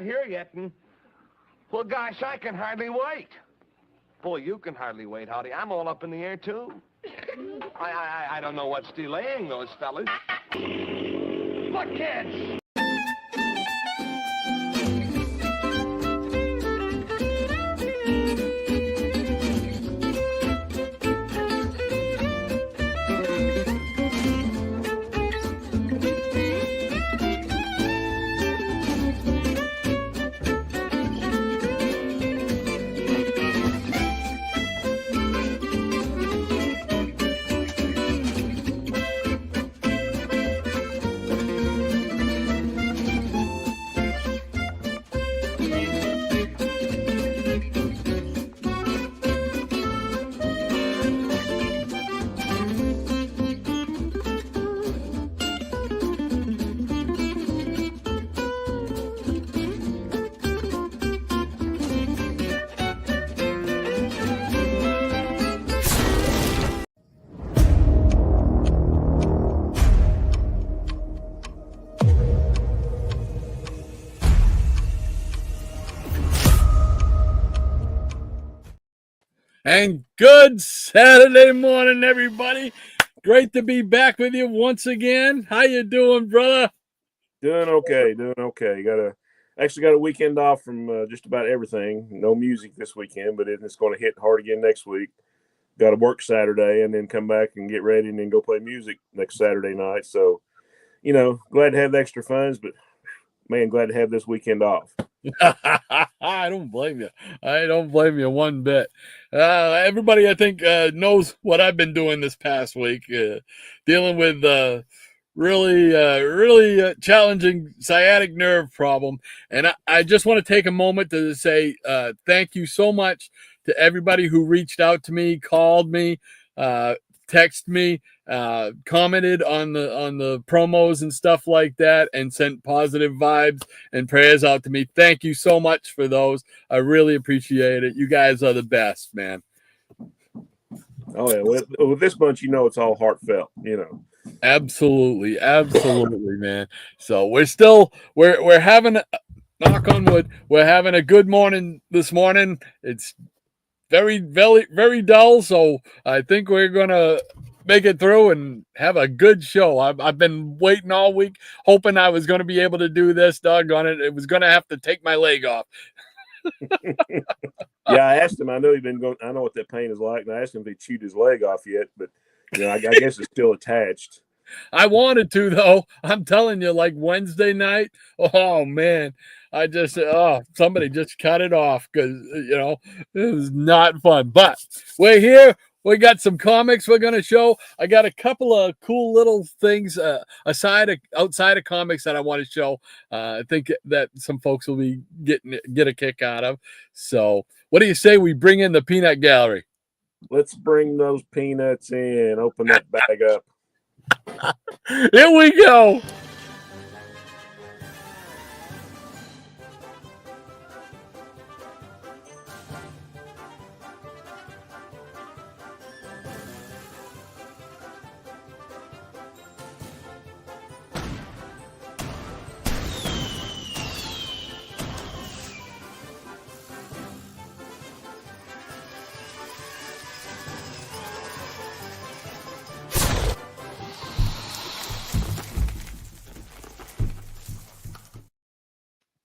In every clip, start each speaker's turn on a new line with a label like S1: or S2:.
S1: not here yet, and, well, gosh, I can hardly wait. Boy, you can hardly wait, Howdy. I'm all up in the air, too. I don't know what's delaying those fellas. Look, kids!
S2: And good Saturday morning, everybody. Great to be back with you once again. How you doing, brother?
S3: Doing okay. Actually got a weekend off from just about everything. No music this weekend, but it's going to hit hard again next week. Got to work Saturday and then come back and get ready and then go play music next Saturday night. So, glad to have the extra funds, but man, glad to have this weekend off.
S2: I don't blame you one bit. Everybody, I think, knows what I've been doing this past week, dealing with really challenging sciatic nerve problem. And I just want to take a moment to say thank you so much to everybody who reached out to me, called me, texted me, commented on the promos and stuff like that, and sent positive vibes and prayers out to me. Thank you so much for those. I really appreciate it. You guys are the best, man.
S3: Oh yeah, with this bunch, it's all heartfelt.
S2: Absolutely, man. So we're having, knock on wood, we're having a good morning this morning. It's very, very, very dull, so I think we're gonna make it through and have a good show. I've been waiting all week, hoping I was going to be able to do this. Doggone it, it was going to have to take my leg off.
S3: Yeah, I asked him. I know he'd been going. I know what that pain is like, and I asked him if he chewed his leg off yet, but I guess it's still attached.
S2: I wanted to, though. I'm telling you, like Wednesday night. Oh man, somebody just cut it off because it was not fun. But we're here. We got some comics we're going to show. I got a couple of cool little things outside of comics that I want to show. I think that some folks will be get a kick out of. So what do you say we bring in the peanut gallery?
S3: Let's bring those peanuts in. Open that bag up.
S2: Here we go.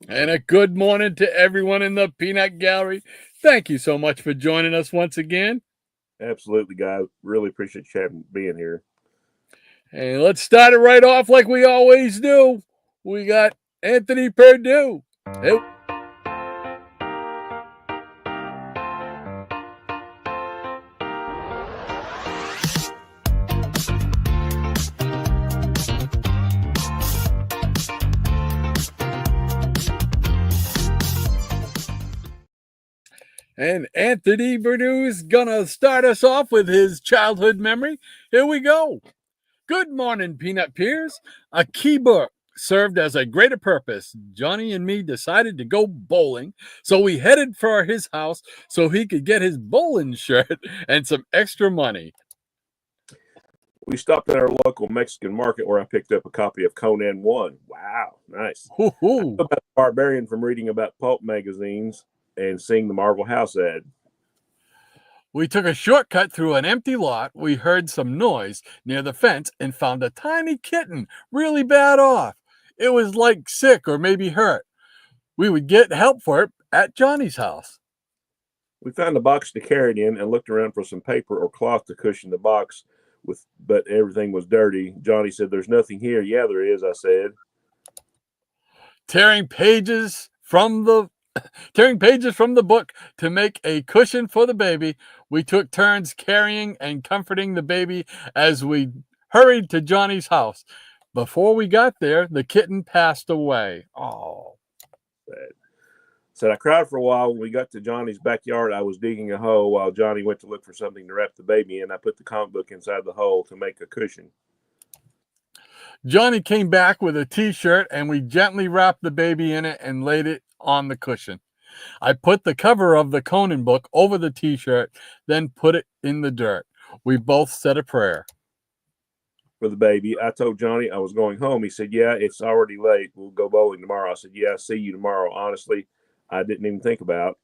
S2: And a good morning to everyone in the Peanut Gallery. Thank you so much for joining us once again.
S3: Absolutely, guys. Really appreciate you being here.
S2: And let's start it right off like we always do. We got Anthony Perdue. Hey. And Anthony Perdue is going to start us off with his childhood memory. Here we go. Good morning, Peanut Peers. A key book served as a greater purpose. Johnny and me decided to go bowling, so we headed for his house so he could get his bowling shirt and some extra money.
S3: We stopped at our local Mexican market where I picked up a copy of Conan 1. Wow, nice. I know about the Barbarian from reading about pulp magazines and seeing the Marvel House ad.
S2: We took a shortcut through an empty lot. We heard some noise near the fence and found a tiny kitten really bad off. It was like sick or maybe hurt. We would get help for it at Johnny's house.
S3: We found a box to carry it in and looked around for some paper or cloth to cushion the box but everything was dirty. Johnny said, "There's nothing here." "Yeah, there is," I said.
S2: Tearing pages from the book to make a cushion for the baby. We took turns carrying and comforting the baby as we hurried to Johnny's house. Before we got there, the kitten passed away. Oh.
S3: Sad. Said, "I cried for a while. When we got to Johnny's backyard, I was digging a hole while Johnny went to look for something to wrap the baby in. I put the comic book inside the hole to make a cushion.
S2: Johnny came back with a t-shirt and we gently wrapped the baby in it and laid it on the cushion. I put the cover of the Conan book over the t-shirt, then put it in the dirt. We both said a prayer
S3: For the baby. I told Johnny I was going home. He said, "Yeah, it's already late. We'll go bowling tomorrow." I said, "Yeah, see you tomorrow." Honestly, I didn't even think about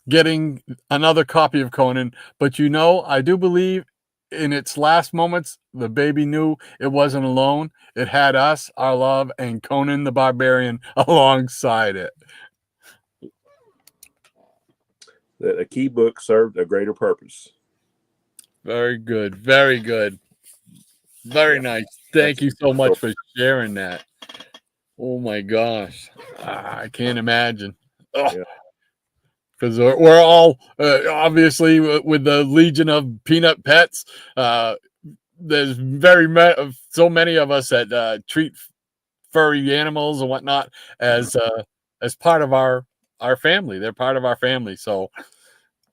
S2: getting another copy of Conan, but I do believe in its last moments, the baby knew it wasn't alone. It had us, our love, and Conan the Barbarian alongside it.
S3: that a key book served a greater purpose.
S2: Very good. Very good. Very nice. Thank you so much for sharing that. Oh my gosh. I can't imagine. Because we're all obviously with the legion of peanut pets. There's so many of us that treat furry animals and whatnot as part of our family. They're part of our family. So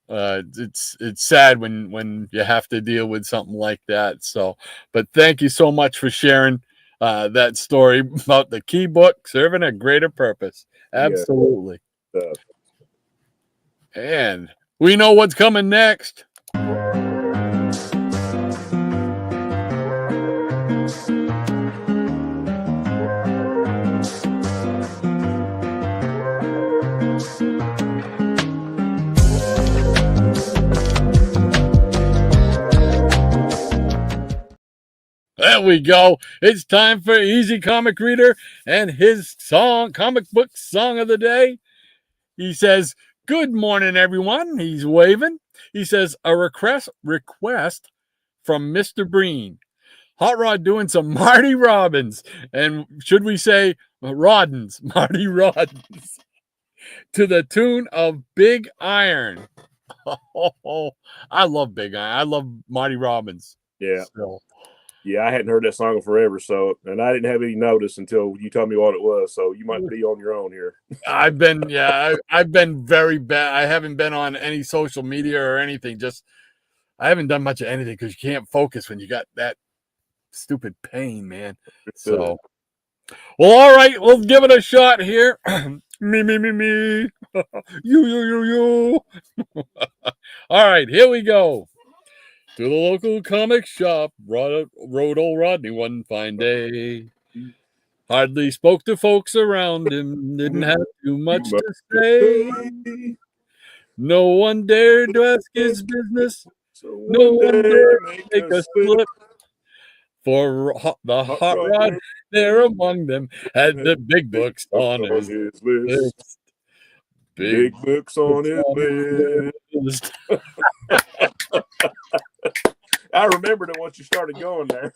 S2: it's sad when you have to deal with something like that. So, but thank you so much for sharing that story about the key book serving a greater purpose. Absolutely.
S3: Yeah.
S2: And we know what's coming next. There we go. It's time for Easy Comic Reader and his comic book song of the day. He says, "Good morning, everyone." He's waving. He says, "A request from Mr. Breen. Hot Rod doing some Marty Robbins." And should we say Roddins? Marty Roddins. To the tune of Big Iron. Oh, I love Big Iron. I love Marty Robbins.
S3: Yeah.
S2: So.
S3: Yeah, I hadn't heard that song in forever, and I didn't have any notice until you told me what it was. So you might be on your own here.
S2: I've been very bad. I haven't been on any social media or anything. I haven't done much of anything because you can't focus when you got that stupid pain, man. So, well, all right, we'll give it a shot here. Me. You. All right, here we go. To the local comic shop, rode old Rodney one fine day. Hardly spoke to folks around him, didn't have too much to say. No one dared to ask his business, no one dared make a slip. For the hot rod there among them had the big books on his list.
S3: Big books on his list. I remembered it once you started going there.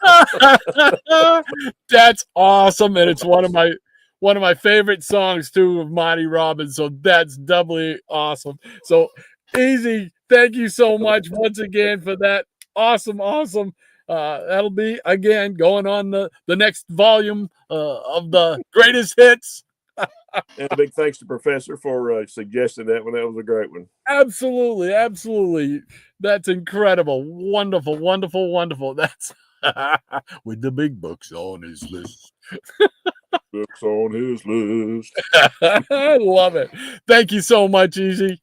S2: That's awesome, and it's one of my favorite songs too of Marty Robbins. So that's doubly awesome. So Easy, thank you so much once again for that. Awesome. That'll be again going on the next volume of the greatest hits.
S3: And a big thanks to Professor for suggesting that one. That was a great one.
S2: Absolutely. That's incredible. Wonderful. That's with the big books on his list.
S3: Books on his list.
S2: I love it. Thank you so much, Easy.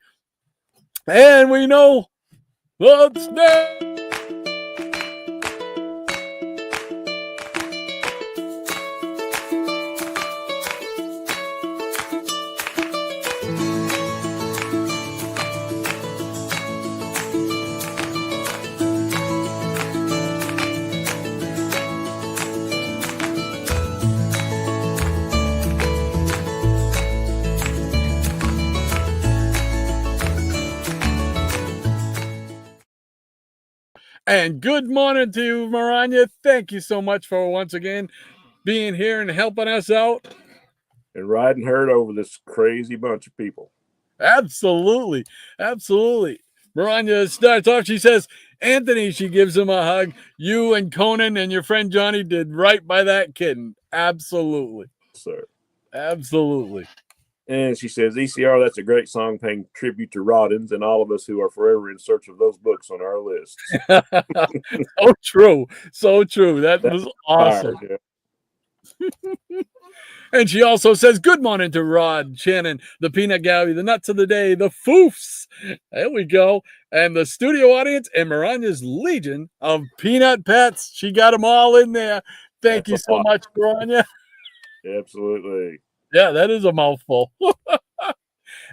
S2: And we know what's next. And good morning to you, Maranya. Thank you so much for once again being here and helping us out.
S3: And riding herd over this crazy bunch of people.
S2: Absolutely. Absolutely. Maranya starts off. She says, Anthony, she gives him a hug. You and Conan and your friend Johnny did right by that kitten. Absolutely.
S3: Sir.
S2: Absolutely.
S3: And she says, ECR, that's a great song paying tribute to Roddins and all of us who are forever in search of those books on our list.
S2: So true. So true. That was awesome.
S3: Fired, yeah.
S2: And she also says, good morning to Rod, Shannon, the Peanut Gallery, the Nuts of the Day, the Foofs. There we go. And the studio audience and Maranya's legion of peanut pets. She got them all in there. Thank you so much, Maranya.
S3: Absolutely.
S2: Yeah, that is a mouthful.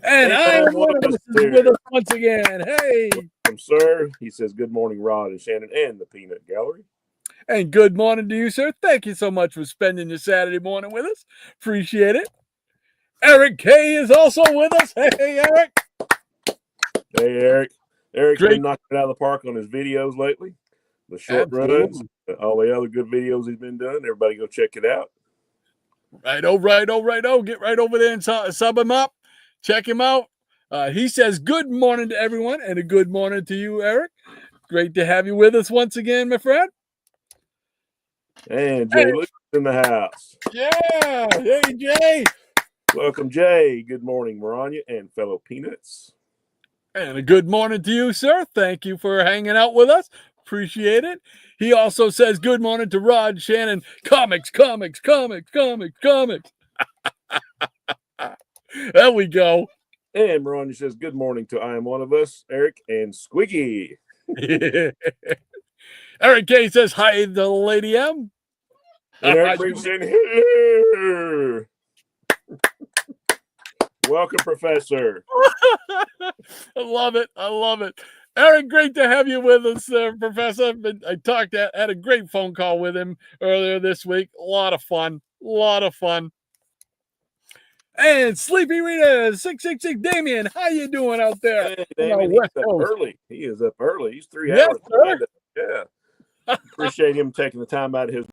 S2: And I am one of us with us once again. Hey.
S3: Sir, he says, good morning, Rod and Shannon and the Peanut Gallery.
S2: And good morning to you, sir. Thank you so much for spending your Saturday morning with us. Appreciate it. Eric K is also with us. Hey, Eric.
S3: Hey, Eric. Eric's been knocking it out of the park on his videos lately. The short runs, all the other good videos he's been doing. Everybody go check it out.
S2: Righto. Get right over there and sub him up. Check him out. He says good morning to everyone and a good morning to you, Eric. Great to have you with us once again, my friend.
S3: And Jay Luke's in the house.
S2: Yeah. Hey, Jay.
S3: Welcome, Jay. Good morning, Maranya and fellow Peanuts.
S2: And a good morning to you, sir. Thank you for hanging out with us. Appreciate it. He also says good morning to Rod, Shannon. Comics. There we go.
S3: And Maranya says good morning to I Am One of Us, Eric and Squiggy.
S2: Eric K says hi to Lady M.
S3: And Eric brings in here. Welcome, Professor.
S2: I love it. Eric, great to have you with us, Professor. I had a great phone call with him earlier this week. A lot of fun. And Sleepy Rita 666 Damien, how you doing out there?
S3: Hey, Damien, he's up early. He is up early. He's 3 hours.
S2: Sir.
S3: Yeah. Appreciate him taking the time out of his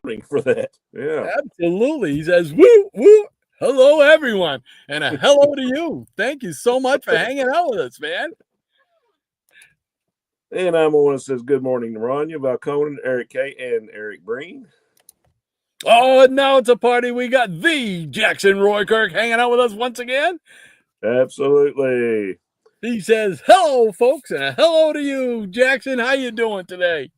S3: morning for that. Yeah.
S2: Absolutely. He says, woo, woo. Hello, everyone. And a hello to you. Thank you so much for hanging out with us, man.
S3: And I'm the one that says good morning to Maranya, Val Conan, Eric K, and Eric Breen.
S2: Oh, and now it's a party. We got the Jackson Roykirk hanging out with us once again.
S3: Absolutely.
S2: He says, hello, folks, and a hello to you, Jackson. How you doing today?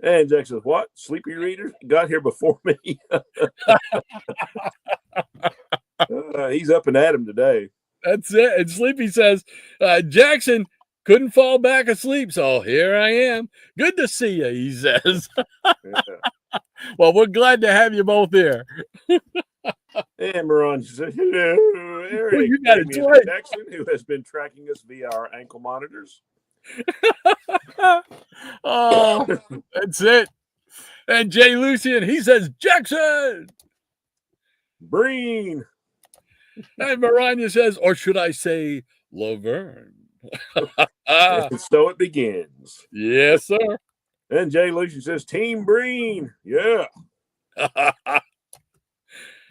S3: And Jack says, what? Sleepy Reader got here before me. He's up and at him today.
S2: That's it. And Sleepy says, Jackson couldn't fall back asleep, so here I am. Good to see you, he says.
S3: Yeah.
S2: Well, we're glad to have you both here.
S3: And Maranya says, hello, Eric.
S2: You got it twice.
S3: Jackson, who has been tracking us via our ankle monitors.
S2: Oh, that's it. And Jay Lucian, he says, Jackson.
S3: Breen.
S2: And Maranya says, or should I say, Laverne?
S3: And so it begins.
S2: Yes, sir.
S3: And Jay Lucian says, Team Breen. Yeah.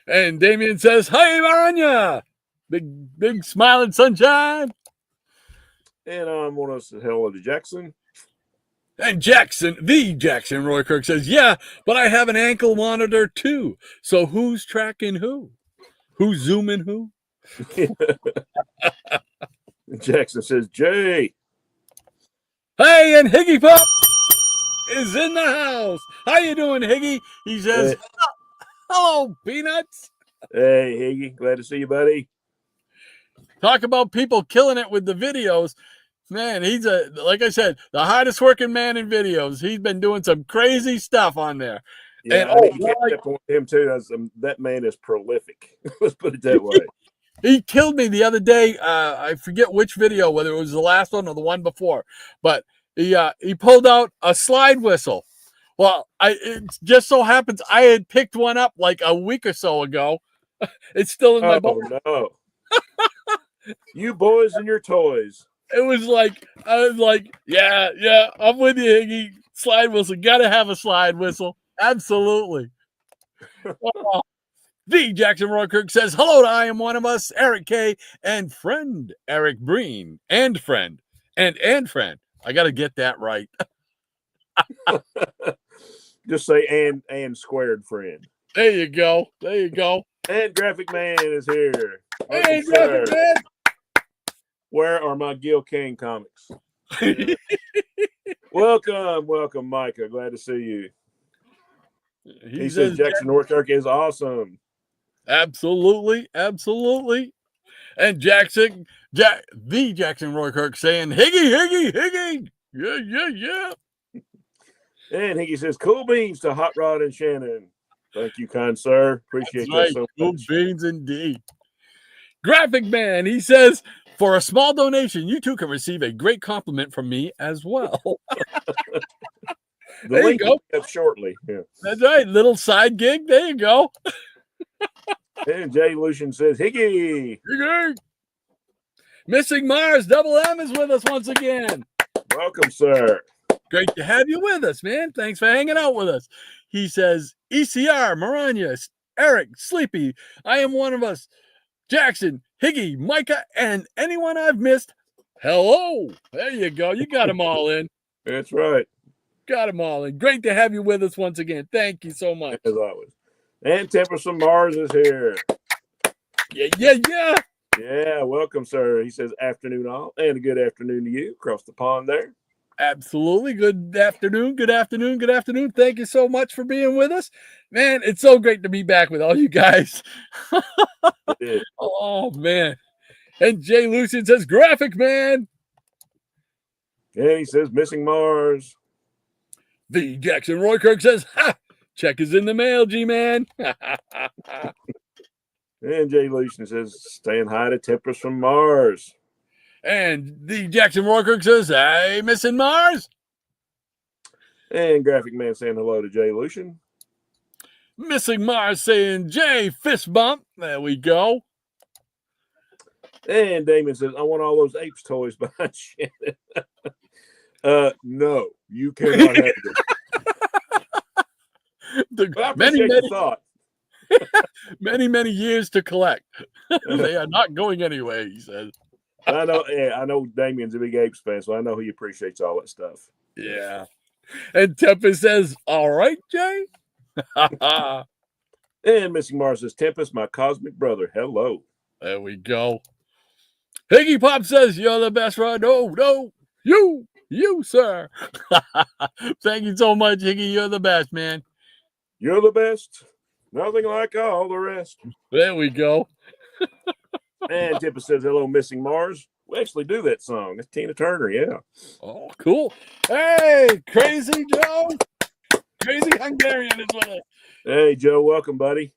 S2: And Damien says, hi, Maranya. Big smiling sunshine.
S3: And I want to say hello to Jackson.
S2: And the Jackson Roykirk says, yeah, but I have an ankle monitor too. So who's tracking who? Who's zooming who?
S3: Jackson says, Jay.
S2: Hey, and Higgy Pop is in the house. How you doing, Higgy? He says, hello, Peanuts.
S3: Hey, Higgy. Glad to see you, buddy.
S2: Talk about people killing it with the videos. Man, he's like I said, the hardest working man in videos. He's been doing some crazy stuff on there.
S3: Yeah, and you can't step on him too. That man is prolific. Let's put it that way.
S2: He killed me the other day. I forget which video, whether it was the last one or the one before, but he pulled out a slide whistle. Well, it just so happens I had picked one up like a week or so ago. It's still in my boat.
S3: Oh, no. You boys and your toys.
S2: It was like, I was like, yeah, I'm with you, Higgy. Slide whistle. Got to have a slide whistle. Absolutely. Oh. The Jackson Roykirk says, hello to I Am One of Us, Eric K, and friend Eric Breen. And friend. And friend. I got to get that right.
S3: Just say and squared friend.
S2: There you go. There you go.
S3: And Graphic Man is here.
S2: Hey, Graphic Man.
S3: Where are my Gil Kane comics? Welcome, Micah. Glad to see you. He says Jackson Roykirk is awesome.
S2: Absolutely. And the Jackson Roykirk saying, Higgy. Yeah.
S3: And Higgy says, cool beans to Hot Rod and Shannon. Thank you, kind sir. Appreciate that so much.
S2: Cool beans indeed. Graphic Man, he says, for a small donation, you too can receive a great compliment from me as well.
S3: The link will be up shortly. Yeah.
S2: That's right. Little side gig. There you go.
S3: And Jay Lucian says, Higgy.
S2: Missing Mars, Double M is with us once again.
S3: Welcome, sir.
S2: Great to have you with us, man. Thanks for hanging out with us. He says, ECR, Maranya, Eric, Sleepy, I Am One of Us, Jackson, Higgy, Micah, and anyone I've missed. Hello. There you go. You got them all in.
S3: That's right.
S2: Got them all in. Great to have you with us once again. Thank you so much.
S3: As always. And Tempest from Mars is here.
S2: Yeah.
S3: Yeah, welcome, sir. He says afternoon all, and a good afternoon to you across the pond there.
S2: Absolutely. Good afternoon. Thank you so much for being with us. Man, it's so great to be back with all you guys. Oh, man. And Jay Lucian says, Graphic Man.
S3: And he says, missing Mars.
S2: The Jackson Roykirk says, check is in the mail, G-Man.
S3: And Jay Lucian says, staying high to Tempest from Mars.
S2: And the Jackson Roykirk says, hey, missing Mars.
S3: And Graphic Man saying hello to Jay Lucian.
S2: Missing Mars saying, Jay, fist bump. There we go.
S3: And Damon says, I want all those apes toys behind Shannon. No, you cannot have them.
S2: Many years to collect. They are not going anywhere, he says.
S3: I know Damien's a big apes fan, so I know he appreciates all that stuff.
S2: Yeah. And Tempest says, all right, Jay.
S3: And Missing Mars says, Tempest, my cosmic brother. Hello.
S2: There we go. Higgy Pop says, you're the best, Rod. No, you, sir. Thank you so much, Higgy. You're the best, man.
S3: You're the best. Nothing like all the rest.
S2: There we go.
S3: And Tempest says, hello, Missing Mars. We actually do that song. That's Tina Turner, yeah.
S2: Oh, cool. Hey, Crazy Joe. Crazy Hungarian is with us.
S3: Hey, Joe. Welcome, buddy.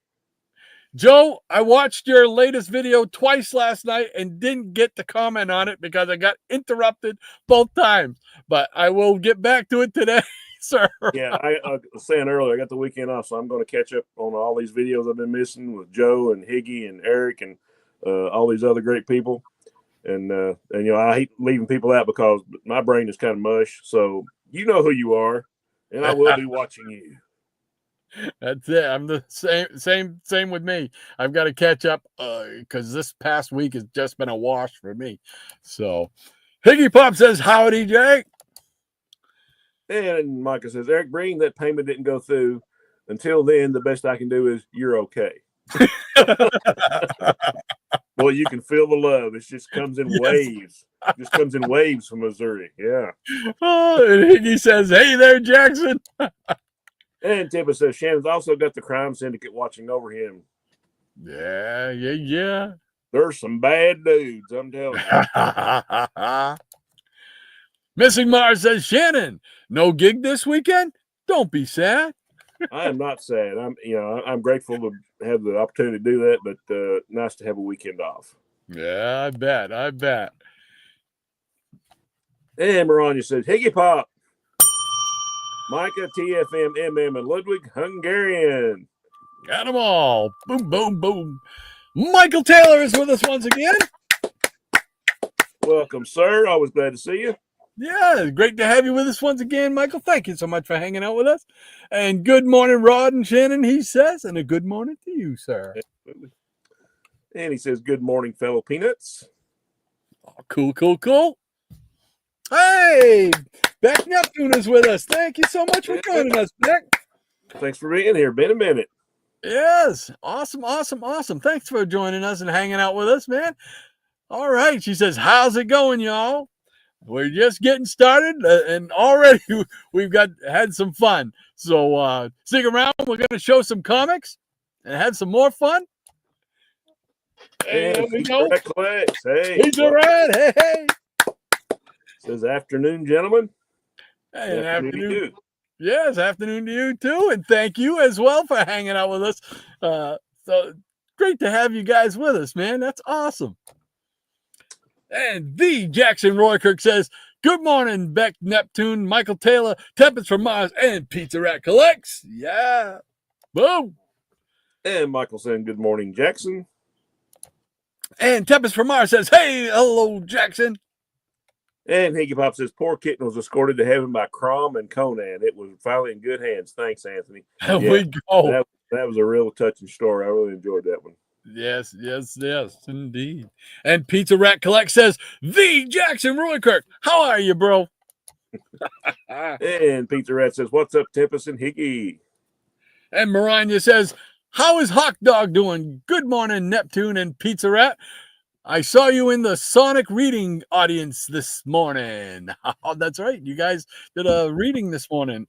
S2: Joe, I watched your latest video twice last night and didn't get to comment on it because I got interrupted both times. But I will get back to it today, sir.
S3: Yeah, I was saying earlier, I got the weekend off, so I'm going to catch up on all these videos I've been missing with Joe and Higgy and Eric and all these other great people. And I hate leaving people out because my brain is kind of mush. So you know who you are, and I will be watching you.
S2: That's it. I'm the same with me. I've got to catch up because this past week has just been a wash for me. So Higgy Pop says, howdy, Jake.
S3: And Micah says, Eric Breen, that payment didn't go through. Until then, the best I can do is you're okay. Well, you can feel the love. It just comes in waves. It just comes in waves from Missouri. Yeah.
S2: Oh, and Higgy says, hey there, Jackson.
S3: And Tempest says, Shannon's also got the crime syndicate watching over him.
S2: Yeah.
S3: There's some bad dudes, I'm telling you.
S2: Missing Mars says, Shannon, no gig this weekend? Don't be sad.
S3: I am not sad. I'm grateful to have the opportunity to do that, but nice to have a weekend off.
S2: Yeah, I bet.
S3: And Maranya says, Higgy Pop, Micah, TFM, MM, and Ludwig Hungarian.
S2: Got them all. Boom, boom, boom. Michael Taylor is with us once again.
S3: Welcome, sir. Always glad to see you.
S2: Yeah, great to have you with us once again, Michael. Thank you so much for hanging out with us. And good morning, Rod and Shannon, he says, and a good morning to you, sir.
S3: Absolutely. And he says, good morning, fellow peanuts.
S2: Oh, cool. Hey, Beck Neptune is with us. Thank you so much for joining us, Beck.
S3: Thanks for being here. Been a minute.
S2: Yes, awesome. Thanks for joining us and hanging out with us, man. All right, she says, how's it going, y'all? We're just getting started, and already we've had some fun. So stick around. We're going to show some comics and have some more fun.
S3: And
S2: we go.
S3: Hey,
S2: Pizza Rat. Hey.
S3: Says afternoon, gentlemen.
S2: Hey, afternoon to you. Yes, afternoon to you too, and thank you as well for hanging out with us. So great to have you guys with us, man. That's awesome. And the Jackson Roykirk says, good morning, Beck Neptune, Michael Taylor, Tempest from Mars, and Pizza Rat Collects. Yeah. Boom.
S3: And Michael saying, good morning, Jackson.
S2: And Tempest from Mars says, hey, hello, Jackson. And
S3: Higgy Pop says, poor kitten was escorted to heaven by Crom and Conan. It was finally in good hands. Thanks, Anthony.
S2: We go.
S3: That was a real touching story. I really enjoyed that one.
S2: Yes, indeed. And Pizza Rat Collect says, the Jackson Roykirk. How are you, bro?
S3: And Pizza Rat says, what's up, Tempest and Higgy?
S2: And Maranya says, how is Hawk Dog doing? Good morning, Neptune and Pizza Rat. I saw you in the Sonic reading audience this morning. Oh, that's right. You guys did a reading this morning.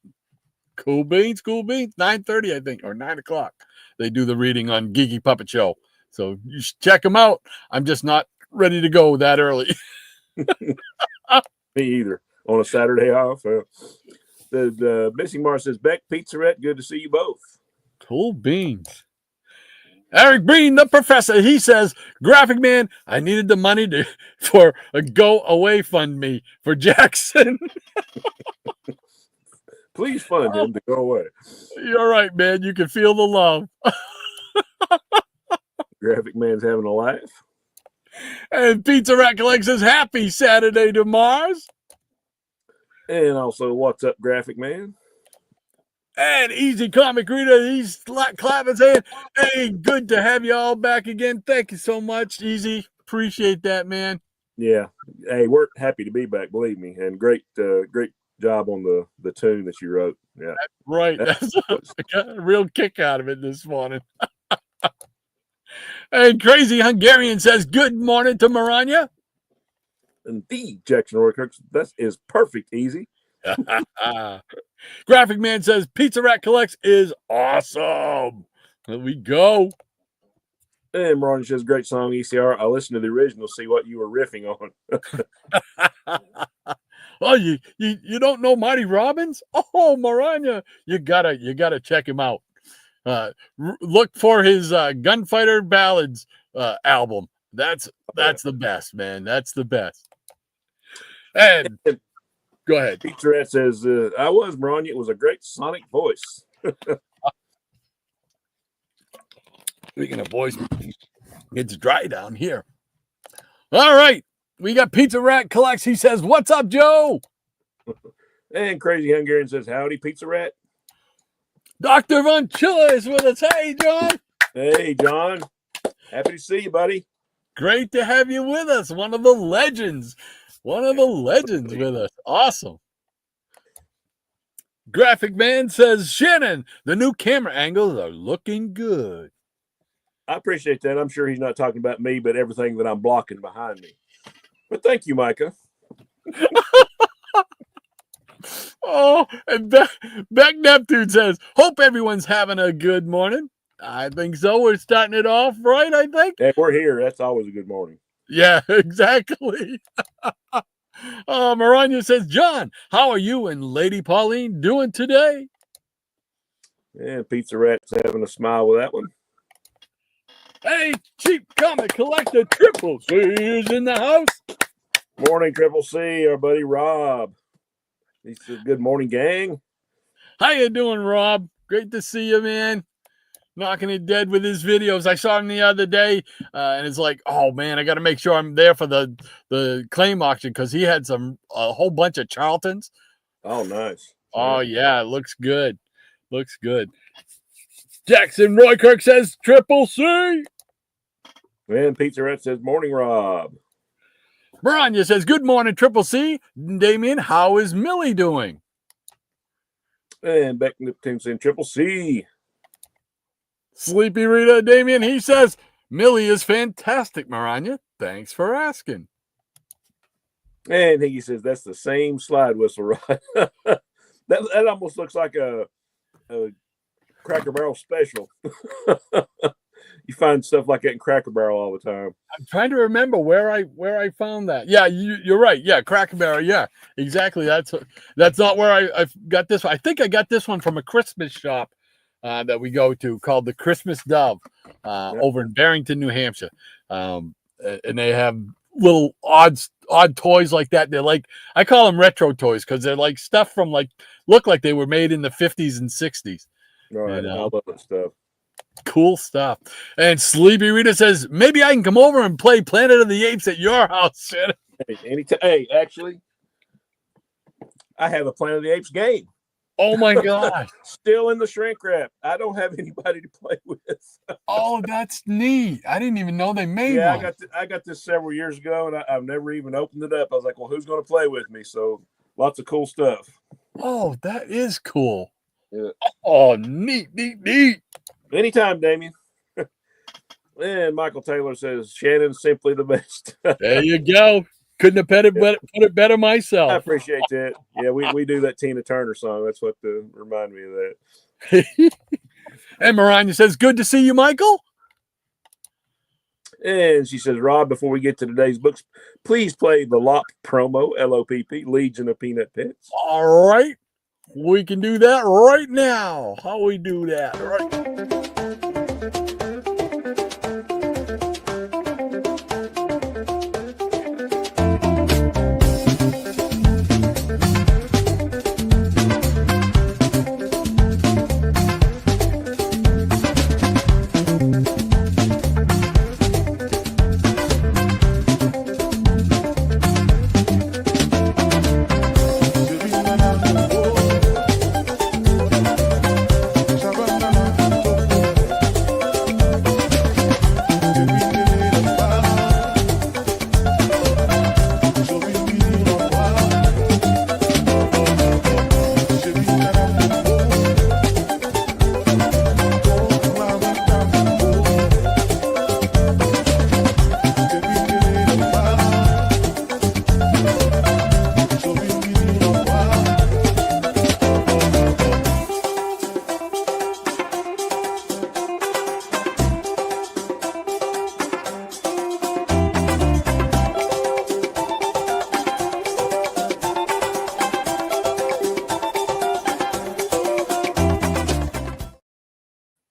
S2: Cool beans. 9:30, I think, or 9 o'clock. They do the reading on Geeky Puppet Show. So you should check them out. I'm just not ready to go that early.
S3: Me either. On a Saturday off. The Missing Mars says, Beck, Pizza Rat, good to see you both.
S2: Cool beans. Eric Breen, the professor, he says, Graphic Man, I needed the money for a go away fund me for Jackson.
S3: Please fund him to go away.
S2: You're right, man. You can feel the love.
S3: Graphic Man's having a laugh.
S2: And Pizza Rat Collects says, happy Saturday to Mars.
S3: And also, what's up, Graphic Man?
S2: And Easy Comic Reader, he's clapping saying, hey, good to have you all back again. Thank you so much, Easy. Appreciate that, man.
S3: Yeah. Hey, we're happy to be back, believe me. And great job on the tune that you wrote. Yeah.
S2: That's right. I got a real kick out of it this morning. And Crazy Hungarian says, good morning to Maranya.
S3: And the Jackson Roykirk, that is perfect, Easy.
S2: Graphic Man says Pizza Rat Collects is awesome. There we go.
S3: And Martin says, great song, ECR. I'll listen to the original, see what you were riffing on.
S2: Oh, you don't know Marty Robbins? Oh, Maranya, you gotta check him out. Look for his Gunfighter Ballads album. That's the best, man. That's the best. And go ahead.
S3: Pizza Rat says, I was, Maranya. It was a great sonic voice.
S2: Speaking of voice, it's dry down here. All right. We got Pizza Rat Collects. He says, what's up, Joe?
S3: And Crazy Hungarian says, howdy, Pizza Rat.
S2: Dr. Von Chilla is with us. Hey, John.
S3: Hey, John. Happy to see you, buddy.
S2: Great to have you with us. One of the legends with us. Awesome. Graphic Man says, Shannon, the new camera angles are looking good.
S3: I appreciate that. I'm sure he's not talking about me, but everything that I'm blocking behind me. But thank you, Micah.
S2: Oh, and Beck Neptune says, hope everyone's having a good morning. I think so. We're starting it off right, I think.
S3: Hey, we're here. That's always a good morning.
S2: Yeah, exactly. Maranya says, John, how are you and Lady Pauline doing today?
S3: And Pizza Rat's having a smile with that one.
S2: Hey, Cheap Comic Collector Triple C is in the house.
S3: Morning, Triple C, our buddy Rob. He said, good morning, gang.
S2: How you doing, Rob? Great to see you, man. knocking it dead with his videos. I saw him the other day, and it's like, oh man, I got to make sure I'm there for the claim auction because he had a whole bunch of Charltons.
S3: Oh, nice.
S2: Oh yeah, it looks good. Looks good. Jackson Roykirk says Triple C.
S3: And Pizza Rat says morning, Rob.
S2: Maranya says good morning, Triple C. Damien, how is Millie doing?
S3: And Beck Nipton saying Triple C.
S2: Sleepy Rita Damien, he says Millie is fantastic, Maranya. Thanks for asking.
S3: And Higgy says that's the same slide whistle rod. that almost looks like a Cracker Barrel special. You find stuff like that in Cracker Barrel all the time.
S2: I'm trying to remember where I found that. Yeah, you're right. Yeah, Cracker Barrel. Yeah, exactly. That's not where I got this one. I think I got this one from a Christmas shop that we go to called the Christmas Dove over in Barrington, New Hampshire. And they have little odd toys like that. They're like, I call them retro toys because they're like stuff from look like they were made in the 50s and 60s.
S3: Right, I love that stuff.
S2: Cool stuff. And Sleepy Rita says, maybe I can come over and play Planet of the Apes at your house.
S3: Hey, actually, I have a Planet of the Apes game.
S2: Oh my gosh.
S3: Still in the shrink wrap. I don't have anybody to play with.
S2: Oh, that's neat. I didn't even know they made one.
S3: I got this several years ago, and I've never even opened it up. I was like, well, who's going to play with me? So lots of cool stuff.
S2: Oh, that is cool.
S3: Yeah.
S2: Oh, neat.
S3: Anytime, Damien. And Michael Taylor says, Shannon's simply the best.
S2: There you go. Couldn't have put it better myself.
S3: I appreciate that. Yeah, we do that Tina Turner song. That's what remind me of that.
S2: And Maranya says, good to see you, Michael.
S3: And she says, Rob, before we get to today's books, please play the LOP promo, LOPP, Legion of Peanut Pets.
S2: All right. We can do that right now. How we do that? Right.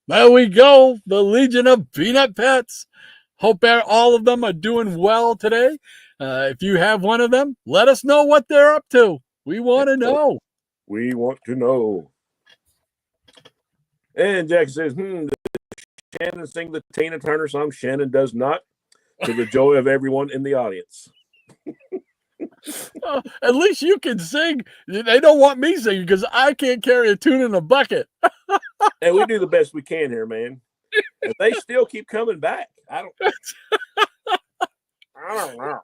S2: There we go. The Legion of Peanut Pets. Hope all of them are doing well today. If you have one of them, let us know what they're up to. We want to know.
S3: We want to know. And Jack says, does Shannon sing the Tina Turner song? Shannon does not, to the joy of everyone in the audience.
S2: At least you can sing. They don't want me singing because I can't carry a tune in a bucket.
S3: And we do the best we can here, man. And they still keep coming back. I don't know.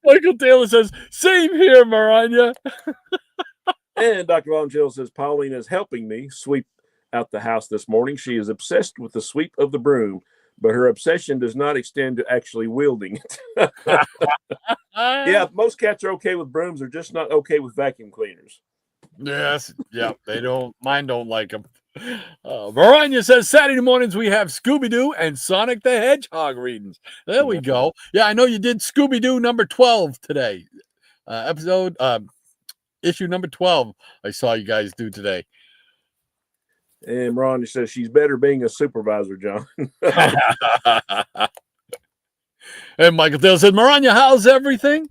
S2: Michael Taylor says, same here, Maranya.
S3: And Dr. Volunteer says, Pauline is helping me sweep out the house this morning. She is obsessed with the sweep of the broom, but her obsession does not extend to actually wielding it. Yeah, most cats are okay with brooms. They're just not okay with vacuum cleaners.
S2: Yes, yeah, mine don't like them. Maranya says Saturday mornings we have Scooby-Doo and Sonic the Hedgehog readings. There we go. Yeah, I know you did Scooby-Doo number 12 today. Issue number 12 I saw you guys do today.
S3: And Maranya says she's better being a supervisor, John.
S2: And Michael Taylor said, Maranya, how's everything?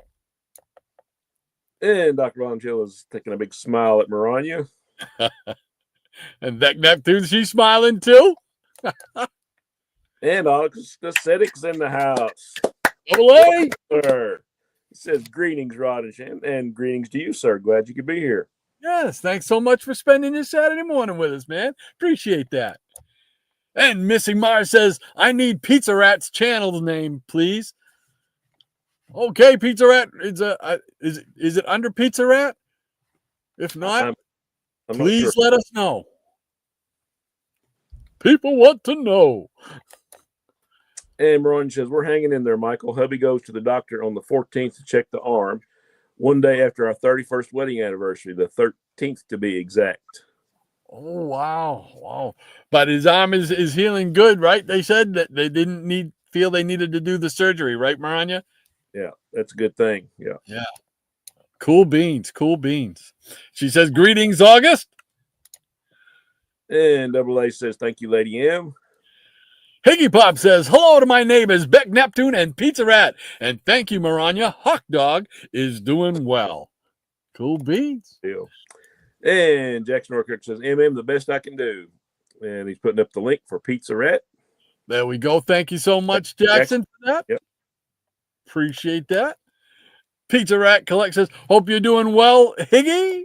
S3: And Dr. Von Jill is taking a big smile at Maranya.
S2: And that Neptune, she's smiling too.
S3: And August Aesthetics in the house.
S2: Double A.
S3: Sir. He says, greetings, Rod and Shannon, and greetings to you, sir. Glad you could be here.
S2: Yes, thanks so much for spending your Saturday morning with us, man. Appreciate that. And Missing Mars says, I need Pizza Rat's channel name, please. Okay, Pizza Rat, is it under Pizza Rat? If not,
S3: I'm
S2: please
S3: not sure.
S2: let us know. People want to know.
S3: And Mariah says, we're hanging in there, Michael. Hubby goes to the doctor on the 14th to check the arm, one day after our 31st wedding anniversary, the 13th to be exact.
S2: Oh, wow. Wow. But his arm is healing good, right? They said that they didn't feel they needed to do the surgery, right, Maranya?
S3: Yeah, that's a good thing. Yeah.
S2: Yeah. Cool beans. Cool beans. She says, greetings, August.
S3: And Double A says, thank you, Lady M.
S2: Higgy Pop says, hello to my neighbors, Beck Neptune and Pizza Rat. And thank you, Maranya. Hawk Dog is doing well. Cool beans.
S3: Deal. And Jackson Orchard says, MM, the best I can do. And he's putting up the link for Pizza Rat.
S2: There we go. Thank you so much, Jackson, for that.
S3: Yep.
S2: Appreciate that. Pizza Rat Collect says, hope you're doing well, Higgy.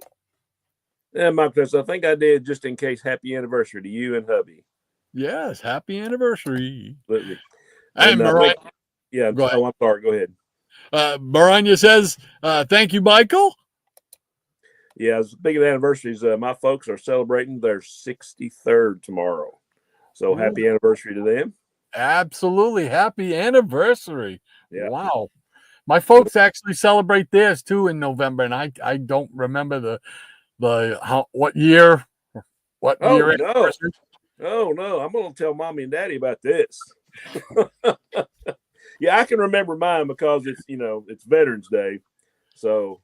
S3: And Mike says, I think I did just in case. Happy anniversary to you and hubby.
S2: Yes, happy anniversary.
S3: Absolutely.
S2: And Mariah.
S3: Yeah.
S2: Go ahead.
S3: I'm sorry. Go ahead.
S2: Maranya says, thank you, Michael.
S3: Yeah, speaking of anniversaries, my folks are celebrating their 63rd tomorrow. So happy anniversary to them.
S2: Absolutely. Happy anniversary.
S3: Yeah.
S2: Wow. My folks actually celebrate theirs too in November, and I don't remember what year. What year?
S3: No. Oh no, I'm gonna tell mommy and daddy about this. Yeah, I can remember mine because it's Veterans Day. So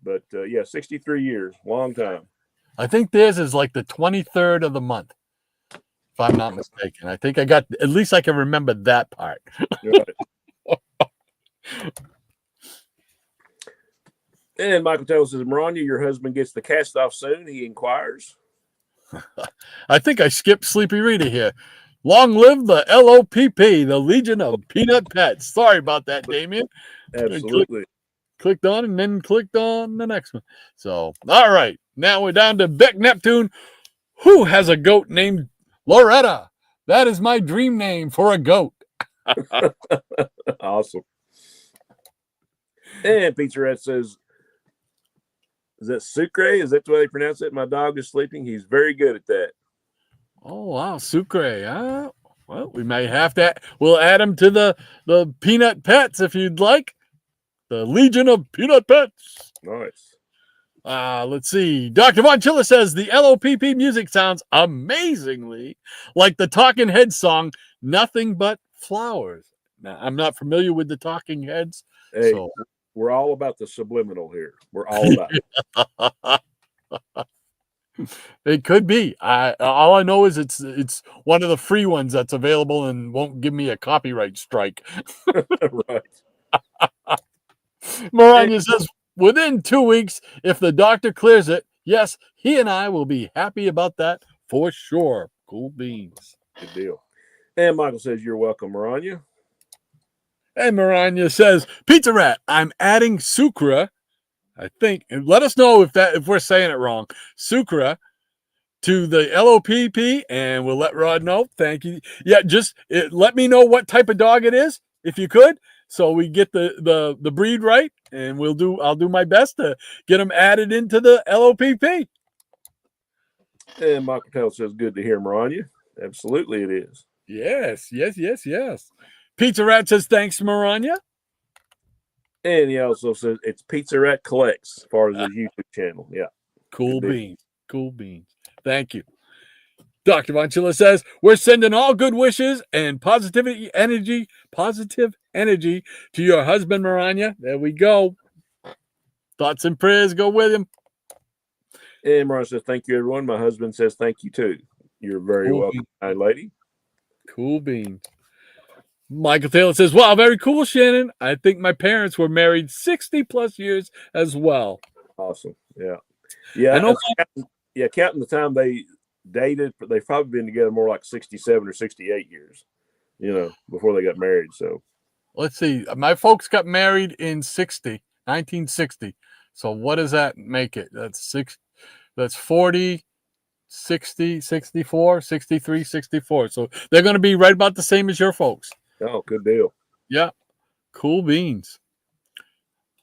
S3: but yeah, 63 years, long time.
S2: I think theirs is like the 23rd of the month, if I'm not mistaken. I think at least I can remember that part.
S3: Right. And Michael Taylor says, Maranya, your husband gets the cast off soon. He inquires.
S2: I think I skipped Sleepy Rita here. Long live the LOPP, the Legion of Peanut Pets. Sorry about that, Damien.
S3: Absolutely.
S2: Clicked on and then clicked on the next one. So, all right. Now we're down to Beck Neptune, who has a goat named Loretta. That is my dream name for a goat.
S3: Awesome. And Pizza Rat says, is that Sucre? Is that the way they pronounce it? My dog is sleeping. He's very good at that.
S2: Oh, wow. Sucre. Well, we may have to. We'll add him to the Peanut Pets if you'd like. The Legion of Peanut Pets.
S3: Nice.
S2: Let's see. Dr. Von Chilla says the LOPP music sounds amazingly like the Talking Heads song, Nothing But Flowers. Now, I'm not familiar with the Talking Heads.
S3: Hey,
S2: so.
S3: We're all about the subliminal here. We're all about it.
S2: It could be. All I know is it's one of the free ones that's available and won't give me a copyright strike.
S3: Right.
S2: Maranya says, within 2 weeks, if the doctor clears it, yes, he and I will be happy about that for sure. Cool beans.
S3: Good deal. And Michael says, you're welcome, Maranya.
S2: And Maranya says, Pizza Rat, I'm adding Sucra, I think, and let us know if we're saying it wrong. Sucra to the LOPP, and we'll let Rod know. Thank you. Yeah, just let me know what type of dog it is, if you could, so we get the breed right, and I'll do my best to get them added into the LOPP.
S3: And Michael Taylor says, good to hear, Maranya. Absolutely, it is.
S2: Yes. Pizza Rat says, thanks, Maranya.
S3: And he also says it's Pizza Rat Collects as far as his YouTube channel. Yeah.
S2: Cool beans. Thank you. Dr. Von Chilla says, we're sending all good wishes and positive energy to your husband, Maranya. There we go. Thoughts and prayers go with him.
S3: And Maranya says, thank you, everyone. My husband says thank you, too. You're very welcome, kind lady.
S2: Cool beans. Michael Taylor says, wow, very cool, Shannon. I think my parents were married 60 plus years as well.
S3: Awesome. Yeah. Yeah. Counting the time dated. They've probably been together more like 67 or 68 years, before they got married. So
S2: let's see. My folks got married in 1960. So what does that make it? That's 40, 60, 64, 63, 64. So they're going to be right about the same as your folks.
S3: oh, good deal.
S2: Yeah. Cool beans.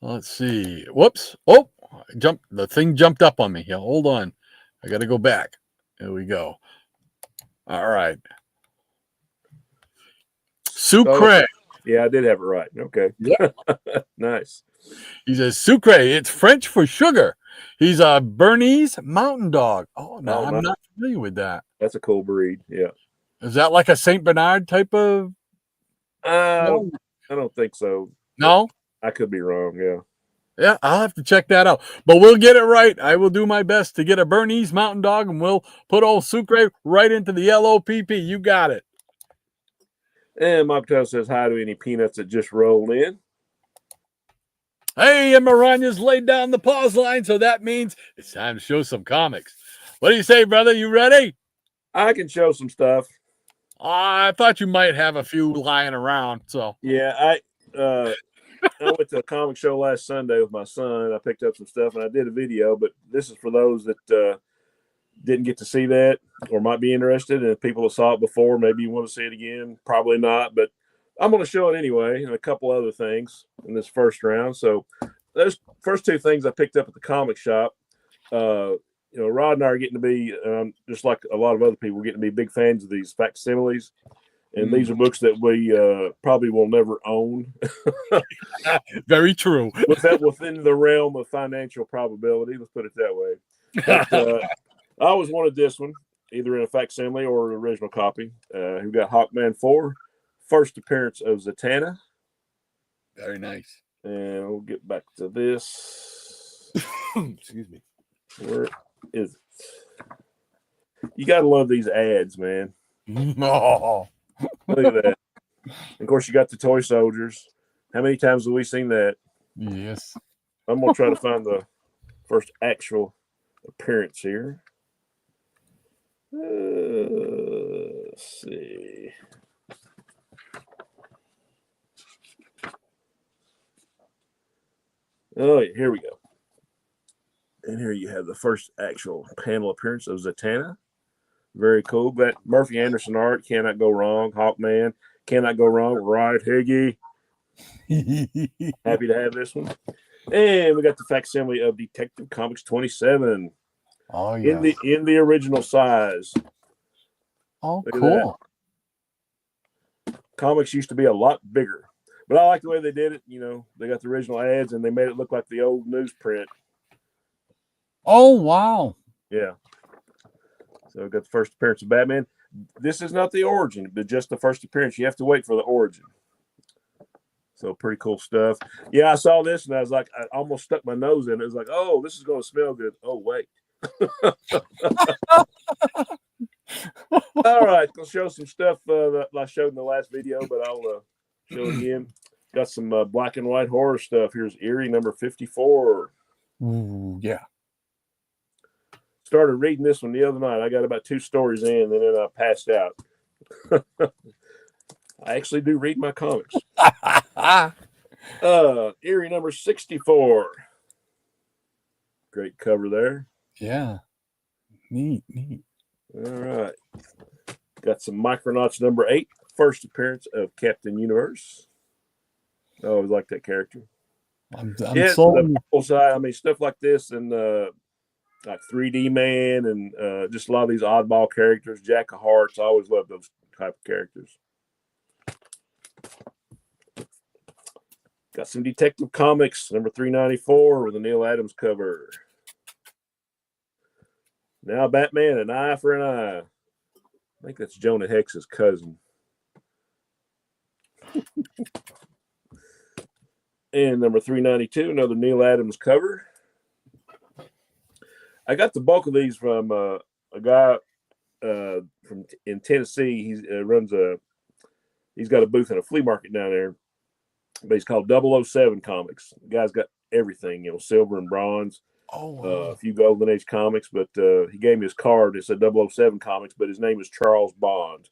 S2: Let's see. Whoops. Oh, the thing jumped up on me. Yeah, hold on. I got to go back. There we go. All right. Sucre.
S3: Yeah, I did have it right. Okay.
S2: Yeah.
S3: Nice.
S2: He says sucre. It's French for sugar. He's a Bernese Mountain Dog. Oh, no, I'm not familiar with that.
S3: That's a cool breed. Yeah.
S2: Is that like a Saint Bernard type of?
S3: I don't think so.
S2: No?
S3: I could be wrong. Yeah.
S2: Yeah, I'll have to check that out. But we'll get it right. I will do my best to get a Bernese Mountain Dog, and we'll put Sucre right into the LOPP. You got it.
S3: And Mocktail says hi to any peanuts that just rolled in.
S2: Hey, and Miranya's laid down the pause line, so that means it's time to show some comics. What do you say, brother? You ready?
S3: I can show some stuff.
S2: I thought you might have a few lying around. So
S3: yeah, I went to a comic show last Sunday with my son. I picked up some stuff and I did a video, but this is for those that didn't get to see that or might be interested. And if people have saw it before, maybe you want to see it again. Probably not, but I'm going to show it anyway, and a couple other things in this first round. So those first two things I picked up at the comic shop. Rod and I are getting to be, just like a lot of other people, getting to be big fans of these facsimiles. And these are books that we probably will never own.
S2: Very true.
S3: Within the realm of financial probability, let's put it that way. But, I always wanted this one, either in a facsimile or an original copy. Who got Hawkman 4, first appearance of Zatanna.
S2: Very nice.
S3: And we'll get back to this.
S2: Excuse me.
S3: Where is it? You got to love these ads, man.
S2: Oh.
S3: Look at that. Of course, you got the toy soldiers. How many times have we seen that?
S2: Yes.
S3: I'm going to try to find the first actual appearance here. Let's see. Oh, here we go. And here you have the first actual panel appearance of Zatanna. Very cool. But Murphy Anderson art, cannot go wrong. Hawkman, cannot go wrong. Right, Higgy. Happy to have this one. And we got the facsimile of Detective Comics 27.
S2: Oh, yeah.
S3: In the original size.
S2: Oh, cool.
S3: Comics used to be a lot bigger. But I like the way they did it. They got the original ads and they made it look like the old newsprint.
S2: Oh, wow.
S3: Yeah. So we got the first appearance of Batman. This is not the origin, but just the first appearance. You have to wait for the origin. So pretty cool stuff. Yeah, I saw this and I was like, I almost stuck my nose in it. It was like, oh, this is going to smell good. Oh, wait. All right, I'll show some stuff that I showed in the last video, but I'll show it again. Got some black and white horror stuff. Here's Eerie number 54.
S2: Ooh, yeah.
S3: Started reading this one the other night. I got about 2 stories in, and then I passed out. I actually do read my comics. Eerie number 64. Great cover there.
S2: Yeah. Neat.
S3: All right. Got some Micronauts number 8. First appearance of Captain Universe. I always like that character.
S2: I'm sold.
S3: I mean, stuff like this and like 3D Man and just a lot of these oddball characters. Jack of Hearts. I always love those type of characters. Got some Detective Comics number 394 with a Neil Adams cover. Now Batman, an eye for an eye. I think that's Jonah Hex's cousin. And number 392, another Neil Adams cover. I got the bulk of these from a guy in Tennessee. He's got a booth in a flea market down there, but he's called 007 Comics. The guy's got everything, silver and bronze.
S2: Oh,
S3: a
S2: wow.
S3: few Golden Age comics, but he gave me his card. It said 007 Comics, but his name is Charles Bond.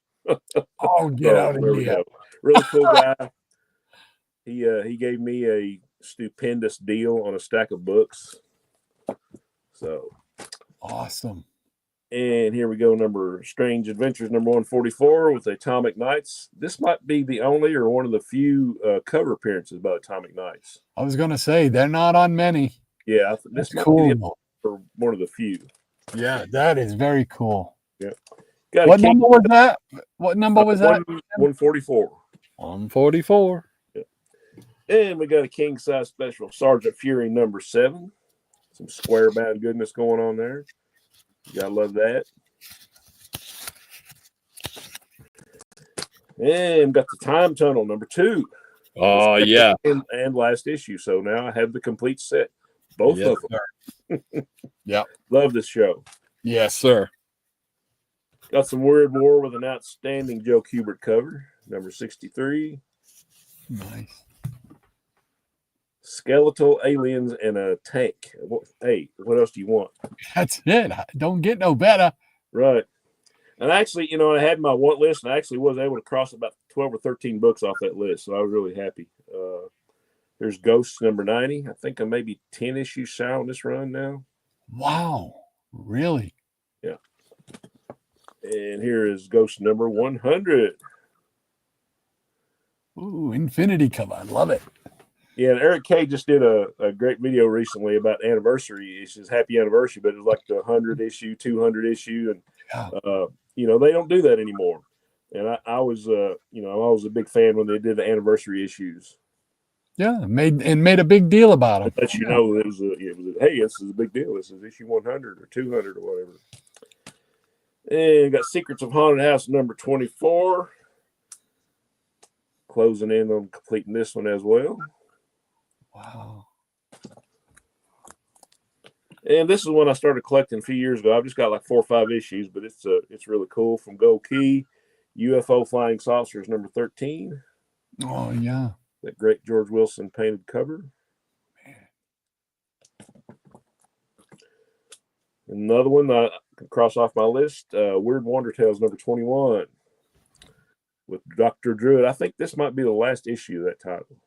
S2: Oh, get
S3: So
S2: out of
S3: there we
S2: here.
S3: go. Really cool guy. He gave me a stupendous deal on a stack of books. So
S2: Awesome.
S3: and here we go, Strange Adventures number 144 with Atomic Knights. This might be the only or one of the few cover appearances by Atomic Knights.
S2: I was going to say, they're not on many.
S3: Yeah,
S2: That's
S3: this might be
S2: cool.
S3: or one of the few.
S2: Yeah, that is very cool.
S3: Yeah. Got
S2: What number was that? What number was that?
S3: 144.
S2: 144.
S3: Yeah. And we got a king size special, Sergeant Fury number 7. Some square bound goodness going on there. You gotta love that. And got the Time Tunnel number 2.
S2: Oh, yeah.
S3: And last issue. So now I have the complete set. Both of them.
S2: Yeah.
S3: Love this show.
S2: Yes, sir.
S3: Got some Weird War with an outstanding Joe Kubert cover, number 63.
S2: Nice.
S3: Skeletal aliens and a tank. Hey, what else do you want?
S2: That's it. Don't get no better.
S3: Right. And actually, I had my want list, and I actually was able to cross about 12 or 13 books off that list, so I was really happy. There's Ghosts number 90. I think I'm maybe 10 issues shy on this run now.
S2: Wow. Really?
S3: Yeah. And here is Ghost number 100.
S2: Ooh, Infinity cover. I love it.
S3: Yeah, and Eric K just did a great video recently about anniversary issues, happy anniversary, but it was like the 100 issue, 200 issue, and they don't do that anymore. And I was a big fan when they did the anniversary issues.
S2: Yeah, made a big deal about it.
S3: Let you know it was hey, this is a big deal. This is issue 100 or 200 or whatever. And got Secrets of Haunted House number 24. Closing in on completing this one as well.
S2: Wow.
S3: And this is one I started collecting a few years ago. I've just got like 4 or 5 issues, but it's really cool. From Gold Key, UFO Flying Saucers number 13.
S2: Oh, yeah.
S3: That great George Wilson painted cover. Another one I can cross off my list, Weird Wonder Tales number 21 with Dr. Druid. I think this might be the last issue of that title.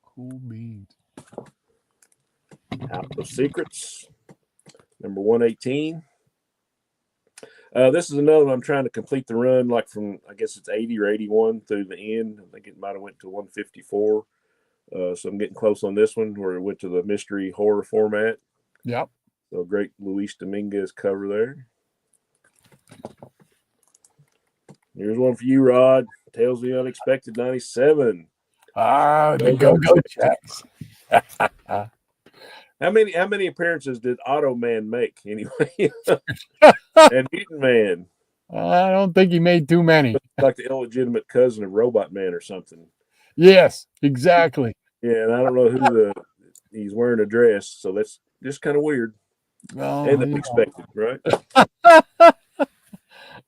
S2: Cool beans.
S3: Out of Secrets number 118. This is another one I'm trying to complete the run, like from, I guess it's 80 or 81 through the end. I think it might have went to 154. So I'm getting close on this one, where it went to the mystery horror format.
S2: Yep.
S3: So great Luis Dominguez cover there. Here's one for you, Rod. Tales of the Unexpected 97.
S2: Ah, the go-go checks.
S3: How many appearances did Auto Man make anyway? And Mutant Man.
S2: I don't think he made too many.
S3: Like the illegitimate cousin of Robot Man or something.
S2: Yes, exactly.
S3: Yeah, and I don't know who he's wearing a dress, so that's just kind of weird.
S2: Oh,
S3: and unexpected, right?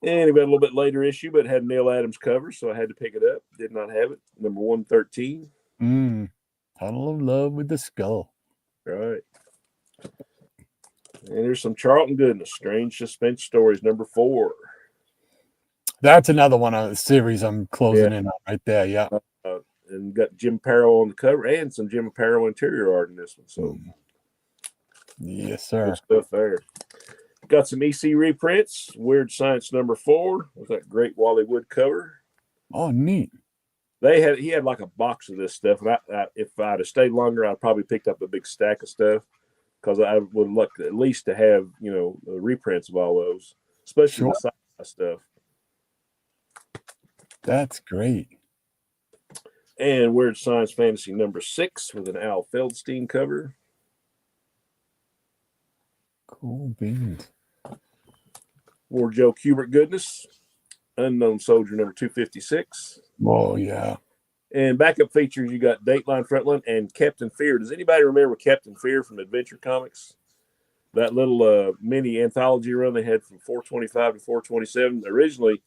S3: And we got a little bit later issue, but it had Neil Adams cover, so I had to pick it up. Did not have it. Number 113.
S2: Tunnel of Love with the Skull.
S3: Right. And there's some Charlton goodness. Strange Suspense Stories, number 4.
S2: That's another one of the series I'm closing in on right there. Yeah.
S3: And got Jim Aparo on the cover and some Jim Aparo interior art in this one. So,
S2: yes, sir.
S3: Good stuff there. Got some EC reprints. Weird Science number 4 with that great Wally Wood cover.
S2: Oh, neat.
S3: He had like a box of this stuff. And if I'd have stayed longer, I'd probably picked up a big stack of stuff, because I would look at least to have, reprints of all those, especially the sci-fi stuff.
S2: That's great.
S3: And Weird Science Fantasy number 6 with an Al Feldstein cover.
S2: Cool beans.
S3: More Joe Kubert goodness. Unknown Soldier number 256.
S2: Oh, yeah.
S3: And backup features, you got Dateline, Frontline, and Captain Fear. Does anybody remember Captain Fear from Adventure Comics? That little mini anthology run they had from 425 to 427. Originally,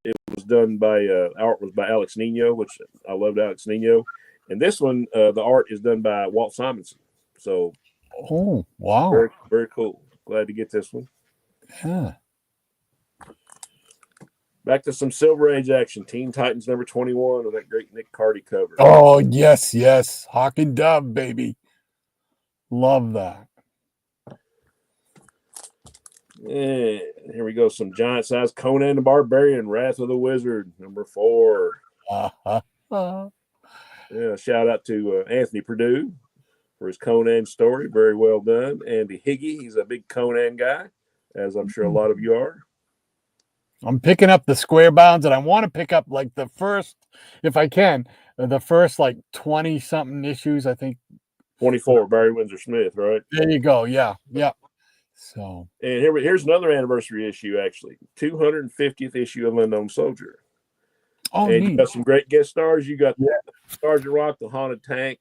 S3: it was done by art was by Alex Nino, which I loved Alex Nino. And this one, the art is done by Walt Simonson. So,
S2: Oh, wow.
S3: very, very cool. Glad to get this one.
S2: Yeah.
S3: Back to some Silver Age action. Teen Titans number 21 with that great Nick Cardy cover.
S2: Oh, yes, yes. Hawk and Dove, baby. Love that.
S3: And here we go. Some giant size Conan the Barbarian, Wrath of the Wizard, number 4. Yeah, shout out to Anthony Perdue for his Conan story. Very well done. Andy Higgy, he's a big Conan guy, as I'm sure a lot of you are.
S2: I'm picking up the square bounds, and I want to pick up like the first, if I can, the first like 20 something issues. I think
S3: 24, Barry Windsor Smith, right?
S2: there you go. Yeah, yeah. So,
S3: and here's another anniversary issue, actually, 250th issue of Unknown Soldier.
S2: Oh,
S3: and
S2: neat.
S3: You got some great guest stars. You got Sergeant Rock, the Haunted Tank,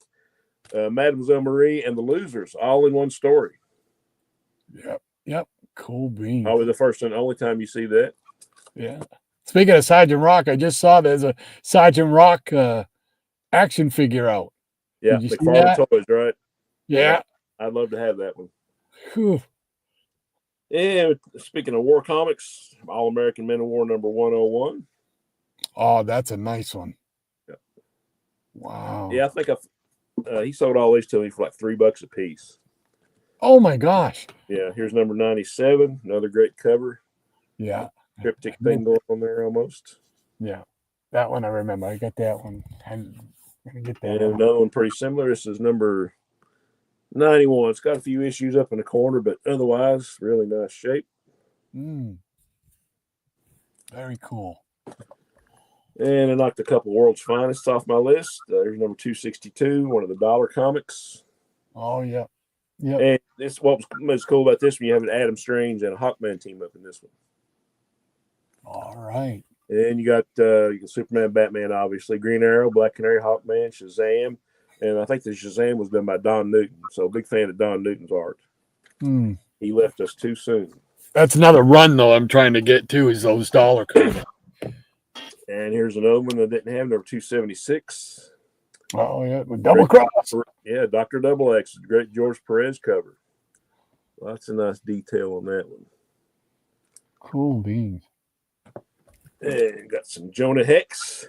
S3: Mademoiselle Marie, and the Losers, all in one story.
S2: Yep. Cool beans.
S3: Probably the first and only time you see that.
S2: Yeah. Speaking of Sergeant Rock, I just saw there's a Sergeant Rock action figure out.
S3: Yeah, McFarlane Toys, right?
S2: Yeah.
S3: I'd love to have that one.
S2: Whew.
S3: And speaking of war comics, All American Men of War number 101.
S2: Oh, that's a nice one.
S3: Yeah.
S2: Wow.
S3: Yeah, I think he sold all these to me for like $3 a piece.
S2: Oh my gosh.
S3: Yeah, here's number 97, another great cover.
S2: Yeah.
S3: Cryptic thing going on there almost.
S2: Yeah, that one I remember. I got that one. I'm gonna get that.
S3: And another one pretty similar. This is number 91. It's got a few issues up in the corner, but otherwise, really nice shape.
S2: Very cool.
S3: And I knocked a couple World's Finest off my list. There's number 262, one of the dollar comics.
S2: Oh, yeah. Yeah.
S3: And this what was most cool about this one, you have an Adam Strange and a Hawkman team up in this one.
S2: All right.
S3: And you got Superman, Batman, obviously, Green Arrow, Black Canary, Hawkman, Shazam. And I think the Shazam was done by Don Newton. So big fan of Don Newton's art. He left us too soon.
S2: That's another run, though, I'm trying to get to is those dollar comics.
S3: And here's another one that didn't have, number 276.
S2: Oh, yeah. With Double Cross.
S3: Yeah, Dr. Double X, great George Perez cover. Lots of nice detail on that one.
S2: Cool beans.
S3: And got some Jonah Hex.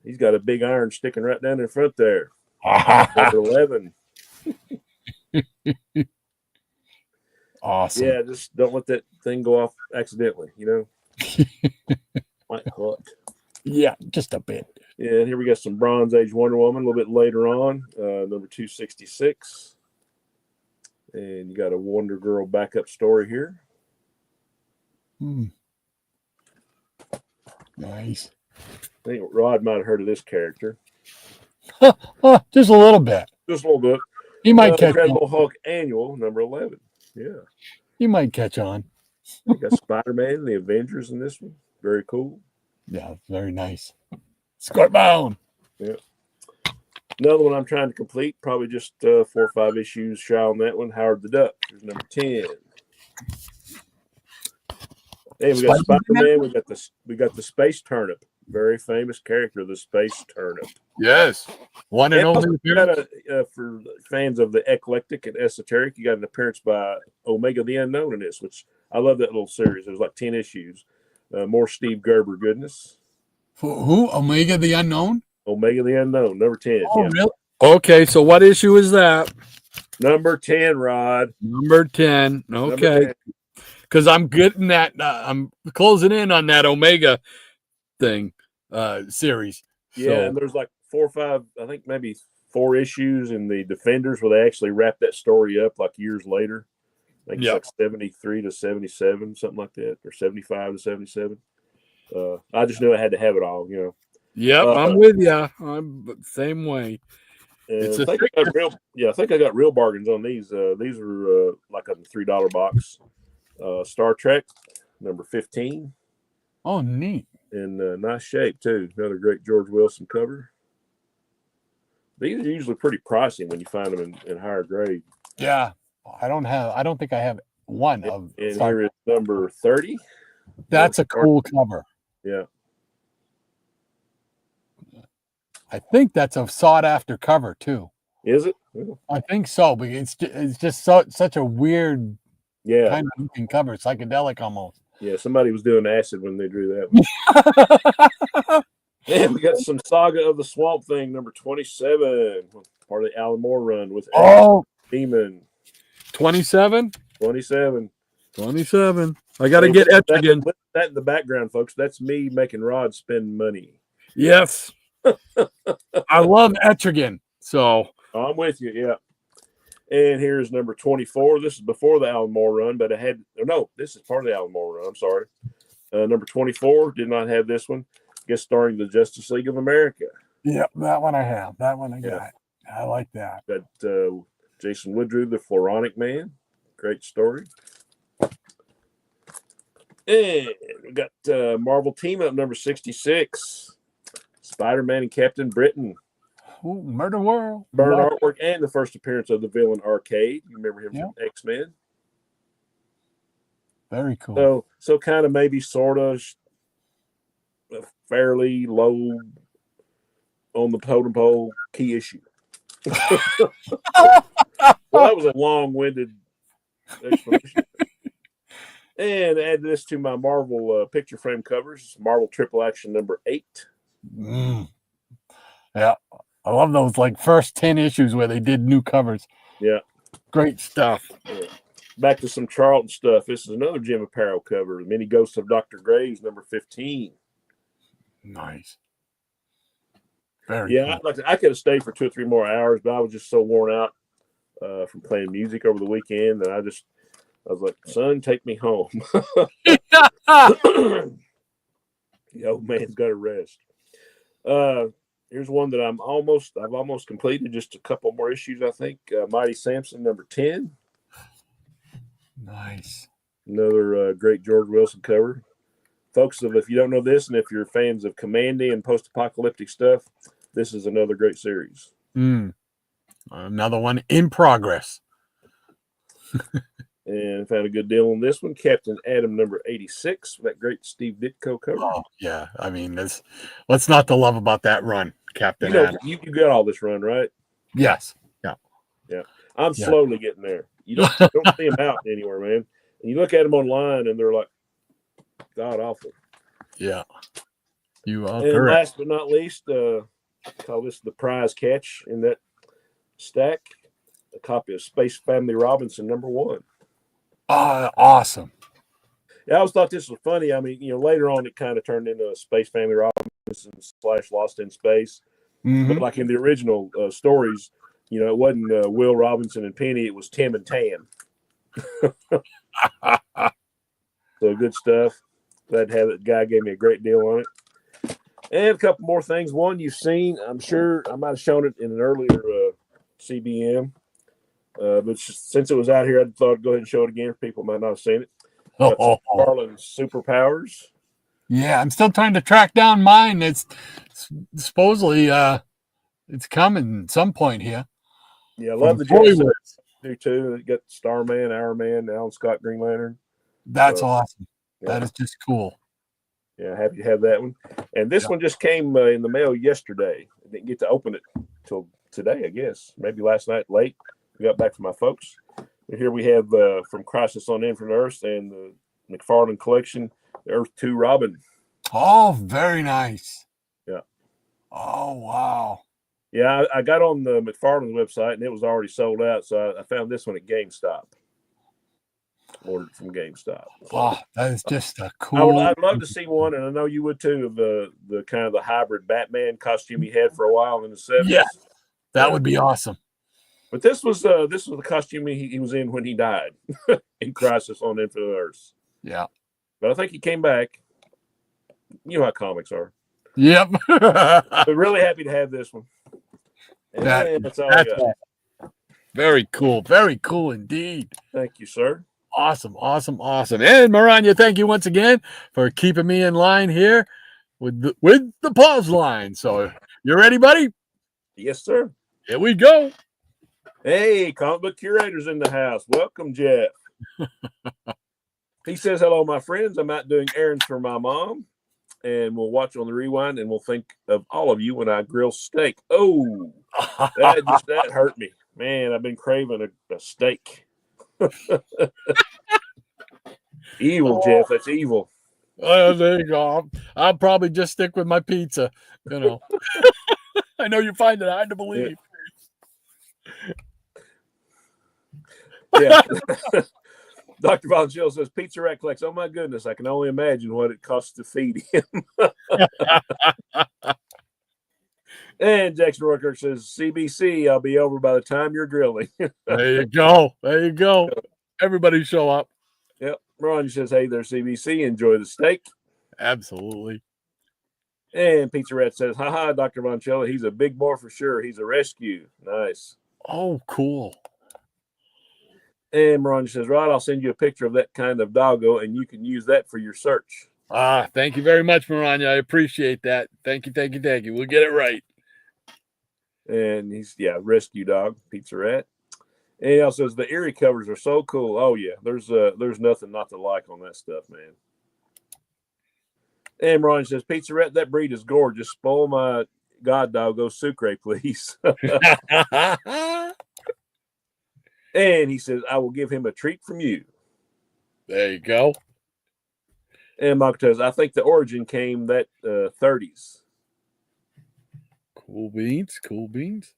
S3: He's got a big iron sticking right down in front there. Number 11.
S2: Awesome.
S3: Yeah, just don't let that thing go off accidentally, Might hook.
S2: Yeah, just a bit.
S3: Yeah, and here we got some Bronze Age Wonder Woman a little bit later on, number 266. And you got a Wonder Girl backup story here.
S2: Nice.
S3: I think Rod might have heard of this character.
S2: Just a little bit.
S3: Just a little bit.
S2: He might catch
S3: Incredible
S2: on.
S3: Hulk Annual, number 11. Yeah.
S2: He might catch on.
S3: You got Spider-Man and the Avengers in this one. Very cool.
S2: Yeah, very nice. Scorebound.
S3: Yeah. Another one I'm trying to complete, probably just 4 or 5 issues shy on that one. Howard the Duck. Here's number 10. Hey, we got Spider-Man. We got the Space Turnip. Very famous character, the Space Turnip.
S2: Yes. One and only.
S3: You got for fans of the eclectic and esoteric, you got an appearance by Omega the Unknown in this, which I love that little series. There's like 10 issues. More Steve Gerber goodness.
S2: Who? Omega the Unknown?
S3: Omega the Unknown, number 10.
S2: Oh, really? Okay, so what issue is that?
S3: Number 10, Rod.
S2: Number 10. Okay. Because I'm getting that. I'm closing in on that Omega thing series.
S3: Yeah,
S2: so.
S3: And there's like 4 or 5, I think maybe 4 issues in the Defenders where they actually wrap that story up like years later. I think it's like 73 to 77, something like that, or 75 to 77. I just knew I had to have it all,
S2: Yep, I'm with you. I'm same way.
S3: I think I got real bargains on these. These were like a $3 box. Star Trek, number 15.
S2: Oh, neat.
S3: In nice shape, too. Another great George Wilson cover. These are usually pretty pricey when you find them in higher grade.
S2: Yeah. I don't think I have one of.
S3: And here is number 30.
S2: That's a cool cover.
S3: Yeah.
S2: I think that's a sought after cover too.
S3: Is it?
S2: I think so, but it's just such a weird
S3: Yeah.
S2: kind of looking cover, psychedelic almost.
S3: Yeah, somebody was doing acid when they drew that one. Man, we got some Saga of the Swamp Thing, number 27, part of the Alan Moore run with Demon.
S2: 27?
S3: 27.
S2: 27. I got to get Etrigan.
S3: That in the background, folks. That's me making Rod spend money.
S2: Yes. I love Etrigan. So
S3: I'm with you, yeah. And here's number 24. This is before the Alan Moore run, but this is part of the Alan Moore run. I'm sorry. Number 24, did not have this one. Guest starring the Justice League of America.
S2: Yep, that one I have. That one I got. I like that.
S3: Got Jason Woodrue, the Floronic Man. Great story. And we got Marvel Team Up number 66. Spider-Man and Captain Britain.
S2: Ooh, Murder World.
S3: Burn artwork and the first appearance of the villain Arcade. You remember him from X-Men?
S2: Very cool.
S3: So kind of maybe sort of a fairly low on the totem pole key issue. Well, that was a long-winded explanation. And add this to my Marvel picture frame covers. Marvel Triple Action number 8.
S2: Yeah. I love those first 10 issues where they did new covers.
S3: Yeah.
S2: Great stuff.
S3: Yeah. Back to some Charlton stuff. This is another Jim Apparel cover. Mini Ghost of Dr. Graves, number 15.
S2: Nice. Very cool.
S3: I could have stayed for 2 or 3 more hours, but I was just so worn out from playing music over the weekend that I was like, son, take me home. The old man's got to rest. Here's one that I've almost completed. Just a couple more issues, I think. Mighty Samson, number 10.
S2: Nice.
S3: Another great George Wilson cover. Folks, if you don't know this, and if you're fans of Commandy and post-apocalyptic stuff, this is another great series.
S2: Another one in progress.
S3: And found a good deal on this one. Captain Atom, number 86. That great Steve Ditko cover.
S2: Oh, yeah. I mean, what's not to love about that run, Captain Atom?
S3: You got all this run, right?
S2: Yes. Yeah.
S3: Yeah. I'm slowly getting there. You don't see them out anywhere, man. And you look at them online, and they're like, God awful.
S2: Yeah. You are
S3: and
S2: correct.
S3: Last but not least, call this the prize catch in that stack. A copy of Space Family Robinson, number 1.
S2: Awesome.
S3: Yeah, I always thought this was funny. I mean, later on it kind of turned into a Space Family Robinson / Lost in Space. But like in the original stories, it wasn't Will Robinson and Penny. It was Tim and Tam. So good stuff. Glad to have it. Guy gave me a great deal on it. And a couple more things. One you've seen. I'm sure I might have shown it in an earlier CBM. But since it was out here, I thought I'd go ahead and show it again. People might not have seen it. Carlin's Superpowers.
S2: Yeah, I'm still trying to track down mine. It's supposedly it's coming at some point here.
S3: Yeah, I love the Jetsons. Do too. You got Starman, Our Man, Alan Scott, Green Lantern.
S2: That's awesome.
S3: Yeah.
S2: That is just cool.
S3: Yeah, happy to have that one. And this one just came in the mail yesterday. I didn't get to open it till today, I guess. Maybe last night late. We got back from my folks. But here we have from Crisis on Infinite Earths and the McFarlane collection, the Earth 2 Robin.
S2: Oh, very nice.
S3: Yeah.
S2: Oh, wow.
S3: Yeah, I got on the McFarlane website and it was already sold out. So I found this one at GameStop. Ordered it from GameStop.
S2: Oh, that is just a cool.
S3: I'd love to see one, and I know you would too, of the kind of the hybrid Batman costume he had for a while in the 70s.
S2: Yeah, that would be awesome.
S3: But this was the costume he was in when he died in Crisis on Infinite Earths.
S2: Yeah.
S3: But I think he came back. You know how comics are.
S2: Yep.
S3: But really happy to have this one. And that's all I got.
S2: Very cool. Very cool indeed.
S3: Thank you, sir.
S2: Awesome. And Maranya, thank you once again for keeping me in line here with the pause line. So you ready, buddy?
S3: Yes, sir.
S2: Here we go.
S3: Hey, comic book curators in the house. Welcome, Jeff. He says, hello, my friends. I'm out doing errands for my mom. and we'll watch on the rewind, and we'll think of all of you when I grill steak. Oh, that hurt me. Man, I've been craving a steak. Evil, Jeff. That's evil.
S2: There you go. I'll probably just stick with my pizza. I know you find it hard to believe.
S3: Yeah. Dr. Valencello says, Pizza Rat collects. Oh, my goodness. I can only imagine what it costs to feed him. And Jackson Rourke says, CBC, I'll be over by the time you're grilling.
S2: There you go. There you go. Everybody show up.
S3: Yep. Ron says, hey there, CBC. Enjoy the steak.
S2: Absolutely.
S3: And Pizza Rat says, haha, Dr. Valencello, he's a big boy for sure. He's a rescue. Nice.
S2: Oh, cool.
S3: And Ron says, Rod, I'll send you a picture of that kind of doggo, and you can use that for your search.
S2: Thank you very much, Maranya. I appreciate that. Thank you. We'll get it right.
S3: And he's, rescue dog, Pizza Rat. And he also says, the Erie covers are so cool. Oh, yeah, there's nothing not to like on that stuff, man. And Ron says, Pizza Rat, that breed is gorgeous. Spoil my god doggo sucre, please. And he says, I will give him a treat from you.
S2: There you go.
S3: And Michael says, I think the origin came that 30s.
S2: Cool beans.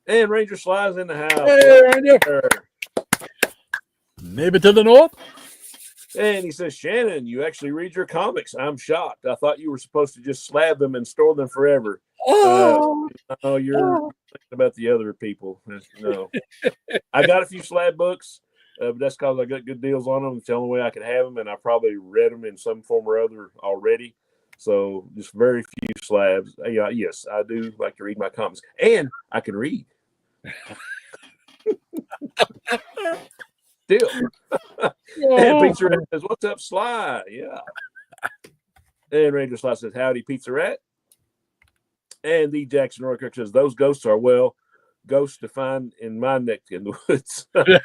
S3: And Ranger Sly's in the house.
S2: Hey, Ranger. Neighbor to the north.
S3: And he says, Shannon, you actually read your comics. I'm shocked. I thought you were supposed to just slab them and store them forever.
S2: Oh,
S3: you're thinking about the other people. No. I got a few slab books, but that's because I got good deals on them. It's the only way I could have them, and I probably read them in some form or other already. So just very few slabs. Yes, I do like to read my comics, and I can read. Still. And Pizza Rat says, what's up, Sly? Yeah. And Ranger Sly says, howdy, Pizza Rat. And the Jackson Rourke says, those ghosts are, ghosts to find in my neck in the woods. You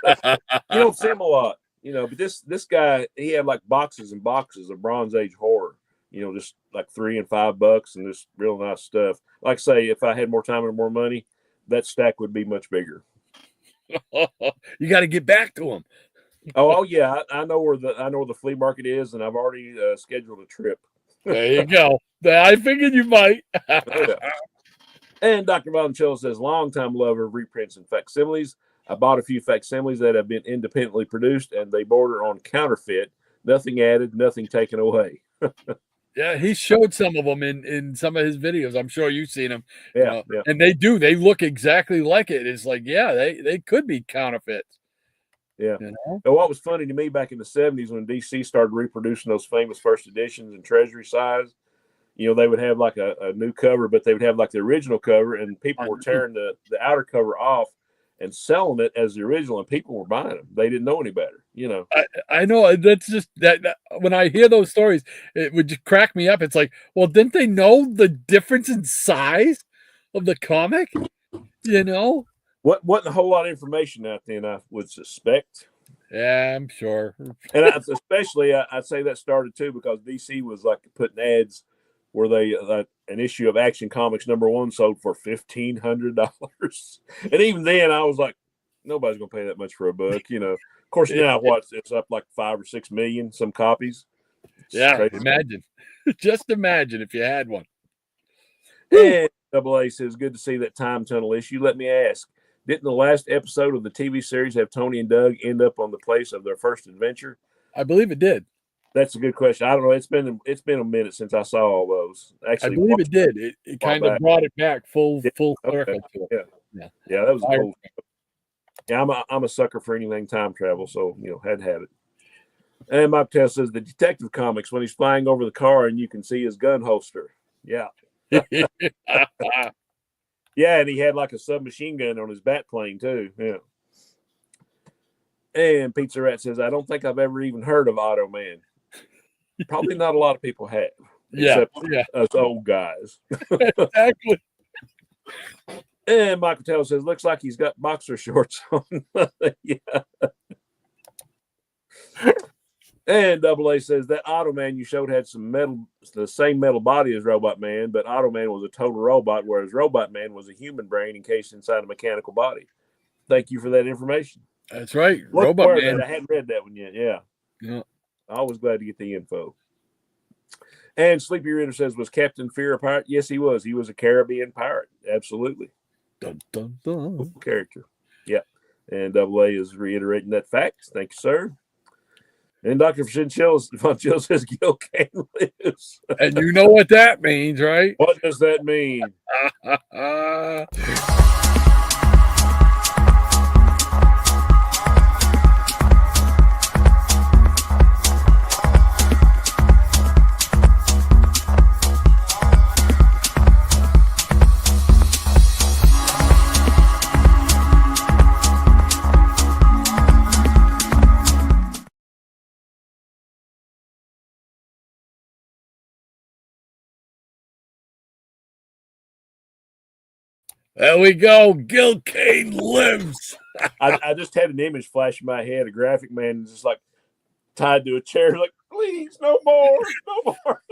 S3: don't see them a lot, but this guy, he had like boxes and boxes of Bronze Age horror, just like $3 and $5 and this real nice stuff. Like I say, if I had more time and more money, that stack would be much bigger.
S2: You got to get back to him.
S3: Oh yeah, I know where the flea market is, and I've already scheduled a trip.
S2: There you go. I figured you might.
S3: Oh, yeah. And Dr. Valencello says, longtime lover of reprints and facsimiles. I bought a few facsimiles that have been independently produced, and they border on counterfeit. Nothing added, nothing taken away.
S2: Yeah, he showed some of them in some of his videos. I'm sure you've seen them.
S3: Yeah.
S2: And they do. They look exactly like it. It's like, they could be counterfeits.
S3: Yeah. And what was funny to me back in the 70s when DC started reproducing those famous first editions in treasury size, they would have like a new cover, but they would have like the original cover, and people were tearing the outer cover off and selling it as the original, and people were buying them. They didn't know any better,
S2: I know. That's just that when I hear those stories, it would just crack me up. It's like, well, didn't they know the difference in size of the comic?
S3: Wasn't a whole lot of information out then, I would suspect.
S2: Yeah, I'm sure.
S3: And I'd say that started too because DC was like putting ads where they an issue of Action Comics #1 sold for $1,500, and even then I was like, nobody's gonna pay that much for a book, Of course, now it's up like 5 or 6 million some copies.
S2: Imagine, just imagine if you had one.
S3: And Double A says, good to see that time tunnel issue. Let me ask, didn't the last episode of the TV series have Tony and Doug end up on the place of their first adventure?
S2: I believe it did.
S3: That's a good question. I don't know. It's been a minute since I saw all those. Actually,
S2: I believe it did. It kind of brought it back full circle.
S3: Okay. Yeah, that was cool. Yeah, I'm a sucker for anything time travel, so had to have it. And Mike Tess says the Detective Comics when he's flying over the car and you can see his gun holster. Yeah. Yeah, and he had like a submachine gun on his bat plane too. Yeah. And Pizza Rat says, I don't think I've ever even heard of Auto Man. Probably not a lot of people have. Except us old guys.
S2: Exactly.
S3: And Michael Taylor says, looks like he's got boxer shorts on. Yeah. And Double A says that Automan you showed had some metal, the same metal body as Robot Man, but Automan was a total robot, whereas Robot Man was a human brain encased inside a mechanical body. Thank you for that information.
S2: That's right.
S3: Look
S2: Robot
S3: for
S2: Man.
S3: that. I hadn't read that one yet. Yeah.
S2: Yeah.
S3: Always glad to get the info. And Sleepy Ritter says, was Captain Fear a pirate? Yes, he was. He was a Caribbean pirate. Absolutely.
S2: Dun, dun, dun.
S3: Cool character. Yeah. And Double A is reiterating that fact. Thank you, sir. And Dr. Von Chill says Gil Kane lives.
S2: And you know what that means, right?
S3: What does that mean?
S2: There we go. Gil Kane lives.
S3: I just had an image flash in my head, a graphic man just like tied to a chair, like, please, no more, no more.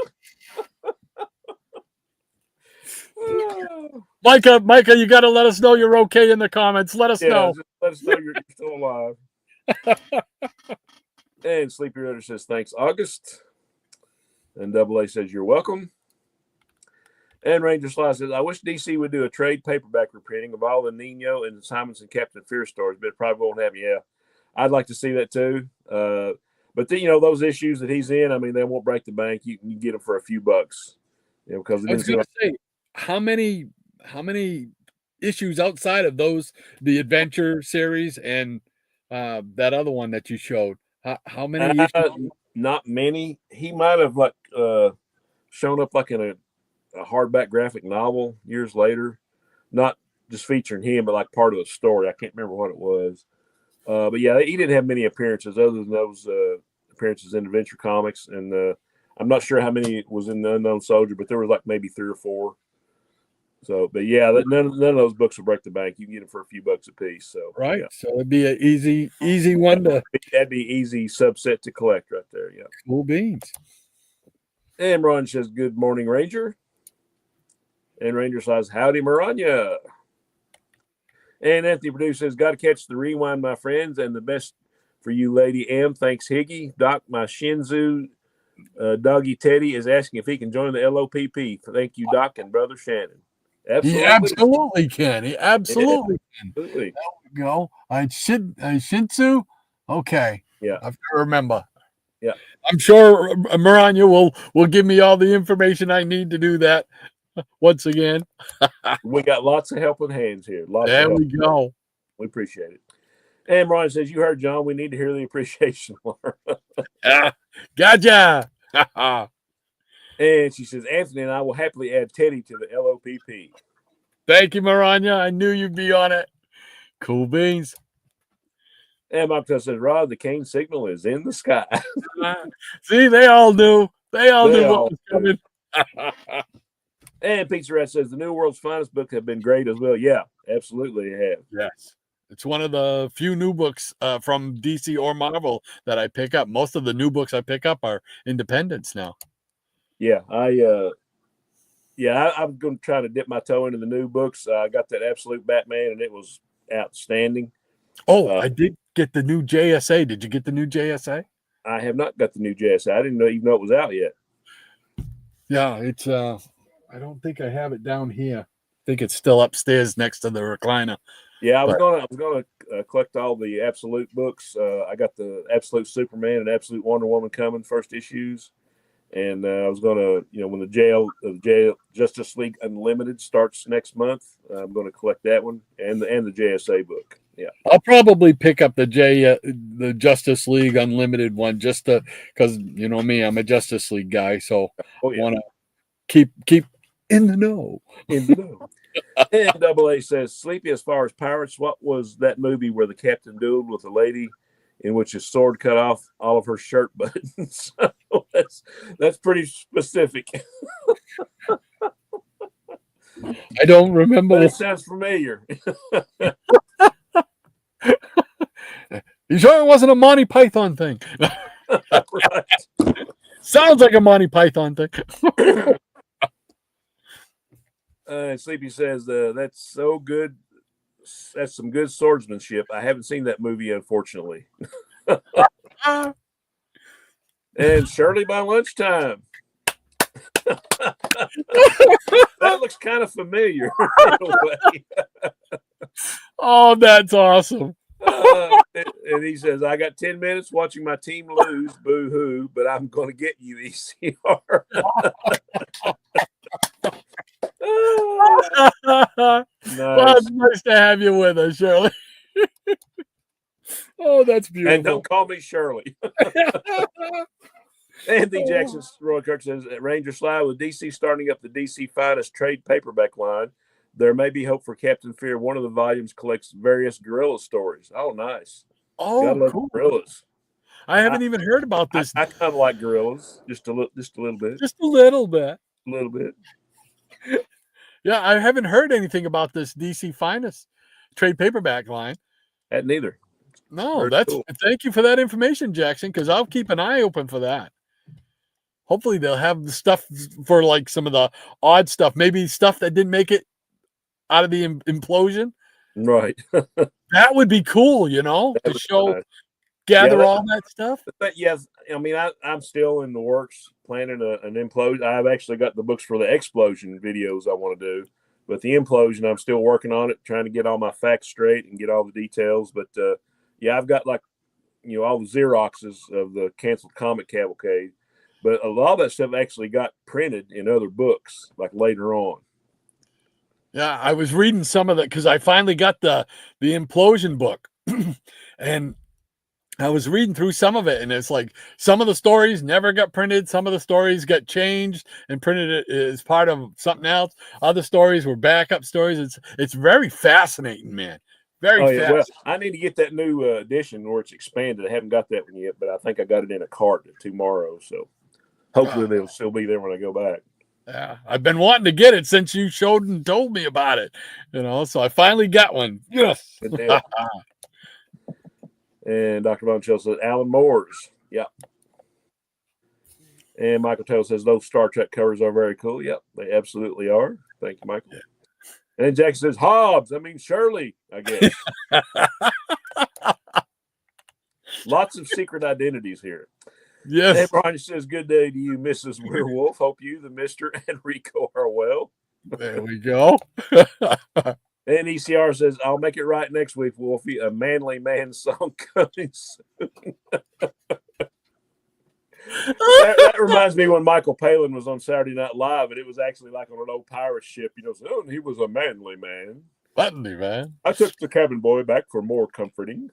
S2: Micah, you got to let us know you're okay in the comments. Let us know.
S3: Just let us know you're still alive. And Sleepy Ritter says, thanks, August. And Double A says, you're welcome. And Ranger Sly says, I wish DC would do a trade paperback reprinting of all the Nino and the Simonson Captain Fear stories, but it probably won't happen. Yeah, I'd like to see that too. But then, those issues that he's in, I mean, they won't break the bank. You can get them for a few bucks. Because
S2: I was going to say, how many issues outside of those, the Adventure series and that other one that you showed? How many issues?
S3: Not many. He might have shown up like in a hardback graphic novel years later, not just featuring him, but like part of the story. I can't remember what it was. But yeah, he didn't have many appearances other than those appearances in Adventure Comics. And I'm not sure how many was in the Unknown Soldier, but there was like maybe 3 or 4. So, but yeah, none of those books will break the bank. You can get them for a few bucks a piece. So
S2: right.
S3: Yeah.
S2: So it'd be an easy one to.
S3: That'd be easy subset to collect right there. Yeah.
S2: Cool beans.
S3: And Ron says, good morning, Ranger. And Ranger says, howdy, Maranya. And Anthony Perdue says, got to catch the rewind, my friends, and the best for you, Lady M. Thanks, Higgy. Doc, my Shinzu doggy Teddy is asking if he can join the LOPP. Thank you, Doc and Brother Shannon.
S2: Absolutely. He absolutely can. He absolutely can.
S3: Absolutely.
S2: There we go. Shinsu? Okay.
S3: Yeah.
S2: I have to remember.
S3: Yeah.
S2: I'm sure Maranya will give me all the information I need to do that. Once again,
S3: we got lots of helping hands here.
S2: There we go.
S3: We appreciate it. And Ron says, you heard John, we need to hear the appreciation.
S2: Gotcha.
S3: And she says, Anthony and I will happily add Teddy to the LOPP.
S2: Thank you, Maranya. I knew you'd be on it. Cool beans.
S3: And Mike says, Rod, the Kane signal is in the sky.
S2: See, they all knew. They all knew what was coming.
S3: And Pizza Rat says the New World's Finest book have been great as well. Yeah, absolutely they have.
S2: Yes. It's one of the few new books from DC or Marvel that I pick up. Most of the new books I pick up are independents now.
S3: Yeah, I'm going to try to dip my toe into the new books. I got that Absolute Batman, and it was outstanding.
S2: Oh, I did get the new JSA. Did you get the new JSA?
S3: I have not got the new JSA. I didn't even know it was out yet.
S2: Yeah, it's I don't think I have it down here. I think it's still upstairs next to the recliner.
S3: Yeah, I was gonna collect all the Absolute books. I got the Absolute Superman and Absolute Wonder Woman coming first issues, and I was gonna, when the jail Justice League Unlimited starts next month, I'm gonna collect that one and the JSA book. Yeah,
S2: I'll probably pick up the Justice League Unlimited one just because me, I'm a Justice League guy, so I want to keep in the know.
S3: In the know. And Double A says, Sleepy, as far as pirates, what was that movie where the captain dueled with a lady in which his sword cut off all of her shirt buttons? So that's pretty specific.
S2: I don't remember.
S3: But it sounds familiar.
S2: You sure it wasn't a Monty Python thing?
S3: Right.
S2: Sounds like a Monty Python thing.
S3: Sleepy says, that's so good. That's some good swordsmanship. I haven't seen that movie, unfortunately. And Shirley by lunchtime. That looks kind of familiar in a way.
S2: Oh, that's awesome.
S3: And he says, I got 10 minutes watching my team lose, boo-hoo, but I'm going to get you, ECR.
S2: Well, it's nice to have you with us, Shirley. Oh, that's beautiful.
S3: And don't call me Shirley. Andy Jackson, Roy Kirk says, at Ranger Slide, with DC starting up the DC Finest trade paperback line, there may be hope for Captain Fear. One of the volumes collects various gorilla stories. Oh, nice.
S2: Oh, cool.
S3: Gorillas.
S2: I haven't even heard about this.
S3: I kind of like gorillas, just a little bit.
S2: Just a little bit.
S3: A little bit.
S2: Yeah, I haven't heard anything about this DC Finest trade paperback line.
S3: Neither.
S2: No, that's cool. Thank you for that information, Jackson, because I'll keep an eye open for that. Hopefully they'll have the stuff for like some of the odd stuff, maybe stuff that didn't make it out of the implosion.
S3: Right.
S2: That would be cool, to show, nice. Gather all that stuff.
S3: But yes, I mean, I'm still in the works planning an implosion. I've actually got the books for the explosion videos I want to do, but the implosion, I'm still working on it, trying to get all my facts straight and get all the details. But yeah, I've got all the Xeroxes of the canceled comic cavalcade, but a lot of that stuff actually got printed in other books, like later on.
S2: Yeah, I was reading some of that because I finally got the implosion book, and I was reading through some of it, and it's like some of the stories never got printed. Some of the stories got changed and printed as part of something else. Other stories were backup stories. It's very fascinating, man. Very fascinating. Well,
S3: I need to get that new edition where it's expanded. I haven't got that one yet, but I think I got it in a cart tomorrow. So hopefully they'll still be there when I go back.
S2: Yeah, I've been wanting to get it since you showed and told me about it. So I finally got one. Yes.
S3: Good deal. And Dr. Von Chell says, Alan Moore's. Yep. And Michael Taylor says, those Star Trek covers are very cool. Yep, they absolutely are. Thank you, Michael. Yeah. And Jackson says, Shirley, I guess. Lots of secret identities here.
S2: Yes.
S3: And Brian says, good day to you, Mrs. Werewolf. Hope you, the Mr. and Rico are well.
S2: There we go.
S3: And ECR says, I'll make it right next week, Wolfie. A manly man song coming soon. that reminds me when Michael Palin was on Saturday Night Live, and it was actually like on an old pirate ship. He was a manly man.
S2: Manly man.
S3: I took the cabin boy back for more comforting.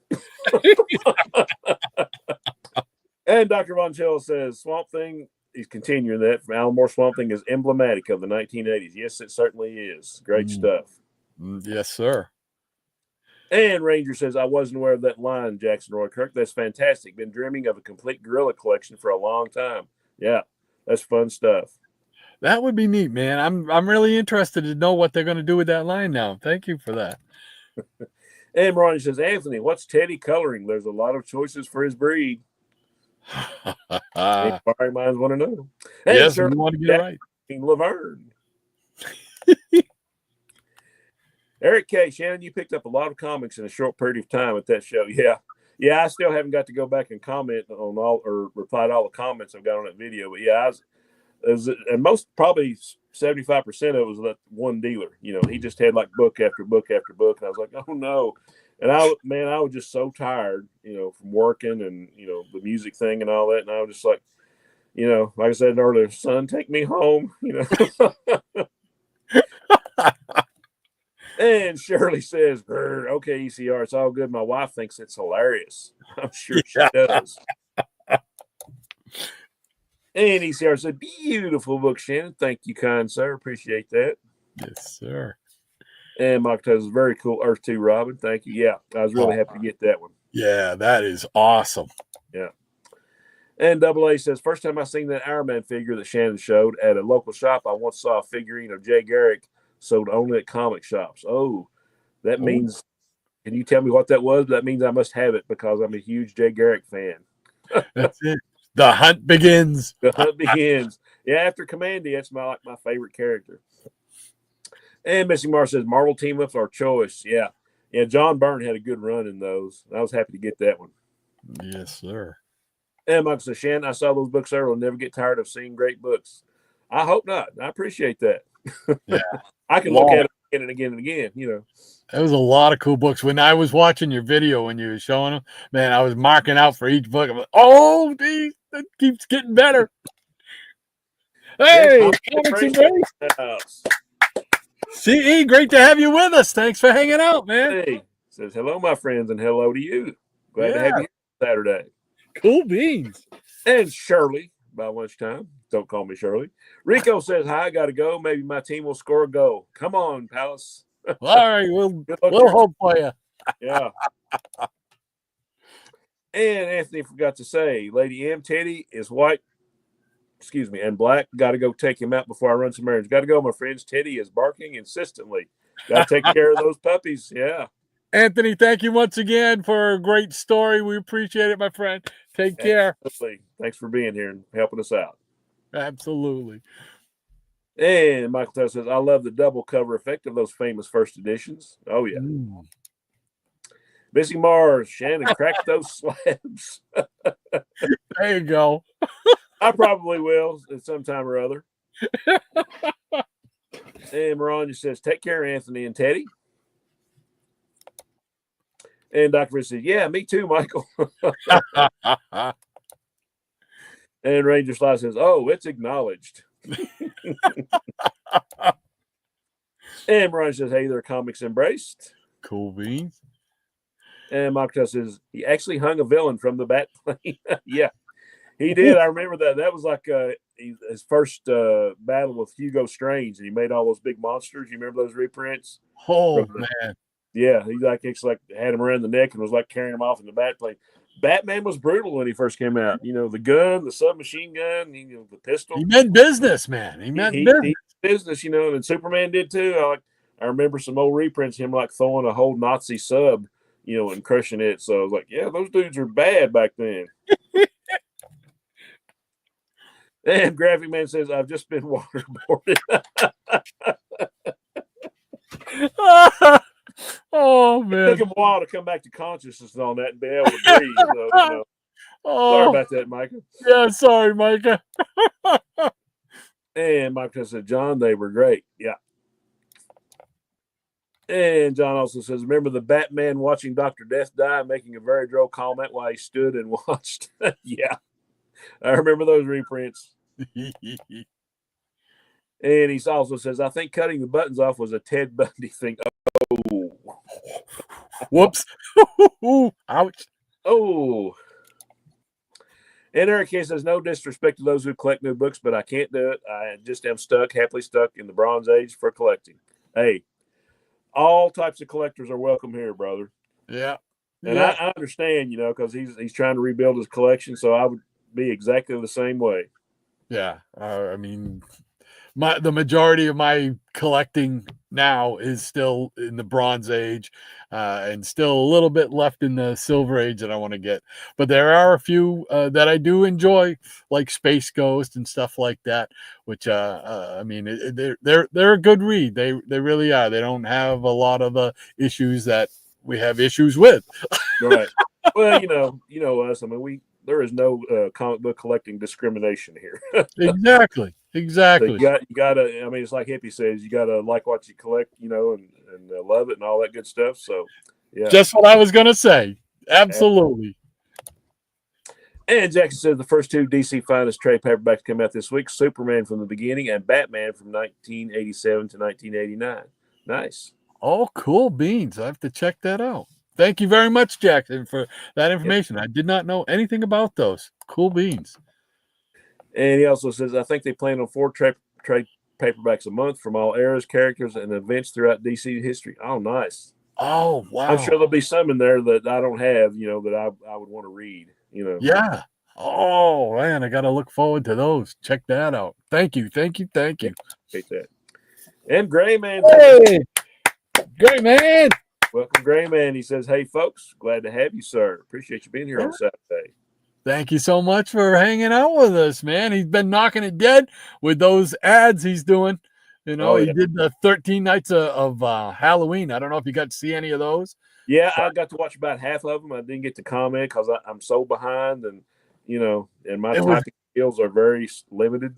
S3: And Dr. Von Chell says, Swamp Thing, he's continuing that from Alan Moore. Swamp Thing is emblematic of the 1980s. Yes, it certainly is. Great stuff.
S2: Yes, sir.
S3: And Ranger says, I wasn't aware of that line, Jackson Roy Kirk. That's fantastic. Been dreaming of a complete gorilla collection for a long time. Yeah, that's fun stuff.
S2: That would be neat, man. I'm really interested to know what they're going to do with that line now. Thank you for that.
S3: And Ronnie says, Anthony, what's Teddy coloring? There's a lot of choices for his breed. Inquiring minds want to know. And
S2: yes, sir, we want to get it right.
S3: Laverne. Eric K. Shannon, you picked up a lot of comics in a short period of time at that show. Yeah. I still haven't got to go back and comment on all or reply to all the comments I've got on that video. But yeah, and most probably 75% of it was that one dealer. He just had like book after book after book, and I was like, oh no. And I was just so tired, from working and the music thing and all that, and I was just like, like I said earlier, son, take me home, And Shirley says, okay, ECR, it's all good. My wife thinks it's hilarious. I'm sure she does. And ECR said, beautiful book, Shannon. Thank you, kind sir. Appreciate that.
S2: Yes, sir.
S3: And Mike says, very cool. Earth 2, Robin. Thank you. Yeah, I was really happy to get that one.
S2: Yeah, that is awesome.
S3: Yeah. And Double A says, first time I seen that Iron Man figure that Shannon showed at a local shop, I once saw a figurine of Jay Garrick sold only at comic shops. Oh, that means, can you tell me what that was? That means I must have it because I'm a huge Jay Garrick fan.
S2: That's it. The hunt begins.
S3: The hunt begins. Yeah, after Commandy, that's my favorite character. And Missy Mar says Marvel team ups are choice. Yeah. Yeah, John Byrne had a good run in those. I was happy to get that one.
S2: Yes, sir.
S3: And Michael says, Shannon, I saw those books earlier. I'll never get tired of seeing great books. I hope not. I appreciate that.
S2: Yeah.
S3: I can look at it again and again and again, you know.
S2: There was a lot of cool books. When I was watching your video when you were showing them, man, I was marking out for each book. I'm like, oh, geez, that keeps getting better. Hey, Comics Embrace. CE, great to have you with us. Thanks for hanging out, man.
S3: Hey, says hello, my friends, and hello to you. Glad to have you here Saturday.
S2: Cool beans.
S3: And Shirley, by lunchtime. Don't call me Shirley. Rico says, hi, I got to go. Maybe my team will score a goal. Come on, Palace.
S2: All right, we'll hope for you.
S3: Yeah. And Anthony forgot to say, Lady M, Teddy is white, and black. Got to go take him out before I run some errands. Got to go, my friends. Teddy is barking insistently. Got to take care of those puppies. Yeah.
S2: Anthony, thank you once again for a great story. We appreciate it, my friend. Take care.
S3: Absolutely. Thanks for being here and helping us out.
S2: Absolutely.
S3: And Michael Tuss says, I love the double cover effect of those famous first editions. Oh, yeah. Missy Mars, Shannon, crack those slabs.
S2: There you go.
S3: I probably will at some time or other. And Maranya says, take care, Anthony and Teddy. And Dr. Rich says, yeah, me too, Michael. And Ranger Sly says, oh, it's acknowledged. And Maranya says, hey, they're comics embraced.
S2: Cool beans.
S3: And Michael says, he actually hung a villain from the bat plane. Yeah, he did. I remember that. That was like his first battle with Hugo Strange, and he made all those big monsters. You remember those reprints?
S2: Oh, man.
S3: Yeah, he actually had him around the neck and was like carrying him off in the bat plane. Batman was brutal when he first came out. You know, the gun, the submachine gun, the pistol.
S2: He meant business, man. He meant
S3: business, and Superman did too. I remember some old reprints of him like throwing a whole Nazi sub, and crushing it. So I was like, yeah, those dudes are bad back then. And Graphic Man says, I've just been waterboarded.
S2: Oh, man.
S3: It took him a while to come back to consciousness on that and be able to breathe. So, sorry about that, Micah.
S2: Yeah, sorry, Micah.
S3: And Micah said, John, they were great. Yeah. And John also says, remember the Batman watching Dr. Death die, making a very droll comment while he stood and watched? Yeah. I remember those reprints. And he also says, I think cutting the buttons off was a Ted Bundy thing. Oh.
S2: Whoops. Ouch.
S3: Oh. And Eric K says, no disrespect to those who collect new books, but I can't do it. I just am happily stuck in the Bronze Age for collecting. Hey, all types of collectors are welcome here, brother.
S2: Yeah.
S3: And I understand, because he's trying to rebuild his collection, so I would be exactly the same way.
S2: Yeah. I mean, the majority of my collecting now is still in the Bronze Age, and still a little bit left in the Silver Age that I want to get. But there are a few that I do enjoy, like Space Ghost and stuff like that. Which I mean, they're a good read. They really are. They don't have a lot of the issues that we have issues with.
S3: Right. Well, you know us. I mean, there is no comic book collecting discrimination here.
S2: Exactly.
S3: So you gotta. I mean, it's like Hippie says, you gotta like what you collect, and love it and all that good stuff. So, yeah.
S2: Just what I was gonna say. Absolutely.
S3: And Jackson says the first two DC Finest trade paperbacks come out this week: Superman from the beginning and Batman from 1987 to 1989. Nice.
S2: Oh, cool beans! I have to check that out. Thank you very much, Jackson, for that information. Yep. I did not know anything about those. Cool beans.
S3: And he also says, I think they plan on 4 trade paperbacks a month from all eras, characters, and events throughout DC history. Oh, nice.
S2: Oh, wow.
S3: I'm sure there'll be some in there that I don't have, that I would want to read,
S2: Yeah. Oh, man, I got to look forward to those. Check that out. Thank you. Appreciate
S3: that. And Gray Man.
S2: Hey, Gray Man.
S3: Welcome, Gray Man. He says, hey, folks, glad to have you, sir. Appreciate you being here on Saturday.
S2: Thank you so much for hanging out with us, man. He's been knocking it dead with those ads he's doing. You know,
S3: Oh,
S2: he
S3: yeah.
S2: did the 13 nights of Halloween. I don't know if you got to see any of those.
S3: Yeah, I got to watch about half of them. I didn't get to comment because I'm so behind, and and my
S2: It was
S3: typing skills are very limited.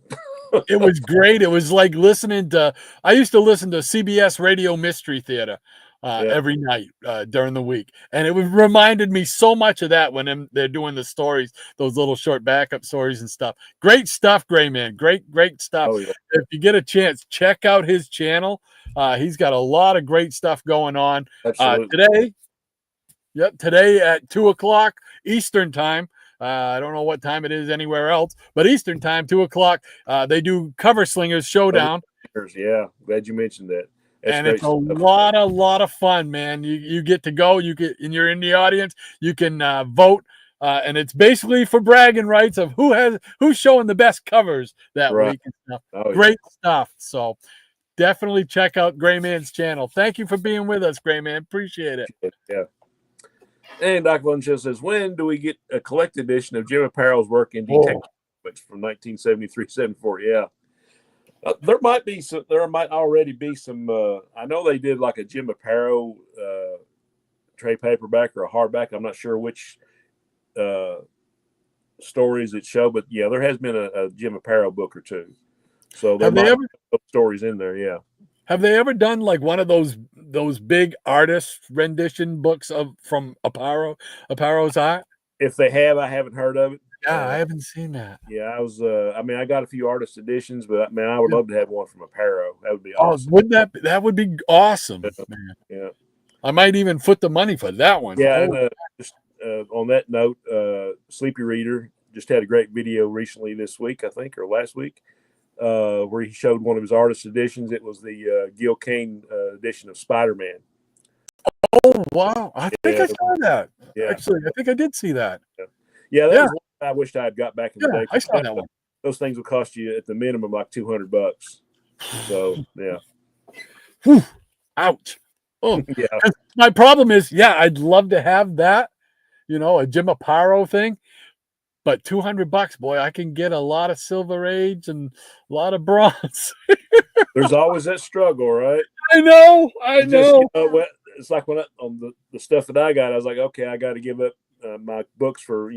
S2: it was great. It was like listening to. I used to listen to CBS Radio Mystery Theater
S3: Yeah.
S2: every night during the week, and it reminded me so much of that when they're doing the stories, those little short backup stories and stuff. Great stuff, Gray Man. Great stuff.
S3: Oh, yeah.
S2: If you get a chance, check out his channel. He's got a lot of great stuff going on
S3: Absolutely.
S2: today. Yep, today at 2:00 Eastern time. I don't know what time it is anywhere else, but Eastern time, 2:00. They do Cover Slingers Showdown.
S3: Yeah, glad you mentioned that. That's
S2: And
S3: great
S2: it's a lot of fun, man. You get to go, and you're in the audience. You can vote, and it's basically for bragging rights of who's showing the best covers that week and stuff.
S3: Oh,
S2: Great stuff. So definitely check out Gray Man's channel. Thank you for being with us, Gray Man. Appreciate it.
S3: Yeah. And Doc Lunchell says, when do we get a collected edition of Jim Apparel's work in Detective Comics from 1973-74? Yeah. There might already be some. I know they did like a Jim Aparo trade paperback or a hardback. I'm not sure which stories it show, but yeah, there has been a Jim Aparo book or two. So there might be stories in there. Yeah.
S2: Have they ever done like one of those big artist rendition books from Aparo's art?
S3: If they have, I haven't heard of it.
S2: Yeah, I haven't seen that.
S3: Yeah, I was. I got a few artist editions, but man, I would love to have one from Aparo. That would be awesome.
S2: Wouldn't that would be awesome, man.
S3: Yeah.
S2: I might even foot the money for that one.
S3: Yeah, and just on that note, Sleepy Reader just had a great video recently this week, I think, or last week, where he showed one of his artist editions. It was the Gil Kane edition of Spider-Man.
S2: Oh, wow. I think I saw that.
S3: Yeah.
S2: Actually, I think I did see that.
S3: Yeah, that was one I wished I had got back in the day.
S2: I saw that one.
S3: Those things will cost you at the minimum like $200. So, yeah.
S2: Whew. Ouch. Oh,
S3: yeah.
S2: My problem is, I'd love to have that, a Jim Aparo thing. But $200, boy, I can get a lot of Silver Age and a lot of bronze.
S3: There's always that struggle, right?
S2: I know.
S3: It's like when on the stuff that I got, I was like, okay, I got to give up my books for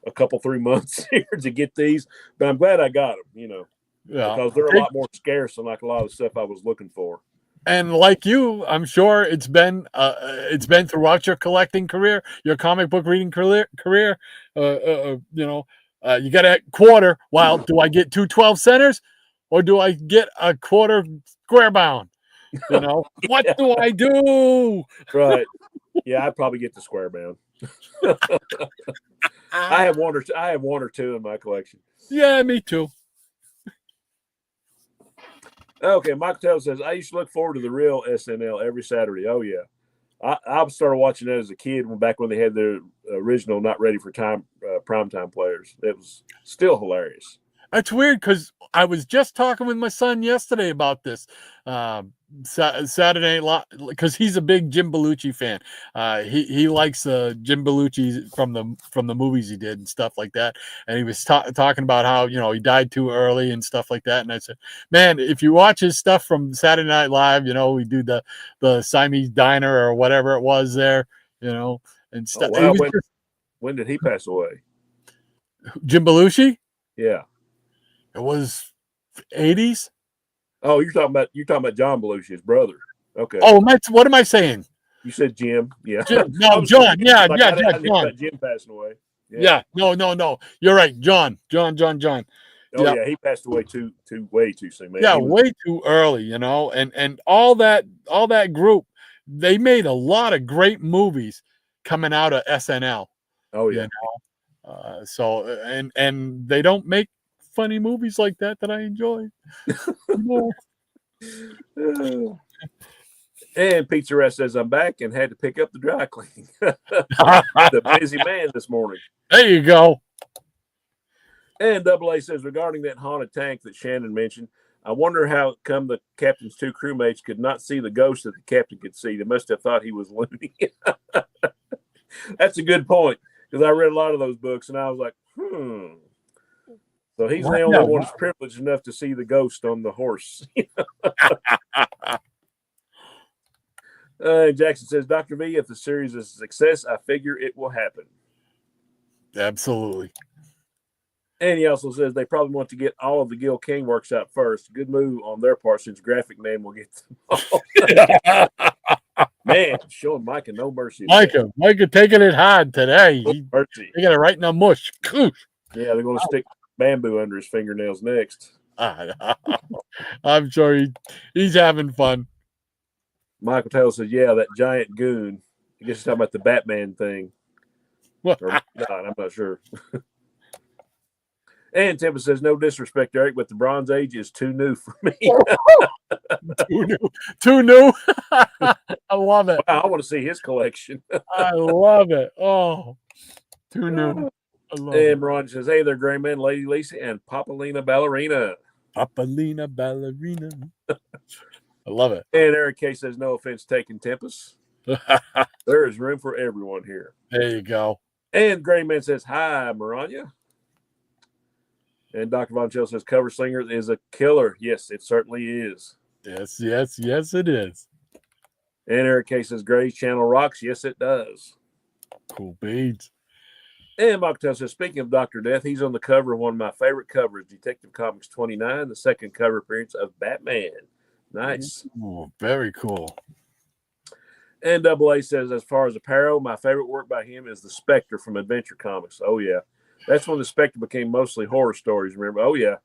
S3: a couple 3 months here to get these. But I'm glad I got them, because they're a lot more scarce than like a lot of the stuff I was looking for.
S2: And like you, I'm sure it's been throughout your collecting career, your comic book reading career. You got a quarter. Well, do I get 2 12 centers, or do I get a quarter square bound? What do I do?
S3: Right. Yeah, I'd probably get the square bound. I have one or two in my collection.
S2: Yeah, me too.
S3: Okay, Mike Tell says, I used to look forward to the real SNL every Saturday. Oh, yeah. I started watching that as a kid back when they had their original Not Ready for Time primetime players. It was still hilarious.
S2: It's weird because I was just talking with my son yesterday about this Saturday Night, because he's a big Jim Belushi fan. He likes Jim Belushi from the movies he did and stuff like that. And he was talking about how he died too early and stuff like that. And I said, man, if you watch his stuff from Saturday Night Live, we do the Siamese Diner or whatever it was there, and stuff.
S3: Oh, wow. When did he pass away?
S2: Jim Belushi?
S3: Yeah.
S2: It was 80s.
S3: Oh, you're talking about John Belushi, his brother. Okay.
S2: Oh, what am I saying?
S3: You said Jim. Yeah.
S2: Jim. No, John. Yeah,
S3: John. Jim passing away.
S2: Yeah. No. You're right. John.
S3: Oh yeah, he passed away way too soon, man.
S2: Yeah, way too early, and all that group, they made a lot of great movies coming out of SNL.
S3: Oh yeah.
S2: So and they don't make funny movies like that I enjoy.
S3: And Pizza Rest says, I'm back and had to pick up the dry cleaning. The busy man this morning.
S2: There you go.
S3: And Double A says, regarding that haunted tank that Shannon mentioned, I wonder how come the captain's 2 crewmates could not see the ghost that the captain could see. They must have thought he was loony. That's a good point. because I read a lot of those books, and I was like, So he's the only one who's privileged enough to see the ghost on the horse. Jackson says, Dr. V, if the series is a success, I figure it will happen.
S2: Absolutely.
S3: And he also says they probably want to get all of the Gil King works out first. Good move on their part, since Graphic Man will get them all. Man, showing Micah no mercy.
S2: Micah taking it hard today.
S3: No mercy.
S2: They got it right in the mush.
S3: Yeah, they're going to stick bamboo under his fingernails next.
S2: I'm sure he's having fun.
S3: Michael Taylor says, yeah, that giant goon. I guess he's talking about the Batman thing.
S2: What?
S3: Or not, I'm not sure. And Tempest says, no disrespect, Eric, but the Bronze Age is too new for me.
S2: Too new. I love it.
S3: Wow, I want to see his collection.
S2: I love it. Oh, too new. I love it.
S3: Ron says, hey there, Gray Man, Lady Lisa, and Papalina Ballerina.
S2: Papalina Ballerina. I love it.
S3: And Eric K says, no offense taken, Tempest. There is room for everyone here.
S2: There you go.
S3: And Gray Man says, hi, Maranya. And Dr. Von Chell says, Cover Slinger is a killer. Yes, it certainly is.
S2: Yes, it is.
S3: And Eric K says, Gray's channel rocks. Yes, it does.
S2: Cool beads.
S3: And Mocktail says, speaking of Dr. Death, he's on the cover of one of my favorite covers, Detective Comics 29, the second cover appearance of Batman. Nice.
S2: Ooh, very cool.
S3: And Double A says, as far as apparel, my favorite work by him is the Spectre from Adventure Comics. Oh, yeah. That's when the Spectre became mostly horror stories, remember? Oh, yeah.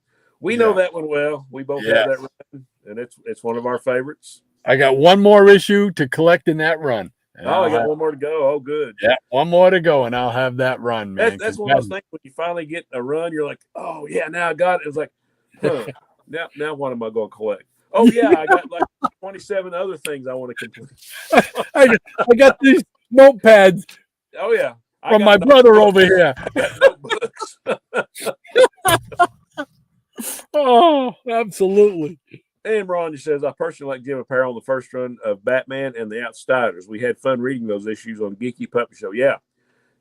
S3: We know that one well. We both have that run, and it's one of our favorites.
S2: I got one more issue to collect in that run.
S3: I got one more to go. Oh, good.
S2: Yeah, one more to go, and I'll have that run, man.
S3: That's one of those things when you finally get a run, you're like, oh, yeah, now I got it. It's like, now what am I going to collect? Oh, yeah, I got like 27 other things I want to complete.
S2: I got these notepads.
S3: Oh, yeah.
S2: From my brother over here.
S3: Notebooks.
S2: Oh, absolutely.
S3: And Ron says, I personally like Jim Apparel on the first run of Batman and the Outsiders. We had fun reading those issues on Geeky Puppy Show. Yeah,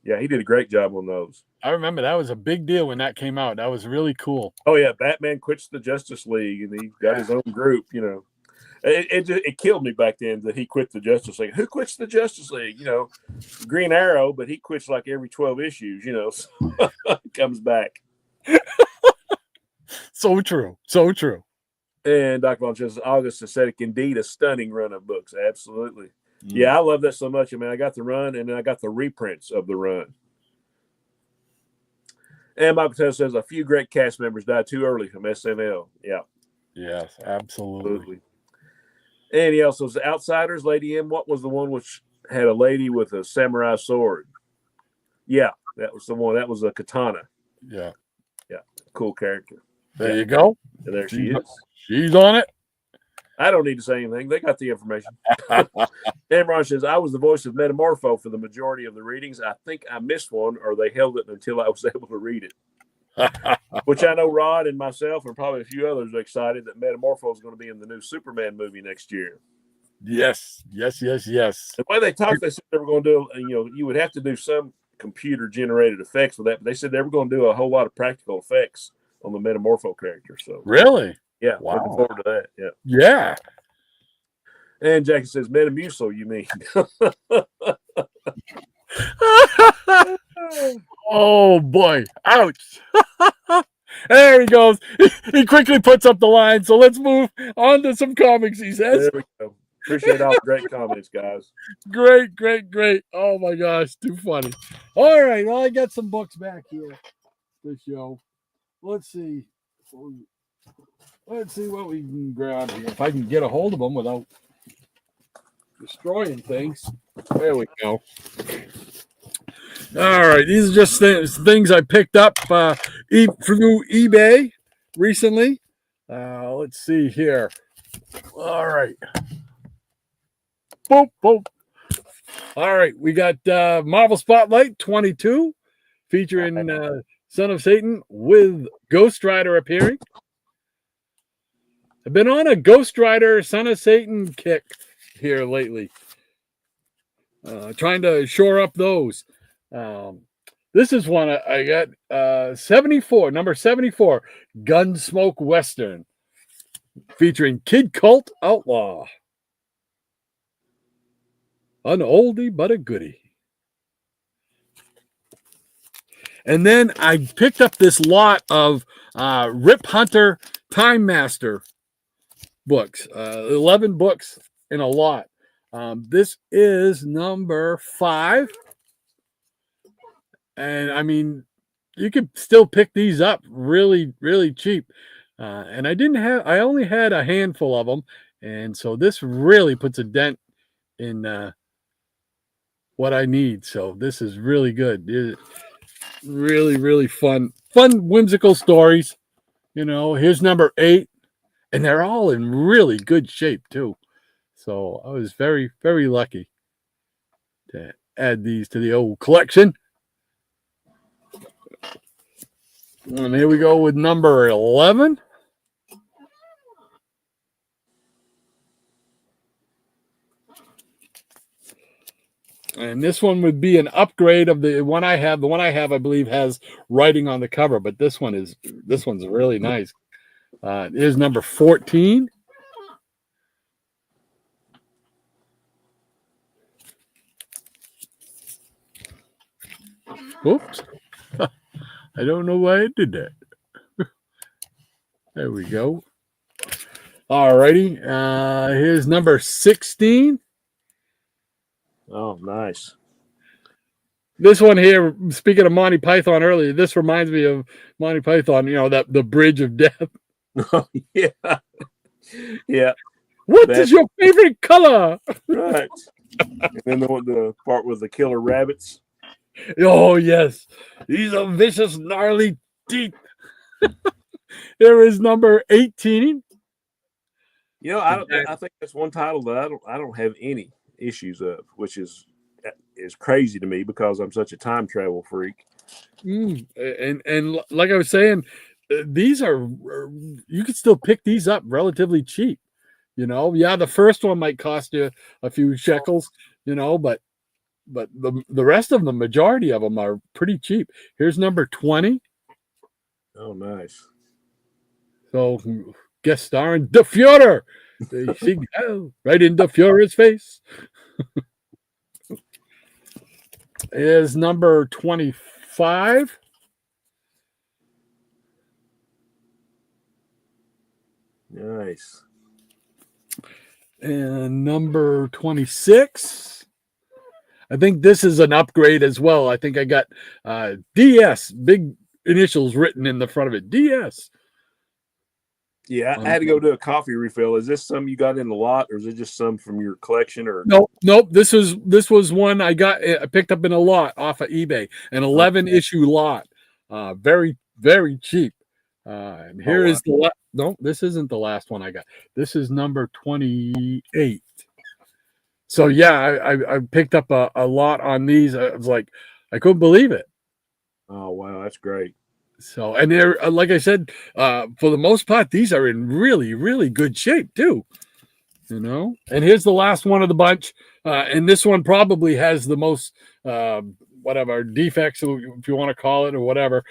S3: he did a great job on those.
S2: I remember that was a big deal when that came out. That was really cool.
S3: Oh, yeah, Batman quits the Justice League, and he got his own group, you know. It killed me back then that he quit the Justice League. Who quits the Justice League? You know, Green Arrow, but he quits like every 12 issues, you know, so comes back.
S2: So true. So true.
S3: And Dr. Von says, August Aesthetic, indeed a stunning run of books. Absolutely. Yeah, I love that so much. I mean, I got the run, and then I got the reprints of the run. And Michael says, a few great cast members died too early from SNL. Yeah.
S2: Yes, absolutely.
S3: And he also says, Outsiders, Lady M, what was the one which had a lady with a samurai sword? Yeah, that was the one. That was a katana.
S2: Yeah.
S3: Yeah, cool character.
S2: There you go.
S3: And there she is.
S2: She's on it.
S3: I don't need to say anything. They got the information. And Ron says, I was the voice of Metamorpho for the majority of the readings. I think I missed one, or they held it until I was able to read it. Which I know Rod and myself and probably a few others are excited that Metamorpho is going to be in the new Superman movie next year.
S2: Yes.
S3: The way they talked, they said they were going to do, you know, you would have to do some computer generated effects with that, but they said they were going to do a whole lot of practical effects on the Metamorpho character. So
S2: really?
S3: Yeah,
S2: wow.
S3: Looking forward to that. Yeah.
S2: Yeah.
S3: And Jackie says, Metamucil, you mean?
S2: Oh, boy. Ouch. There he goes. He quickly puts up the line. So let's move on to some comics, he says.
S3: There we go. Appreciate all the great comments, guys.
S2: Great. Oh, my gosh. Too funny. All right. Well, I got some books back here to show. Let's see. Let's see what we can grab here. If I can get a hold of them without destroying things. There we go. All right. These are just things I picked up through eBay recently. Let's see here. All right. Boop. All right. We got Marvel Spotlight 22 featuring Son of Satan with Ghost Rider appearing. I've been on a Ghost Rider, Son of Satan kick here lately. Trying to shore up those. This is one I got 74, number 74, Gunsmoke Western, featuring Kid Colt Outlaw. An oldie but a goodie. And then I picked up this lot of Rip Hunter Time Master books, 11 books in a lot. This is number 5. And I mean, you could still pick these up really, really cheap. And I only had a handful of them. And so this really puts a dent in what I need. So this is really good. Really, really fun, whimsical stories. You know, here's number 8, and they're all in really good shape too. So I was very, very lucky to add these to the old collection. And here we go with number 11. And this one would be an upgrade of the one I have. The one I have, I believe, has writing on the cover, but this one's really nice. Here's number 14. Oops. I don't know why I did that. There we go. All righty. Here's number 16.
S3: Oh, nice.
S2: This one here, speaking of Monty Python earlier, this reminds me of Monty Python, you know, that the Bridge of Death.
S3: Oh, yeah. Yeah.
S2: What is your favorite color?
S3: Right. And then the part with the killer rabbits.
S2: Oh, yes. These are vicious, gnarly teeth. Here is number 18.
S3: You know, I think that's one title that I don't have any issues of, which is crazy to me because I'm such a time travel freak.
S2: And like I was saying, these are, you can still pick these up relatively cheap. You know, yeah, the first one might cost you a few shekels, you know, but the rest of them, the majority of them are pretty cheap. Here's number 20.
S3: Oh, nice.
S2: So guest starring the Führer. They sing right in the Führer's face. Is number 25.
S3: Nice.
S2: And number 26. I think this is an upgrade as well. I think I got DS, big initials written in the front of it. DS.
S3: Yeah, I had to go do a coffee refill. Is this some you got in the lot, or is it just some from your collection? Or
S2: nope. This was one I picked up in a lot off of eBay, an 11 issue lot, very, very cheap. And here is the no. This isn't the last one I got. This is number 28. So yeah, I picked up a lot on these. I was like, I couldn't believe it.
S3: Oh wow, that's great.
S2: So, and they're like I said, for the most part, these are in really, really good shape too. You know, and here's the last one of the bunch, and this one probably has the most whatever defects, if you want to call it, or whatever,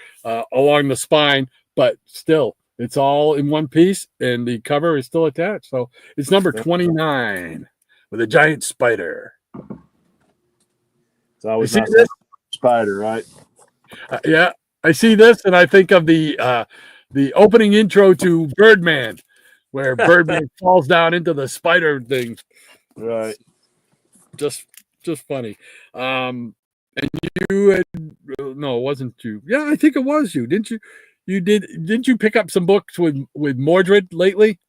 S2: along the spine. But still, it's all in one piece, and the cover is still attached. So it's number 29 with a giant spider.
S3: It's always nice to have a spider, right?
S2: Yeah. I see this and I think of the opening intro to Birdman, where Birdman falls down into the spider thing.
S3: Right.
S2: Just funny. And you had, no, it wasn't you. Yeah, I think it was you. Didn't you? Didn't you pick up some books with Mordred lately?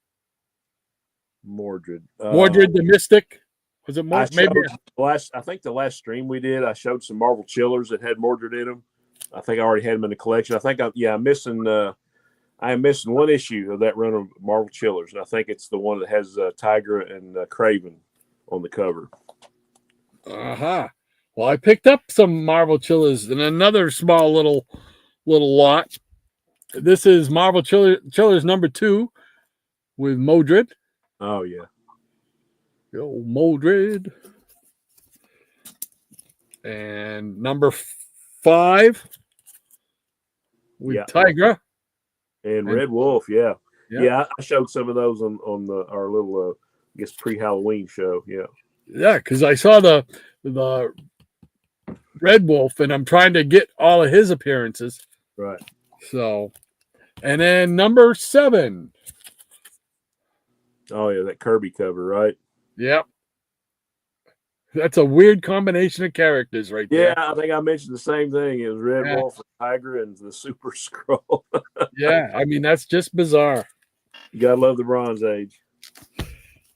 S3: Mordred
S2: the Mystic. Was it Mordred? Maybe
S3: I think the last stream we did, I showed some Marvel chillers that had Mordred in them. I think I already had them in the collection. I think I'm missing. I am missing one issue of that run of Marvel Chillers, and I think it's the one that has Tigra and Craven on the cover.
S2: Well, I picked up some Marvel Chillers in another small little lot. This is Marvel Chillers number 2 with Mordred.
S3: Oh yeah,
S2: Mordred. And number 5 with
S3: Yeah.
S2: Tigra.
S3: And Red Wolf, yeah.
S2: Yeah.
S3: Yeah, I showed some of those on our little, I guess, pre-Halloween show. Yeah.
S2: Yeah, because I saw the Red Wolf, and I'm trying to get all of his appearances.
S3: Right.
S2: So, and then number 7.
S3: Oh, yeah, that Kirby cover, right?
S2: Yep. That's a weird combination of characters right
S3: Yeah,
S2: there.
S3: I think I mentioned the same thing. It was Red
S2: Yeah.
S3: Wolf and Tiger and the Super Scroll.
S2: Yeah, I mean, that's just bizarre.
S3: You gotta love the Bronze Age.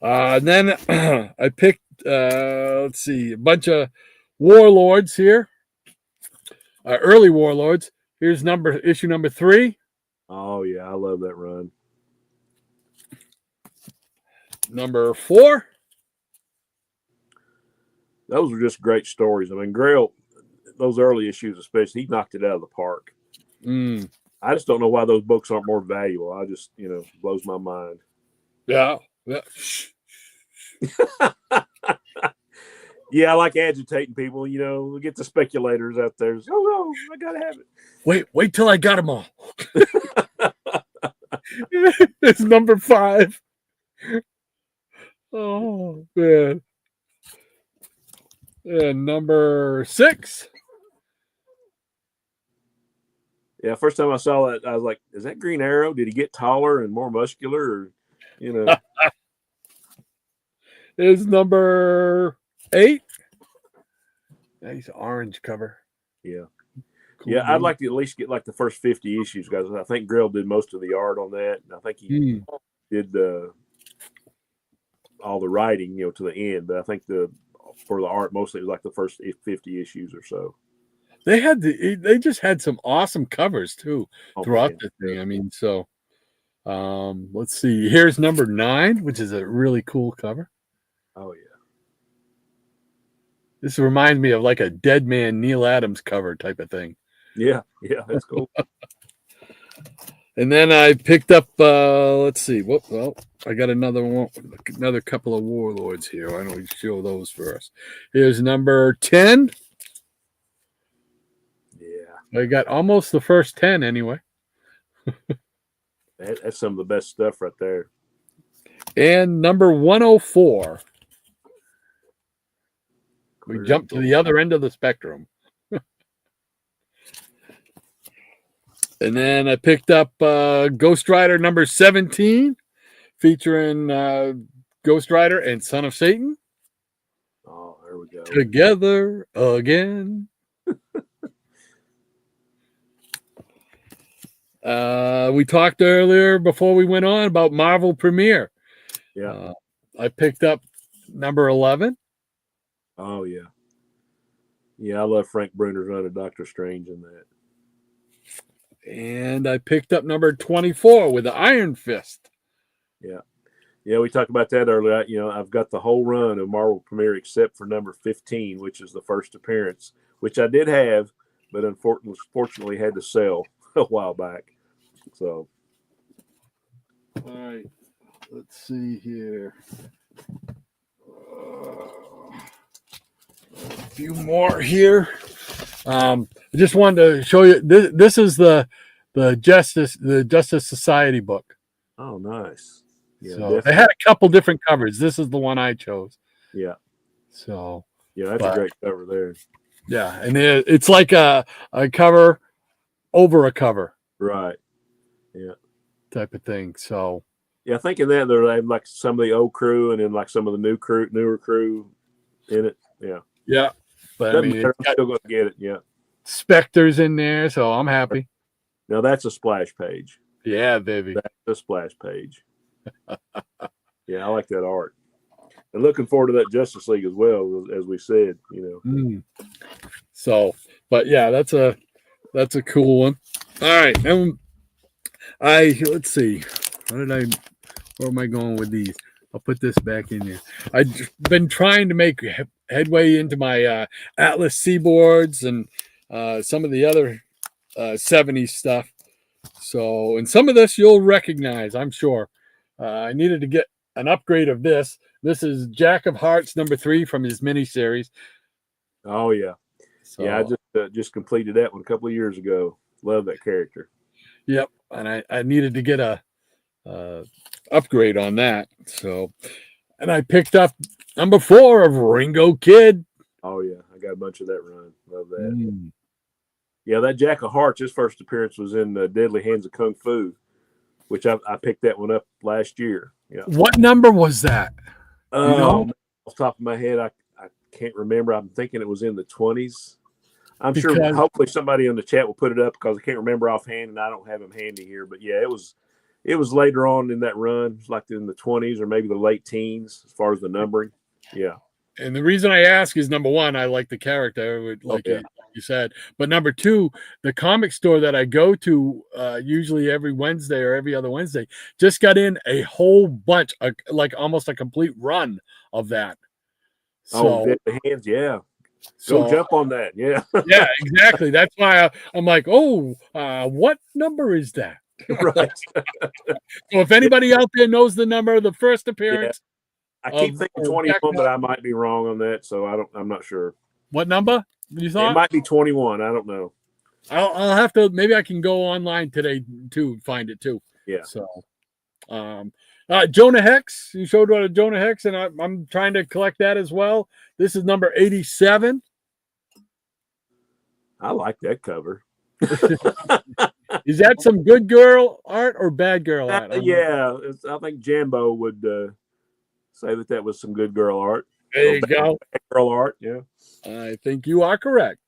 S2: And then I picked, let's see, a bunch of warlords here, early warlords. Here's issue number 3.
S3: Oh yeah, I love that run.
S2: Number 4.
S3: Those were just great stories. I mean, Grail, those early issues especially, he knocked it out of the park. I just don't know why those books aren't more valuable. I just, blows my mind.
S2: Yeah.
S3: Yeah, I like agitating people. We get the speculators out there. Oh no, I gotta have it.
S2: Wait till I got them all. It's number 5. Oh man. And number 6.
S3: Yeah, first time I saw that, I was like, "Is that Green Arrow? Did he get taller and more muscular?" Or,
S2: Is number 8. Nice orange cover.
S3: Yeah.
S2: Cool,
S3: Yeah, I'd like to at least get like the first 50 issues, guys. I think Grail did most of the art on that, and I think he did all the writing, to the end. But I think for the art, mostly it was like the first 50 issues or so.
S2: They just had some awesome covers too throughout the thing.
S3: Yeah.
S2: I mean, so let's see. Here's number 9, which is a really cool cover.
S3: Oh yeah.
S2: This reminds me of like a Dead Man Neil Adams cover type of thing.
S3: Yeah, that's cool.
S2: And then I picked up, let's see. Well, I got another couple of warlords here. Why don't we show those first? Here's number 10.
S3: Yeah.
S2: I got almost the first 10 anyway.
S3: That's some of the best stuff right there.
S2: And number 104. We jumped to the other end of the spectrum. And then I picked up Ghost Rider number 17, featuring Ghost Rider and Son of Satan.
S3: Oh, there we go.
S2: Together again. We talked earlier before we went on about Marvel Premiere.
S3: Yeah.
S2: I picked up number 11.
S3: Oh, yeah. Yeah, I love Frank Bruner's run of Doctor Strange in that.
S2: And I picked up number 24 with the Iron Fist.
S3: Yeah. Yeah, we talked about that earlier. I've got the whole run of Marvel Premiere except for number 15, which is the first appearance, which I did have, but unfortunately had to sell a while back. So.
S2: All right. Let's see here. A few more here. I just wanted to show you. This is the Justice Society book.
S3: Oh, nice. Yeah,
S2: so
S3: definitely.
S2: they had a couple different covers. This is the one I chose.
S3: Yeah.
S2: So.
S3: Yeah, that's a great cover there.
S2: Yeah, and it's like a cover over a cover.
S3: Right. Yeah.
S2: Type of thing. So.
S3: Yeah, I think in that they have like some of the old crew and then like some of the newer crew in it. Yeah.
S2: Yeah. But
S3: I'm still going to get it. Yeah.
S2: Spectre's in there, so I'm happy.
S3: Now that's a splash page.
S2: Yeah, baby.
S3: That's a splash page. Yeah, I like that art. And looking forward to that Justice League as well, as we said,
S2: So, but yeah, that's a cool one. All right. Let's see. Where am I going with these? I'll put this back in here. I've been trying to make headway into my Atlas Seaboards and some of the other 70s stuff. So, and some of this you'll recognize, I'm sure. I needed to get an upgrade of this. This is Jack of Hearts number 3 from his miniseries.
S3: Oh, yeah.
S2: So,
S3: yeah, I just completed that one a couple of years ago. Love that character.
S2: yep. And I needed to get a upgrade on that. So, and I picked up number 4 of Ringo Kid.
S3: Oh yeah, I got a bunch of that run. Love that.
S2: Mm.
S3: Yeah, that Jack of Hearts. His first appearance was in Deadly Hands of Kung Fu, which I picked that one up last year. Yeah.
S2: What number was that? You know?
S3: Off the top of my head, I can't remember. I'm thinking it was in the 20s. I'm
S2: Because-
S3: sure hopefully somebody in the chat will put it up because I can't remember offhand and I don't have them handy here. But yeah, it was later on in that run. It was like in the 20s or maybe the late teens as far as the numbering. Yeah.
S2: And the reason I ask is, number 1, I like the character, like you said. But number 2, the comic store that I go to usually every Wednesday or every other Wednesday just got in a whole bunch, like almost a complete run of that. So,
S3: Deadly Hands, yeah.
S2: So,
S3: Go jump on that, yeah.
S2: Yeah, exactly. That's why I'm like, what number is that?
S3: Right.
S2: So if anybody out there knows the number of the first appearance,
S3: I keep thinking 21, but I might be wrong on that, so I'm not sure.
S2: What number you thought?
S3: It might be 21. I don't know.
S2: I'll have to. Maybe I can go online today to find it too.
S3: Yeah.
S2: So, Jonah Hex. You showed what a Jonah Hex, and I'm trying to collect that as well. This is number 87.
S3: I like that cover.
S2: Is that some good girl art or bad girl art?
S3: Yeah, I think Jambo would say that was some good girl art.
S2: There you go.
S3: Bad girl art, yeah.
S2: I think you are correct.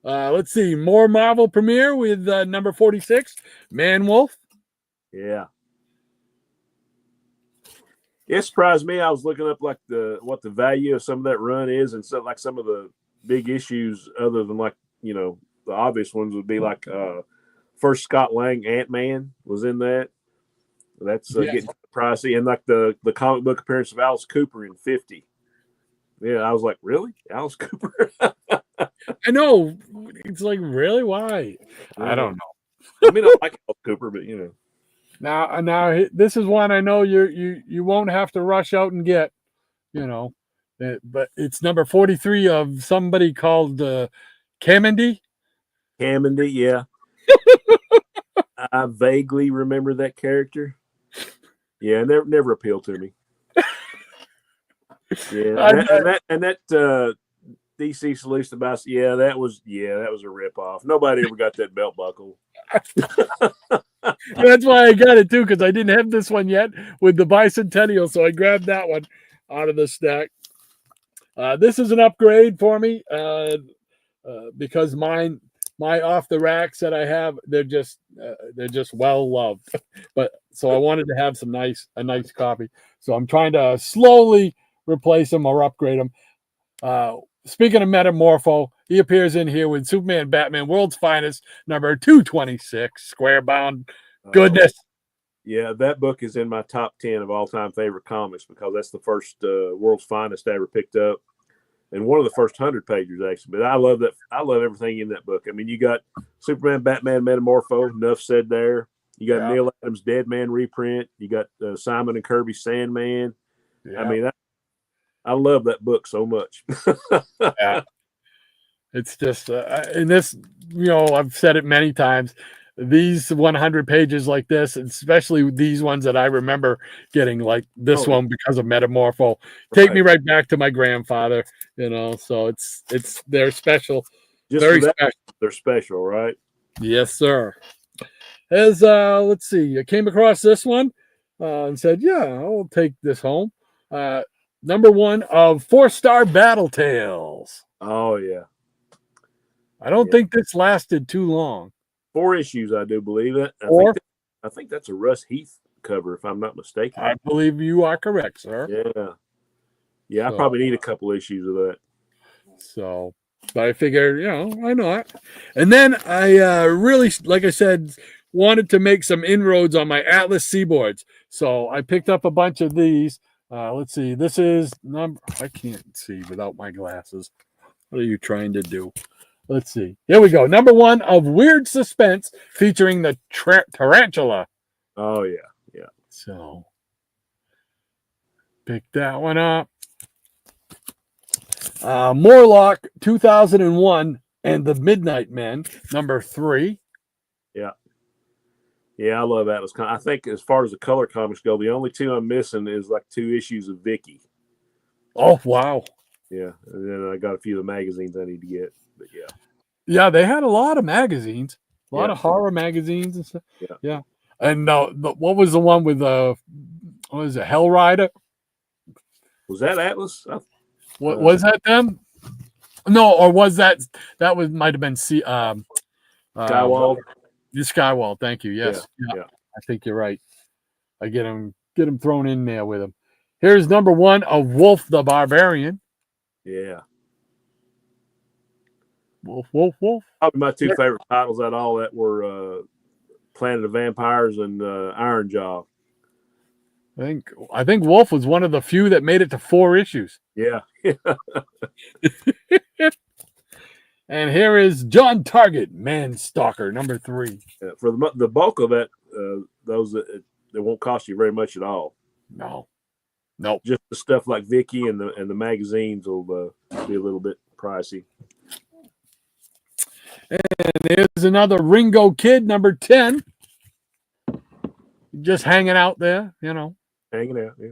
S2: Let's see. More Marvel premiere with number 46, Man Wolf.
S3: Yeah. It surprised me. I was looking up like what the value of some of that run is, and so like some of the big issues other than like, the obvious ones would be like first Scott Lang Ant-Man was in that. That's getting pricey, and like the comic book appearance of Alice Cooper in 50. Yeah, I was like, really? Alice Cooper?
S2: I know. It's like, really? Why? I don't
S3: know. I mean, I like Alice Cooper, but
S2: Now this is one I know you won't have to rush out and get, but it's number 43 of somebody called Kamandi.
S3: Kamandi, yeah. I vaguely remember that character. Yeah, never appealed to me. Yeah, and that DC Solution Bias, that was a ripoff. Nobody ever got that belt buckle.
S2: That's why I got it too, because I didn't have this one yet with the bicentennial, so I grabbed that one out of the stack. This is an upgrade for me because my off the racks that I have, they're just well loved. But so I wanted to have a nice copy. So I'm trying to slowly replace them or upgrade them. Speaking of Metamorpho, he appears in here with Superman, Batman, World's Finest, number 226, square bound. Goodness.
S3: Yeah, that book is in my top 10 of all-time favorite comics because that's the first World's Finest I ever picked up. And one of the first 100 pages, actually. But I love that. I love everything in that book. I mean, you got Superman, Batman, Metamorpho, enough said there. You got Neil Adams' Dead Man reprint. You got Simon and Kirby Sandman. Yeah. I mean, I love that book so much.
S2: Yeah. It's just, and this, I've said it many times, these 100 pages like this, especially these ones that I remember getting like this one because of Metamorpho, take me right back to my grandfather, so they're special.
S3: Just very special. They're special, right?
S2: Yes, sir. As, let's see, I came across this one and said, I'll take this home. Number 1 of 4-Star Battle Tales.
S3: Oh, yeah.
S2: I don't think this lasted too long.
S3: 4 issues, I do believe it. I think that's a Russ Heath cover, if I'm not mistaken.
S2: I believe you are correct, sir.
S3: Yeah. I probably need a couple issues of that.
S2: So, but I figured, why not? And then I really, like I said, wanted to make some inroads on my Atlas Seaboards. So I picked up a bunch of these. Let's see. This is I can't see without my glasses. What are you trying to do? Let's see. Here we go. Number 1 of Weird Suspense featuring the tarantula.
S3: Oh, yeah. Yeah.
S2: So, pick that one up. Morlock 2001 and the Midnight Men, number 3.
S3: Yeah. Yeah, I love Atlas. I think as far as the color comics go, the only 2 I'm missing is like 2 issues of Vicky.
S2: Oh, wow.
S3: Yeah, and then I got a few of the magazines I need to get. But yeah.
S2: Yeah, they had a lot of magazines, a lot of horror magazines and stuff.
S3: Yeah.
S2: Yeah. And what was the one with what was it, Hell Rider?
S3: Was that Atlas?
S2: What was that them? No, or was that was might have been
S3: Skywald?
S2: The Skywald, thank you. Yes.
S3: Yeah.
S2: I think you're right. I get them thrown in there with them. Here's number 1 of Wolf the Barbarian.
S3: Yeah.
S2: Wolf.
S3: Probably my 2 favorite titles out of all that were Planet of Vampires and Iron Jaw.
S2: I think Wolf was one of the few that made it to 4 issues.
S3: Yeah.
S2: And here is John Target, Man Stalker, number 3.
S3: Yeah, for the bulk of that, those that won't cost you very much at all.
S2: No. Nope.
S3: Just the stuff like Vicky and the magazines will be a little bit pricey.
S2: And here's another Ringo Kid, number 10. Just hanging out there,
S3: Hanging out, yeah.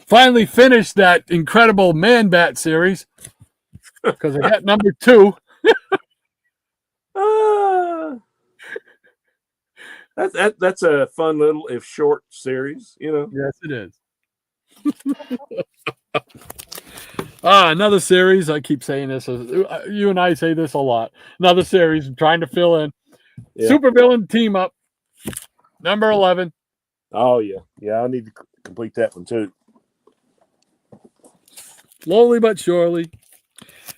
S2: Finally finished that incredible Man Bat series because I got number 2.
S3: That's a fun little, if short, series,
S2: Yes, it is. Another series. I keep saying this. You and I say this a lot. Another series. I'm trying to fill in. Yeah. Supervillain Team Up, number 11.
S3: Oh, yeah. Yeah, I need to complete that one, too.
S2: Slowly but surely.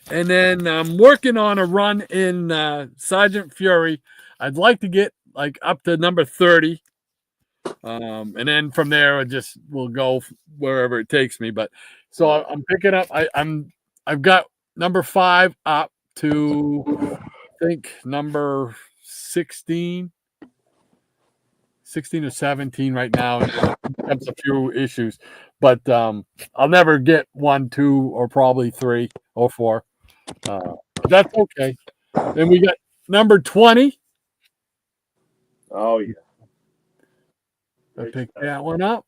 S2: And then I'm working on a run in Sergeant Fury. I'd like to get up to number 30. And then from there, we'll go wherever it takes me. But so I'm picking up. I've got number 5 up to, I think, number 16 or 17 right now. That's a few issues, but I'll never get 1, 2, or probably 3 or 4. That's okay. Then we got number 20.
S3: Oh yeah,
S2: I picked that one up,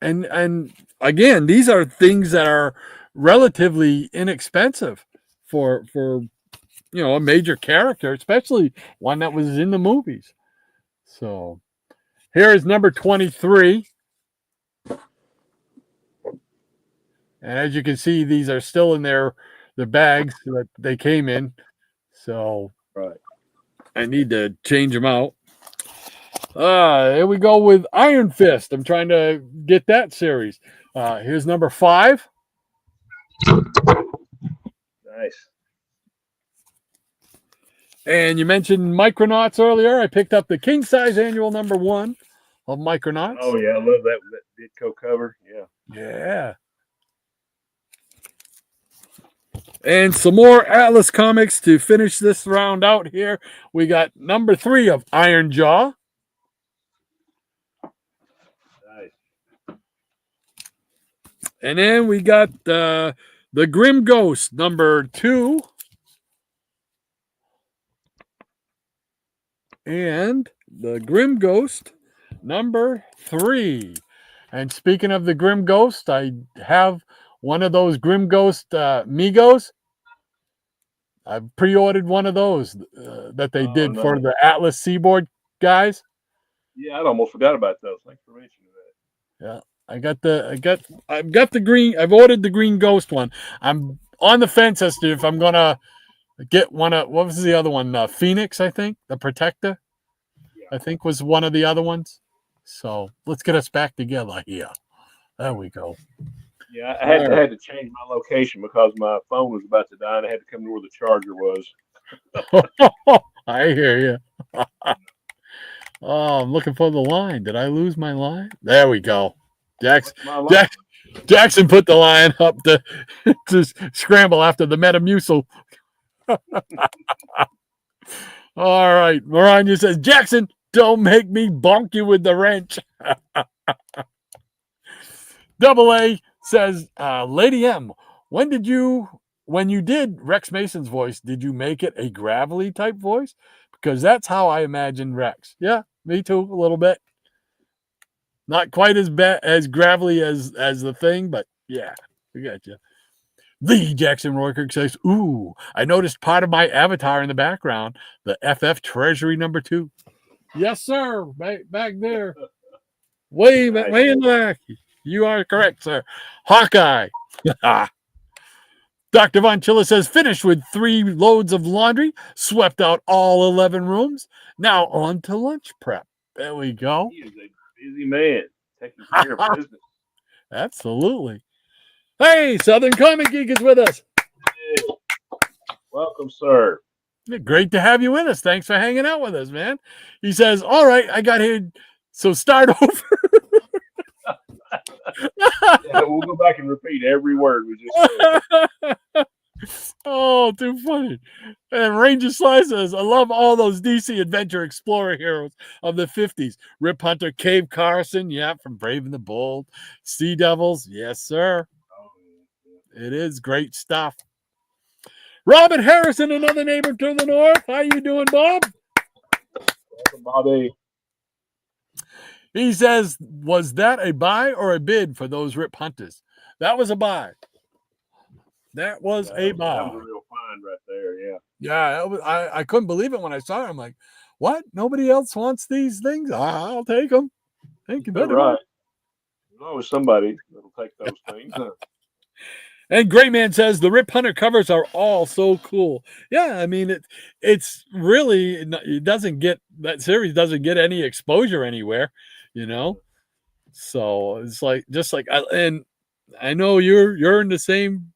S2: and again, these are things that are relatively inexpensive for a major character, especially one that was in the movies. So here is number 23. And as you can see, these are still in the bags that they came in. So
S3: right.
S2: I need to change them out. Here we go with Iron Fist. I'm trying to get that series. Here's number 5.
S3: Nice.
S2: And you mentioned Micronauts earlier. I picked up the king size annual number 1 of Micronauts.
S3: Oh yeah, I love that Ditko cover. Yeah.
S2: Yeah. And some more Atlas comics to finish this round out here. We got number 3 of Iron Jaw.
S3: Nice.
S2: And then we got the Grim Ghost, number 2. And the Grim Ghost, number 3. And speaking of the Grim Ghost, I have one of those Grim Ghost Migos. I've pre-ordered one of those that they did for the Atlas Seaboard guys.
S3: Yeah, I'd almost forgot about those. Thanks for mentioning that.
S2: Yeah, I've got the green. I've ordered the Green Ghost one. I'm on the fence as to if I'm gonna get one of, what was the other one? Phoenix, I think, the Protector. Yeah. I think was one of the other ones. So let's get us back together here. There we go.
S3: Yeah, I had to change my location because my phone was about to die and I had to come to where the charger was.
S2: I hear you. Oh, I'm looking for the line. Did I lose my line? There we go. Jackson put the line up to scramble after the Metamucil. All right. Maranya says, Jackson, don't make me bonk you with the wrench. Double A says, Lady M, when you did Rex Mason's voice, did you make it a gravelly type voice? Because that's how I imagine Rex. Yeah, me too, a little bit. Not quite as gravelly as the thing, but yeah, we got you. Lee Jackson Roykirk says, ooh, I noticed part of my avatar in the background, the FF Treasury #2. Yes, sir. Back there. Way in the back. You are correct, sir. Hawkeye. Dr. Von Chilla says, finished with 3 loads of laundry, swept out all 11 rooms. Now on to lunch prep. There we go.
S3: He is a busy man taking care of business.
S2: Absolutely. Hey, Southern Comic Geek is with us.
S3: Hey. Welcome, sir.
S2: Great to have you with us. Thanks for hanging out with us, man. He says, all right, I got here, so start over.
S3: Yeah, we'll go back and repeat every word we just said.
S2: Oh, too funny. And Ranger Sly says, I love all those DC Adventure Explorer heroes of the 50s. Rip Hunter, Cave Carson, yeah, from Brave and the Bold. Sea Devils, yes, sir. It is great stuff. Robert Harrison, another neighbor to the north. How you doing, Bob?
S3: Welcome, Bobby.
S2: He says, was that a buy or a bid for those Rip Hunters? That was a buy. That was a buy.
S3: That was a real find right there, yeah.
S2: Yeah, I couldn't believe it when I saw it. I'm like, what? Nobody else wants these things? I'll take them. Thank you.
S3: That's right. There's always somebody that'll take those things.
S2: And Gray Man says the Rip Hunter covers are all so cool. Yeah, I mean it's really, it doesn't get, that series doesn't get any exposure anywhere, you know. So it's like, just like, and I know you're in the same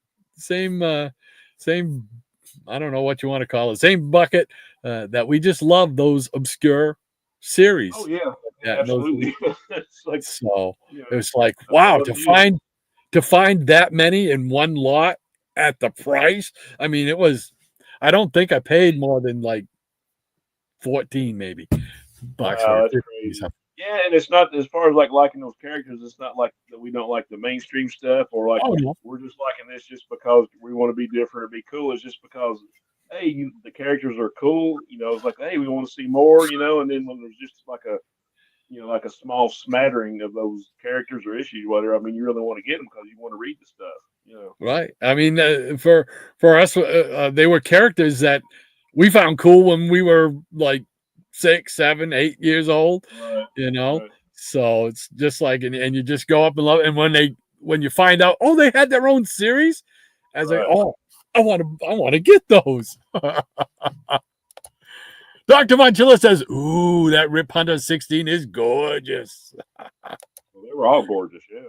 S2: I don't know what you want to call it, same bucket, that we just love those obscure series.
S3: Oh yeah, absolutely.
S2: It's like, so it's like, wow, to find that many in one lot at the price. I mean, it was, I don't think I paid more than like 14 maybe bucks.
S3: Yeah, and it's not, as far as like liking those characters, it's not like that we don't like the mainstream stuff, or like we're just liking this just because we want to be different or be cool. It's just because, hey, the characters are cool. You know, it's like, hey, we want to see more. You know, and then when there's just like a, you know, like a small smattering of those characters or issues, whether, I mean, you really want to get them because you want to read the stuff. You know,
S2: right? I mean, for us, they were characters that we found cool when we were like 6, 7, 8 years old, you know. Right. So it's just like, and you just go up and love it. And when you find out, oh, they had their own series, I was like, oh, I want to get those. Dr. Von Chilla says, ooh, that Rip Hunter 16 is gorgeous.
S3: Well, they were all gorgeous, yeah.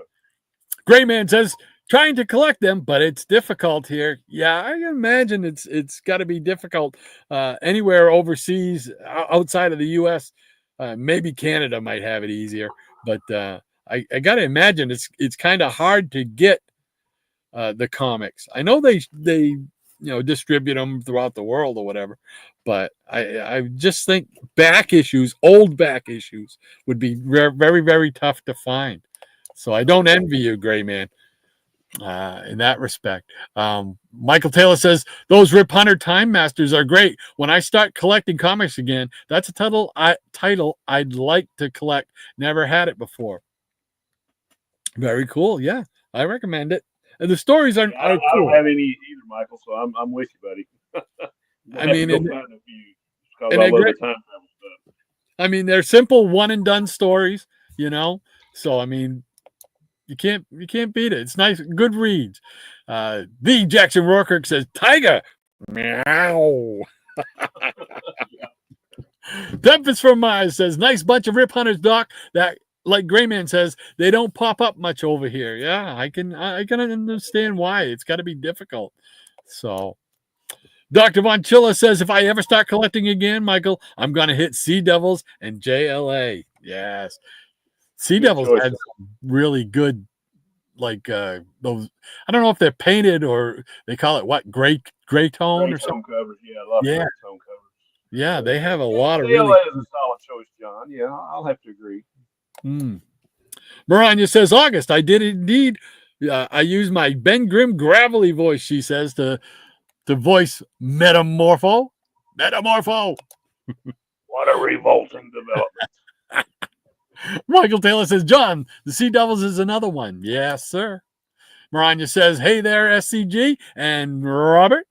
S2: Gray Man says, trying to collect them, but it's difficult here. Yeah, I can imagine it's got to be difficult anywhere overseas, outside of the U.S. Maybe Canada might have it easier, but I got to imagine it's kind of hard to get the comics. I know they distribute them throughout the world or whatever, but I just think old back issues would be very, very, very tough to find. So I don't envy you, Gray Man, in that respect. Michael Taylor says, those Rip Hunter Time Masters are great. When I start collecting comics again, that's a title I'd like to collect. Never had it before. Very cool. Yeah, I recommend it. And the stories are cool.
S3: I don't have any either, Michael, so I'm with you, buddy.
S2: I mean, they're simple one and done stories, you know. So I mean, you can't beat it. It's nice, good reads. The Jackson Rourke says, Tiger, meow. Tempest from Mars says, nice bunch of Rip Hunters, Doc. That, like Gray Man says, they don't pop up much over here. Yeah, I can understand why. It's got to be difficult. So, Dr. Von Chilla says, if I ever start collecting again, Michael, I'm going to hit Sea Devils and JLA. Yes. Sea Devils had some really good, like those. I don't know if they're painted or they call it what, gray tone or something.
S3: Covers. Yeah, I love gray tone covers.
S2: Yeah, they have a lot of
S3: JLA is a solid choice, John. Yeah, I'll have to agree.
S2: Maranya says, August, I did indeed. I used my Ben Grimm gravelly voice, she says, to voice Metamorpho. Metamorpho.
S3: What a revolting development.
S2: Michael Taylor says, John, the Sea Devils is another one. Yes, sir. Maranya says, hey there, SCG. And Robert.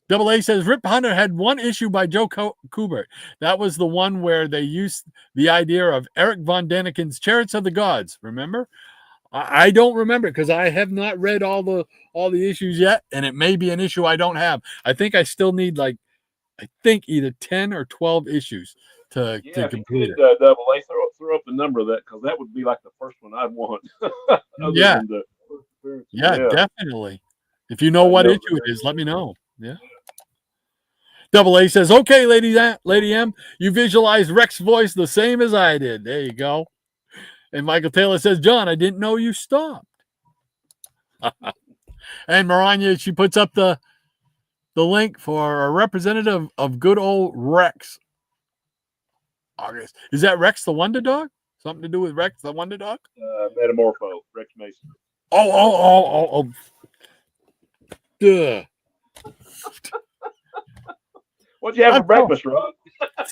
S2: Double A says, Rip Hunter had one issue by Joe Kubert. That was the one where they used the idea of Eric von Daniken's Chariots of the Gods. Remember? I don't remember because I have not read all the issues yet, and it may be an issue I don't have. I think I still need either 10 or 12 issues to complete it.
S3: Double A, throw up the number of that because that would be like the first one I'd want.
S2: Yeah, definitely. If you know what issue it is, let me know. Yeah. Double A says, okay, Lady M, you visualized Rex's voice the same as I did. There you go. And Michael Taylor says, John, I didn't know you stopped. And Maranya, she puts up the link for a representative of good old Rex. August. Is that Rex the Wonder Dog? Something to do with Rex the Wonder Dog?
S3: Metamorpho, Rex Mason.
S2: Oh. Duh.
S3: What'd you have for breakfast, Rob?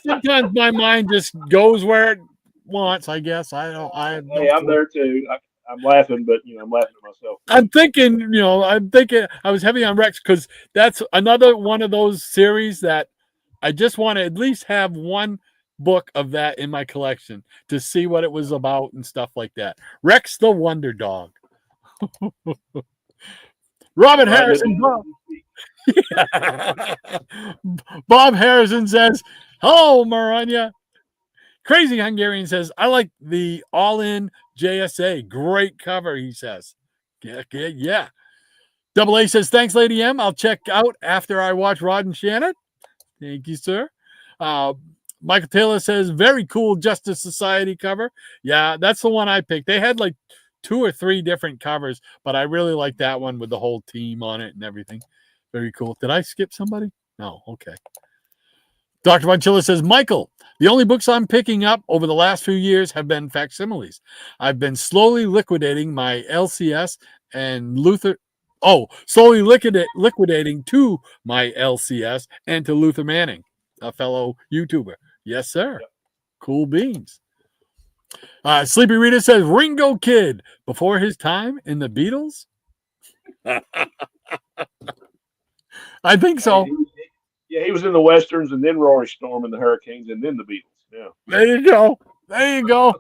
S2: Sometimes my mind just goes where it wants, I guess.
S3: Hey, I'm there too. I'm laughing, but I'm laughing at myself.
S2: I'm thinking I was heavy on Rex because that's another one of those series that I just want to at least have one book of that in my collection to see what it was about and stuff like that. Rex the Wonder Dog. Robert Harrison. Bob Harrison says, hello, Maranya. Crazy Hungarian says, I like the all-in JSA. Great cover, he says. Yeah. Double A says, thanks, Lady M. I'll check out after I watch Rod and Shannon. Thank you, sir. Michael Taylor says, very cool Justice Society cover. Yeah, that's the one I picked. They had 2 or 3 different covers, but I really like that one with the whole team on it and everything. Very cool. Did I skip somebody? No. Okay. Dr. Von Chilla says, Michael, the only books I'm picking up over the last few years have been facsimiles. I've been slowly liquidating my LCS and slowly liquidating to my LCS and to Luther Manning, a fellow YouTuber. Yes, sir. Yep. Cool beans. Sleepy Rita says, Ringo Kid, before his time in the Beatles? I think so.
S3: He was in the Westerns and then Rory Storm and the Hurricanes and then the Beatles. Yeah.
S2: There you go.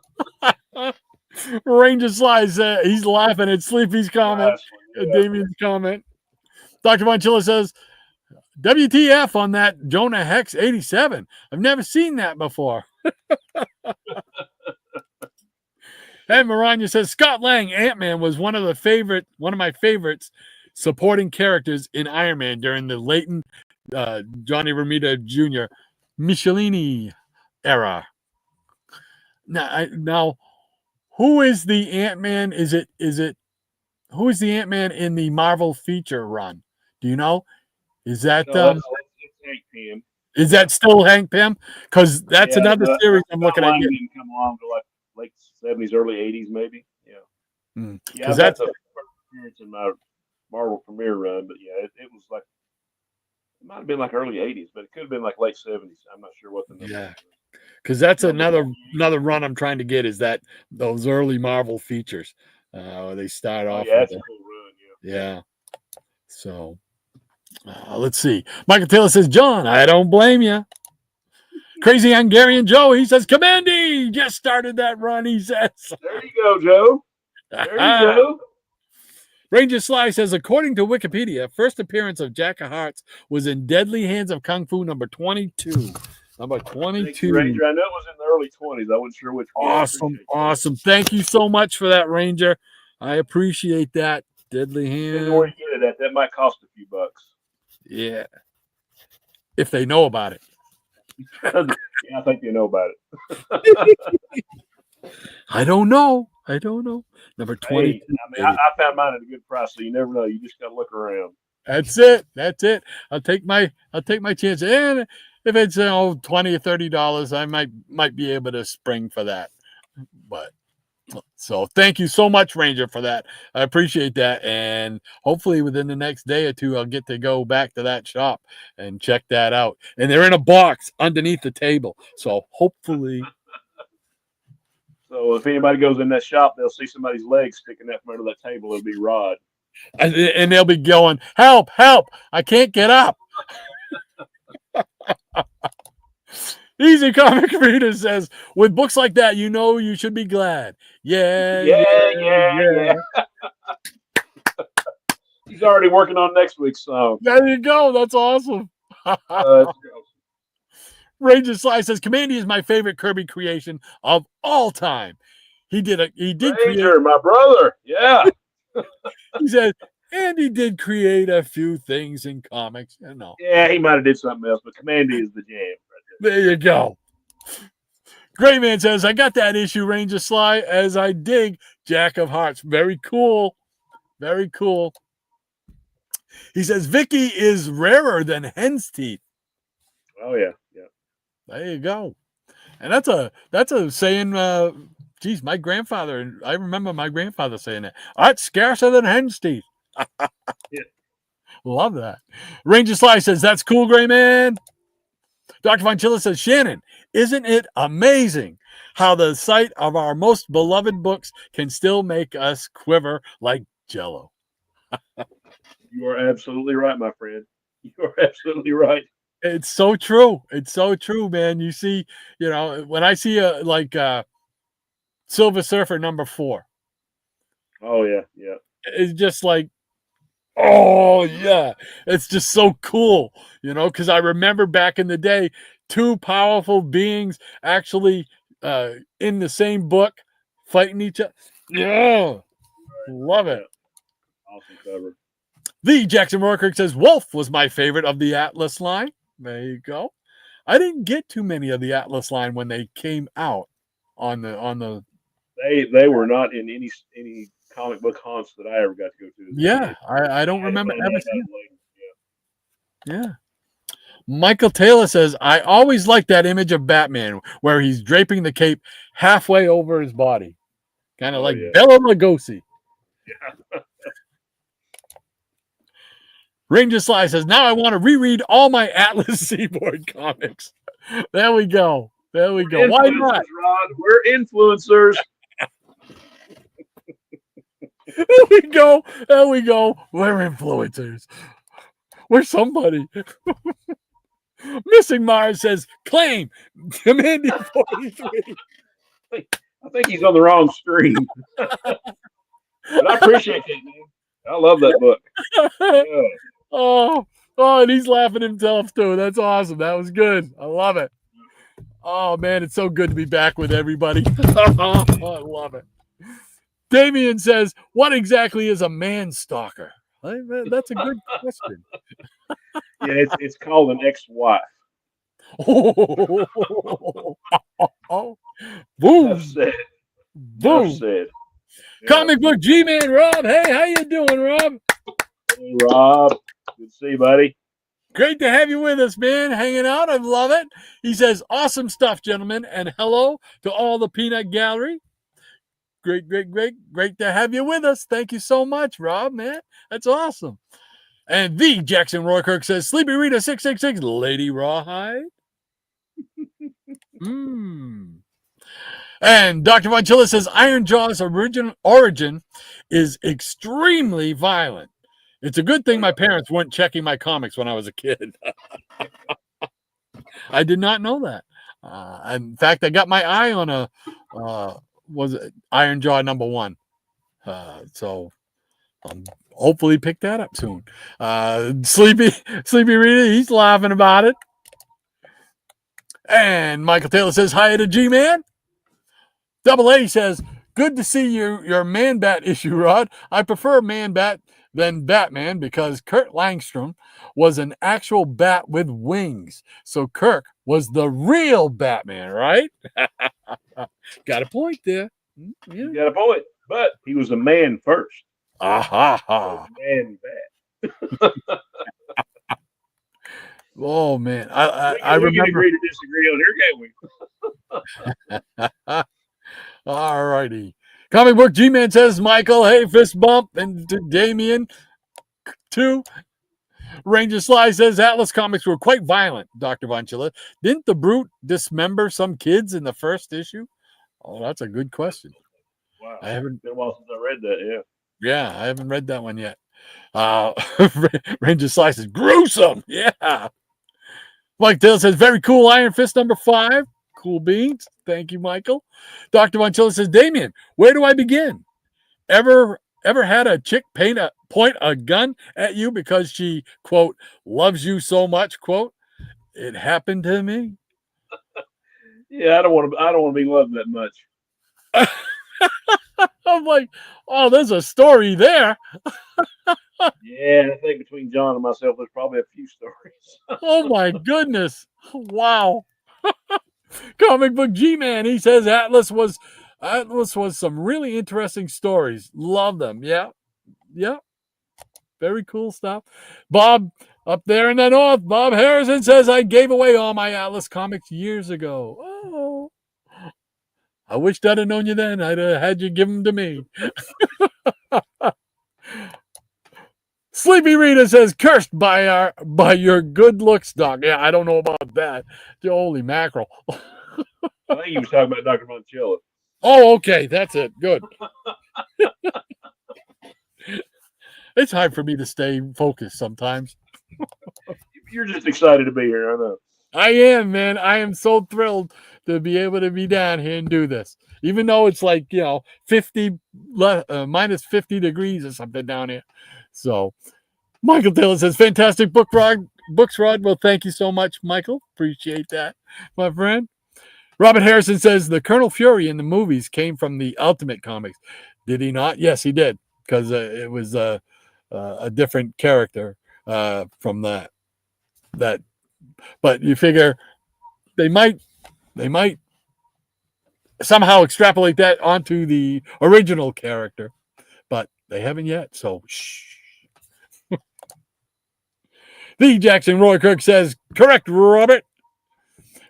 S2: Ranger Slice, he's laughing at Sleepy's comment. Damien's comment. Dr. Von Chilla says, WTF on that Jonah Hex 87. I've never seen that before. And Maranya says, Scott Lang, Ant-Man, was one of my favorites supporting characters in Iron Man during the Leighton Johnny Romita Jr. Michelini era. Now, who is the Ant-Man? Who is the Ant-Man in the Marvel feature run? Do you know? Is that
S3: it's Hank Pym.
S2: Is that still Hank Pym? Because that's another series I'm looking at.
S3: Didn't come along to late 70s, early 80s, maybe. Yeah.
S2: Because that's
S3: a first appearance in my Marvel premiere run, but it was it might have been early 80s, but it could have been late 70s. I'm not sure what the number is.
S2: Because that's another run I'm trying to get is those early Marvel features. They start off.
S3: That's a cool run.
S2: Yeah. So let's see. Michael Taylor says, John, I don't blame you. Crazy Hungarian Joe, he says, Commandy just started that run, he says.
S3: There you go, Joe. There you go.
S2: Ranger Sly says, according to Wikipedia, first appearance of Jack of Hearts was in Deadly Hands of Kung Fu number 22. Number 22.
S3: Ranger, I know it was in the early 20s. I wasn't sure which one.
S2: Awesome. Thank you so much for that, Ranger. I appreciate that. Deadly Hands.
S3: Depending where you get it at, that might cost a few bucks.
S2: Yeah. If they know about it.
S3: I think they know about it.
S2: I don't know. Number 20.
S3: Hey, I found mine at a good price, so you never know. You just got to look around.
S2: That's it. I'll take my chance. And if it's $20 or $30, I might be able to spring for that. But So thank you so much, Ranger, for that. I appreciate that. And hopefully within the next day or two, I'll get to go back to that shop and check that out. And they're in a box underneath the table. So hopefully.
S3: So if anybody goes in that shop, they'll see somebody's legs sticking out from under that table. It'll be Rod.
S2: And they'll be going, help, help. I can't get up. Easy Comic Reader says, with books like that, you know you should be glad. Yeah.
S3: He's already working on next week's song.
S2: There you go. That's awesome. Ranger Sly says, Commandy is my favorite Kirby creation of all time. He did
S3: Ranger,
S2: create,
S3: my brother. Yeah.
S2: he said, and he did create a few things in comics. You know.
S3: Yeah, he might have did something else, but Commandy is the jam.
S2: There you go. Great Man says, I got that issue, Ranger Sly, as I dig Jack of Hearts. Very cool. Very cool. He says, Vicky is rarer than hen's teeth.
S3: Oh, yeah. Yeah.
S2: There you go. And that's a saying, geez, my grandfather, I remember my grandfather saying that. That's scarcer than hen's teeth.
S3: Yeah.
S2: Love that. Ranger Sly says, that's cool, Gray Man. Dr. Von Chilla says, Shannon, isn't it amazing how the sight of our most beloved books can still make us quiver like jello?
S3: You are absolutely right, my friend. You are absolutely right.
S2: It's so true. It's so true, man. You see, when I see Silver Surfer #4.
S3: Oh, yeah, yeah.
S2: It's just like, oh, yeah. It's just so cool, because I remember back in the day, two powerful beings actually in the same book fighting each other. Yeah. Love it.
S3: Awesome cover.
S2: The Jackson Roarkirk says, Wolf was my favorite of the Atlas line. There you go. I didn't get too many of the Atlas line when they came out on the.
S3: They were not in any comic book haunts that I ever got to go to.
S2: Yeah, I don't remember ever seeing it. Yeah. Michael Taylor says, I always liked that image of Batman where he's draping the cape halfway over his body. Kind of Bela Lugosi.
S3: Yeah.
S2: Ranger Sly says, now I want to reread all my Atlas Seaboard comics. There we go. Why not?
S3: Rod, we're influencers.
S2: There we go. We're influencers. We're somebody. Missing Mars says, claim Commandy 43.
S3: I think he's on the wrong stream. But I appreciate that, man. I love that book. Yeah.
S2: Oh, and he's laughing himself too. That's awesome. That was good. I love it. Oh, man, it's so good to be back with everybody. I love it. Damien says, what exactly is a man stalker? That's a good question.
S3: Yeah, it's called an ex-wife.
S2: Oh, boom.
S3: Enough said.
S2: Boom.
S3: Enough said. Yeah.
S2: Comic Book G-Man, Rob. Hey, how you doing, Rob?
S3: Hey, Rob. Good to see you, buddy.
S2: Great to have you with us, man. Hanging out. I love it. He says, awesome stuff, gentlemen. And hello to all the Peanut Gallery. Great to have you with us. Thank you so much, Rob, man. That's awesome. And the Jackson Roarkirk says, Sleepy Rita 666, Lady Rawhide. And Dr. Von Chilla says, Iron Jaw's origin is extremely violent. It's a good thing my parents weren't checking my comics when I was a kid. I did not know that. In fact, I got my eye on was it Iron Jaw #1. So hopefully pick that up soon. Sleepy Rita, he's laughing about it. And Michael Taylor says, hi to G-Man. Double A says, good to see your Man-Bat issue, Rod. I prefer Man-Bat than Batman because Kurt Langstrom was an actual bat with wings. So Kirk was the real Batman, right? Got a point there. Yeah.
S3: You got a point. But he was a man first.
S2: Man
S3: bat.
S2: Oh, man. I
S3: we
S2: remember.
S3: Can agree to disagree on here, can't we?
S2: All righty. Comic Book G-Man says, Michael, hey, fist bump. And to Damien, 2. Ranger Sly says, Atlas comics were quite violent, Dr. Vonchilla. Didn't the Brute dismember some kids in the first issue? Oh, that's a good question.
S3: Wow.
S2: I haven't
S3: been a while since I read that,
S2: Yeah, I haven't read that one yet. Ranger Sly says, gruesome. Yeah. Mike Dale says, very cool Iron Fist number 5. Cool beans. Thank you, Michael. Dr. Vonchilla says, Damien, where do I begin? Ever had a chick point a gun at you because she, quote, loves you so much, quote? It happened to me.
S3: Yeah, I don't want to be loved that much.
S2: I'm like, oh, there's a story there.
S3: Yeah, I think between John and myself, there's probably a few stories.
S2: Oh my goodness. Wow. Comic Book G-Man, he says Atlas was some really interesting stories. Love them. Yeah. Yeah. Very cool stuff. Bob up there in the north, Bob Harrison says, I gave away all my Atlas comics years ago. Oh, I wished I'd have known you then. I'd have had you give them to me. Sleepy Rita says, cursed by your good looks, Doc. Yeah, I don't know about that. Holy mackerel.
S3: I think you was talking about Dr. Vonchilla.
S2: Oh, okay. That's it. Good. It's hard for me to stay focused sometimes.
S3: You're just excited to be here, I know.
S2: I am, man. I am so thrilled to be able to be down here and do this. Even though it's like, 50 minus 50 degrees or something down here. So Michael Taylor says, fantastic books, Rod. Well, thank you so much, Michael. Appreciate that, my friend. Robert Harrison says the Colonel Fury in the movies came from the Ultimate Comics. Did he not? Yes, he did, because it was a different character from that. But you figure they might somehow extrapolate that onto the original character, but they haven't yet. So shh. The Jackson Roy Kirk says, correct, Robert.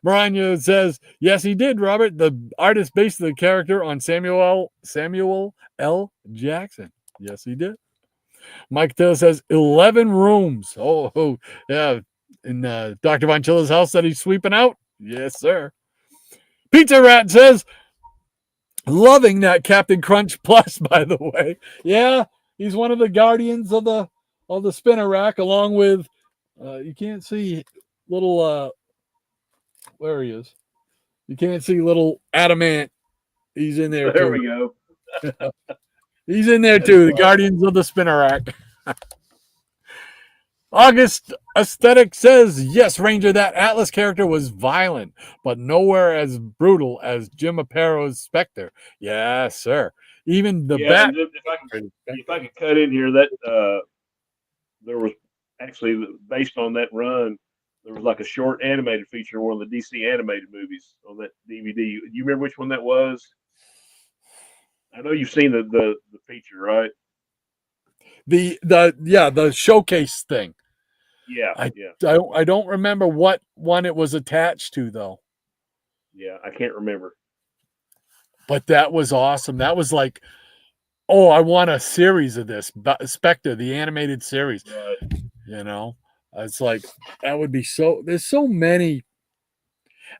S2: Maranya says, yes, he did, Robert. The artist based the character on Samuel L. Jackson. Yes, he did. Mike Taylor says 11 rooms. Oh yeah. In Dr. Vonchilla's house that he's sweeping out. Yes, sir. Pizza Rat says, loving that Captain Crunch Plus, by the way. Yeah, he's one of the guardians of the spinner rack, along with you can't see little where he is. You can't see little Adamant. He's in there.
S3: There
S2: too.
S3: we go.
S2: He's in there too. The guardians of the spinner rack. August Aesthetic says, yes, Ranger, that Atlas character was violent, but nowhere as brutal as Jim Aparo's Spectre. Yes, sir. Even the bat.
S3: If I could cut in here, that there was actually, based on that run, there was like a short animated feature in one of the DC animated movies on that DVD. You remember which one that was? I know you've seen the feature, right?
S2: The showcase thing.
S3: Yeah,
S2: I don't remember what one it was attached to though.
S3: Yeah, I can't remember.
S2: But that was awesome. That was like, oh, I want a series of this Spectre, the animated series. Right. It's like that would be so. There's so many.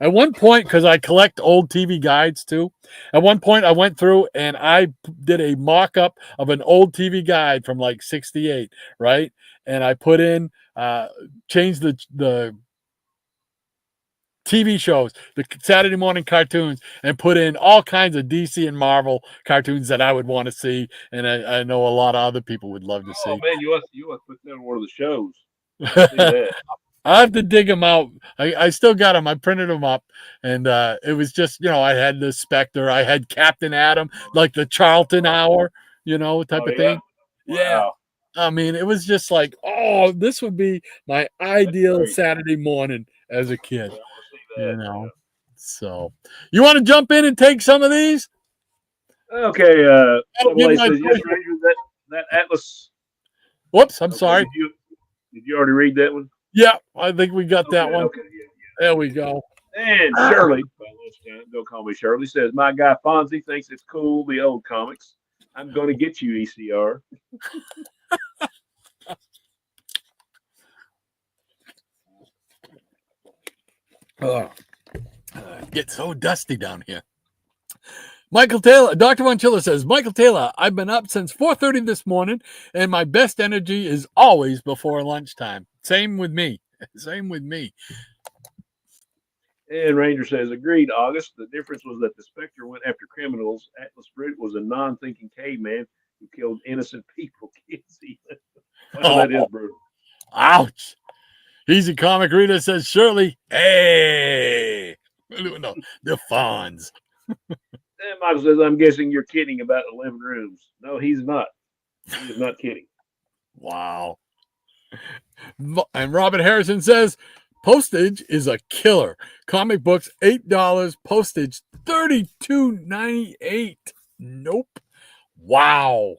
S2: At one point, because I collect old TV guides too, at one point I went through and I did a mock-up of an old TV guide from like 68, right? And I put in, changed the TV shows, the Saturday morning cartoons, and put in all kinds of DC and Marvel cartoons that I would want to see, and I know a lot of other people would love to see.
S3: Oh man, you want to put that on one of the shows. See that.
S2: I have to dig them out. I still got them. I printed them up, and it was just, I had the Spectre, I had Captain Adam, like the Charlton Hour, type of thing.
S3: Wow.
S2: Yeah. I mean, it was just like, oh, this would be my ideal Saturday morning as a kid. So you want to jump in and take some of these?
S3: Okay. Says, yes, Ranger, that Atlas.
S2: Whoops, I'm sorry.
S3: Did you already read that one?
S2: Yeah, I think we got that one.
S3: Okay, yeah.
S2: There we go.
S3: And Shirley, by lunchtime, don't call me Shirley, says, my guy Fonzie thinks it's cool, the old comics. I'm going to get you, ECR.
S2: Oh, get so dusty down here. Michael Taylor, Dr. Von Chiller says, Michael Taylor, I've been up since 4:30 this morning, and my best energy is always before lunchtime. Same with me. Same with me.
S3: And Ranger says, agreed, August. The difference was that the Spectre went after criminals. Atlas Brute was a non-thinking caveman who killed innocent people, kids even. Well, that is brutal.
S2: Ouch. Easy Comic Reader says, Shirley, hey. No, the Fonz.
S3: And Michael says, I'm guessing you're kidding about 11 rooms. No, he's not. He is not kidding.
S2: Wow. And Robert Harrison says, postage is a killer. Comic books, $8. Postage, $32.98. Nope. Wow.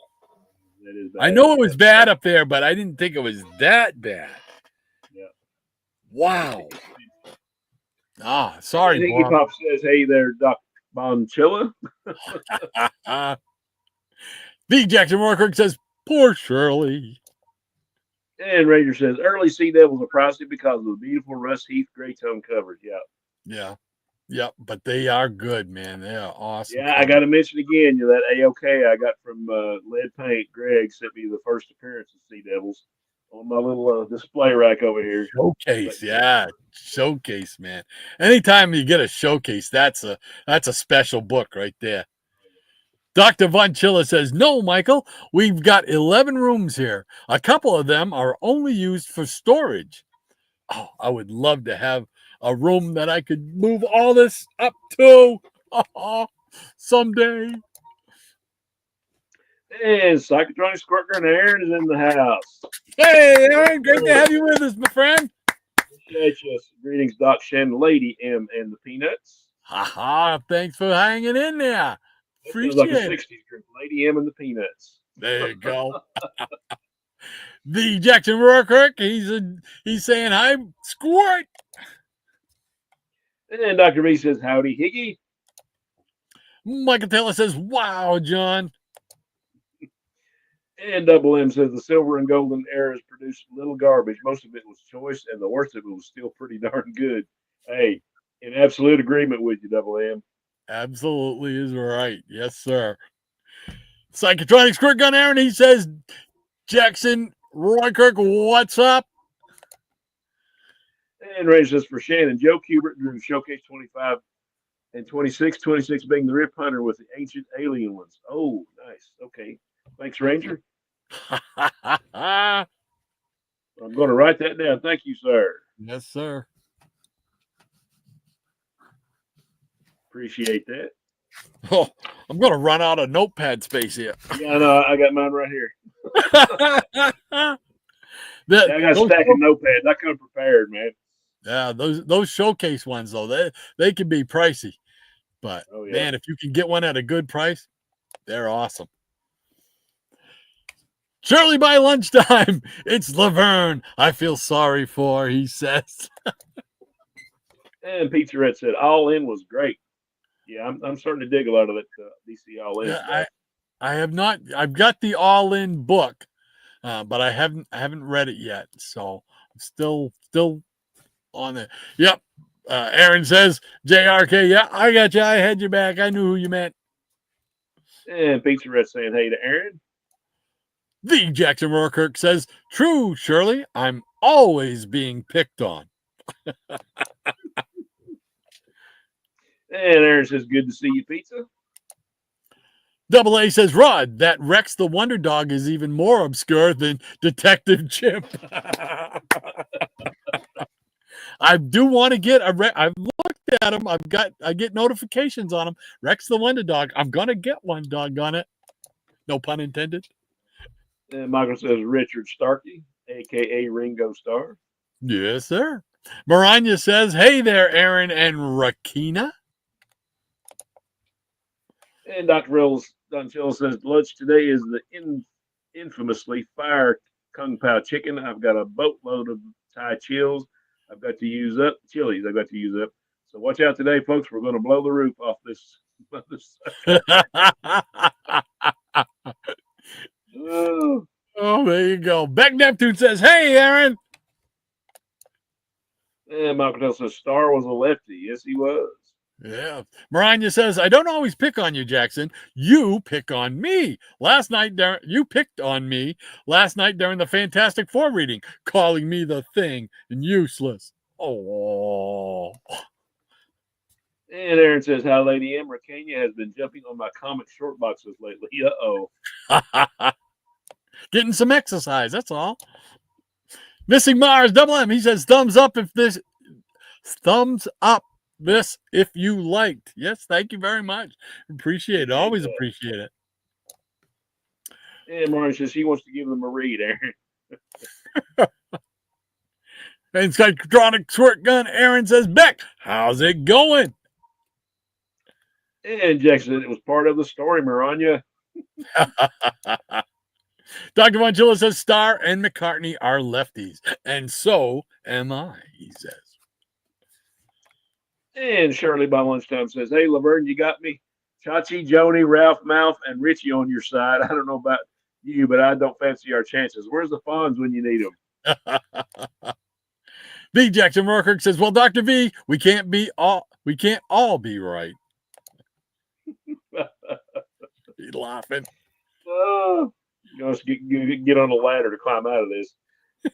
S3: That is bad.
S2: I know it was bad up there, but I didn't think it was that bad.
S3: Yeah.
S2: Wow. Sorry,
S3: Iggy Pop says, hey there, Doc Bonchilla.
S2: B. Jackson Rourke says, poor Shirley.
S3: And Ranger says, early Sea Devils are pricey because of the beautiful Russ Heath gray tone covers. Yeah.
S2: Yeah, but they are good, man. They are awesome.
S3: Yeah, I got to mention again, that AOK I got from Lead Paint. Greg sent me the first appearance of Sea Devils on my little display rack over here.
S2: Showcase, yeah, showcase, man. Anytime you get a showcase, that's a special book right there. Dr. Von Chilla says, no, Michael, we've got 11 rooms here. A couple of them are only used for storage. Oh, I would love to have a room that I could move all this up to someday.
S3: And Psychotronic Squirt Gun Aaron is in the house.
S2: Hey, Aaron, great to have you with us, my friend.
S3: Appreciate you. Greetings, Doc Shen, Lady M, and the Peanuts.
S2: Thanks for hanging in there. Appreciate
S3: like a
S2: it.
S3: 60s group, Lady M and the Peanuts.
S2: There you go. The Jackson Rourke, he's saying hi, Squirt.
S3: And Dr. B says, howdy, Higgy.
S2: Michael Taylor says, wow, John.
S3: And Double M says, the silver and golden eras produced little garbage. Most of it was choice, and the worst of it was still pretty darn good. Hey, in absolute agreement with you, Double M.
S2: Absolutely is right. Yes, sir. Psychotronic Squirt Gun Aaron, he says, Jackson Roykirk, what's up?
S3: And Ray says, for Shannon, Joe Kubert drew Showcase 25 and 26, 26 being the Rip Hunter with the ancient alien ones. Oh, nice. Okay. Thanks, Ranger. I'm going to write that down. Thank you, sir.
S2: Yes, sir.
S3: Appreciate that.
S2: Oh, I'm going to run out of notepad space here.
S3: Yeah, I know. I got mine right here. I got a stack of notepads. I come prepared, man.
S2: Yeah, those showcase ones, though, they can be pricey. But, man, if you can get one at a good price, they're awesome. Surely by lunchtime, it's Laverne I feel sorry for, he says.
S3: And Pizza Red said, All In was great. Yeah, I'm starting to dig a lot of that DC All In.
S2: Yeah, I have not. I've got the All In book, but I haven't read it yet. So I'm still on it. Yep. Aaron says, JRK, yeah, I got you. I had your back. I knew who you meant.
S3: And Pizza Red saying, hey to Aaron.
S2: The Jackson Rourke says, true, Shirley. I'm always being picked on.
S3: And Aaron says, good to see you, Pizza.
S2: Double A says, Rod, that Rex the Wonder Dog is even more obscure than Detective Chimp. I do want to get I've looked at him. I get notifications on him. Rex the Wonder Dog. I'm going to get one, doggone it. No pun intended.
S3: And Michael says, Richard Starkey, a.k.a. Ringo Starr.
S2: Yes, sir. Maranya says, hey there, Aaron and Rakina.
S3: And Dr. Donchell says, lunch today is the infamously fire Kung Pao chicken. I've got a boatload of Thai chilies I've got to use up. So watch out today, folks. We're going to blow the roof off this.
S2: Oh, there you go. Beck Neptune says, "Hey, Aaron."
S3: And Michael Dell says Star was a lefty. Yes, he was.
S2: Yeah. Maranya says, "I don't always pick on you, Jackson. You pick on me. You picked on me last night during the Fantastic Four reading, calling me the thing and useless." Oh.
S3: And Aaron says, "Hi, Lady M. Kenya has been jumping on my comic short boxes lately." Uh-oh.
S2: Getting some exercise, that's all. Missing Mars, Double M. He says, thumbs up if you liked. Yes, thank you very much. Appreciate it. Always appreciate it.
S3: And Marion says he wants to give them a read, Aaron.
S2: And Psychotronic Squirt Gun Aaron says, "Beck, how's it going?"
S3: And Jackson said it was part of the story, Maranya.
S2: Dr. Von Chilla says, "Starr and McCartney are lefties, and so am I," he says.
S3: And Shirley by lunchtime says, "Hey, Laverne, you got me? Chachi, Joni, Ralph, Mouth, and Richie on your side. I don't know about you, but I don't fancy our chances. Where's the Fonz when you need them?"
S2: B. Jackson Rourke says, "Well, Dr. V, we can't all be right." He's laughing.
S3: Get on a ladder to climb out of this.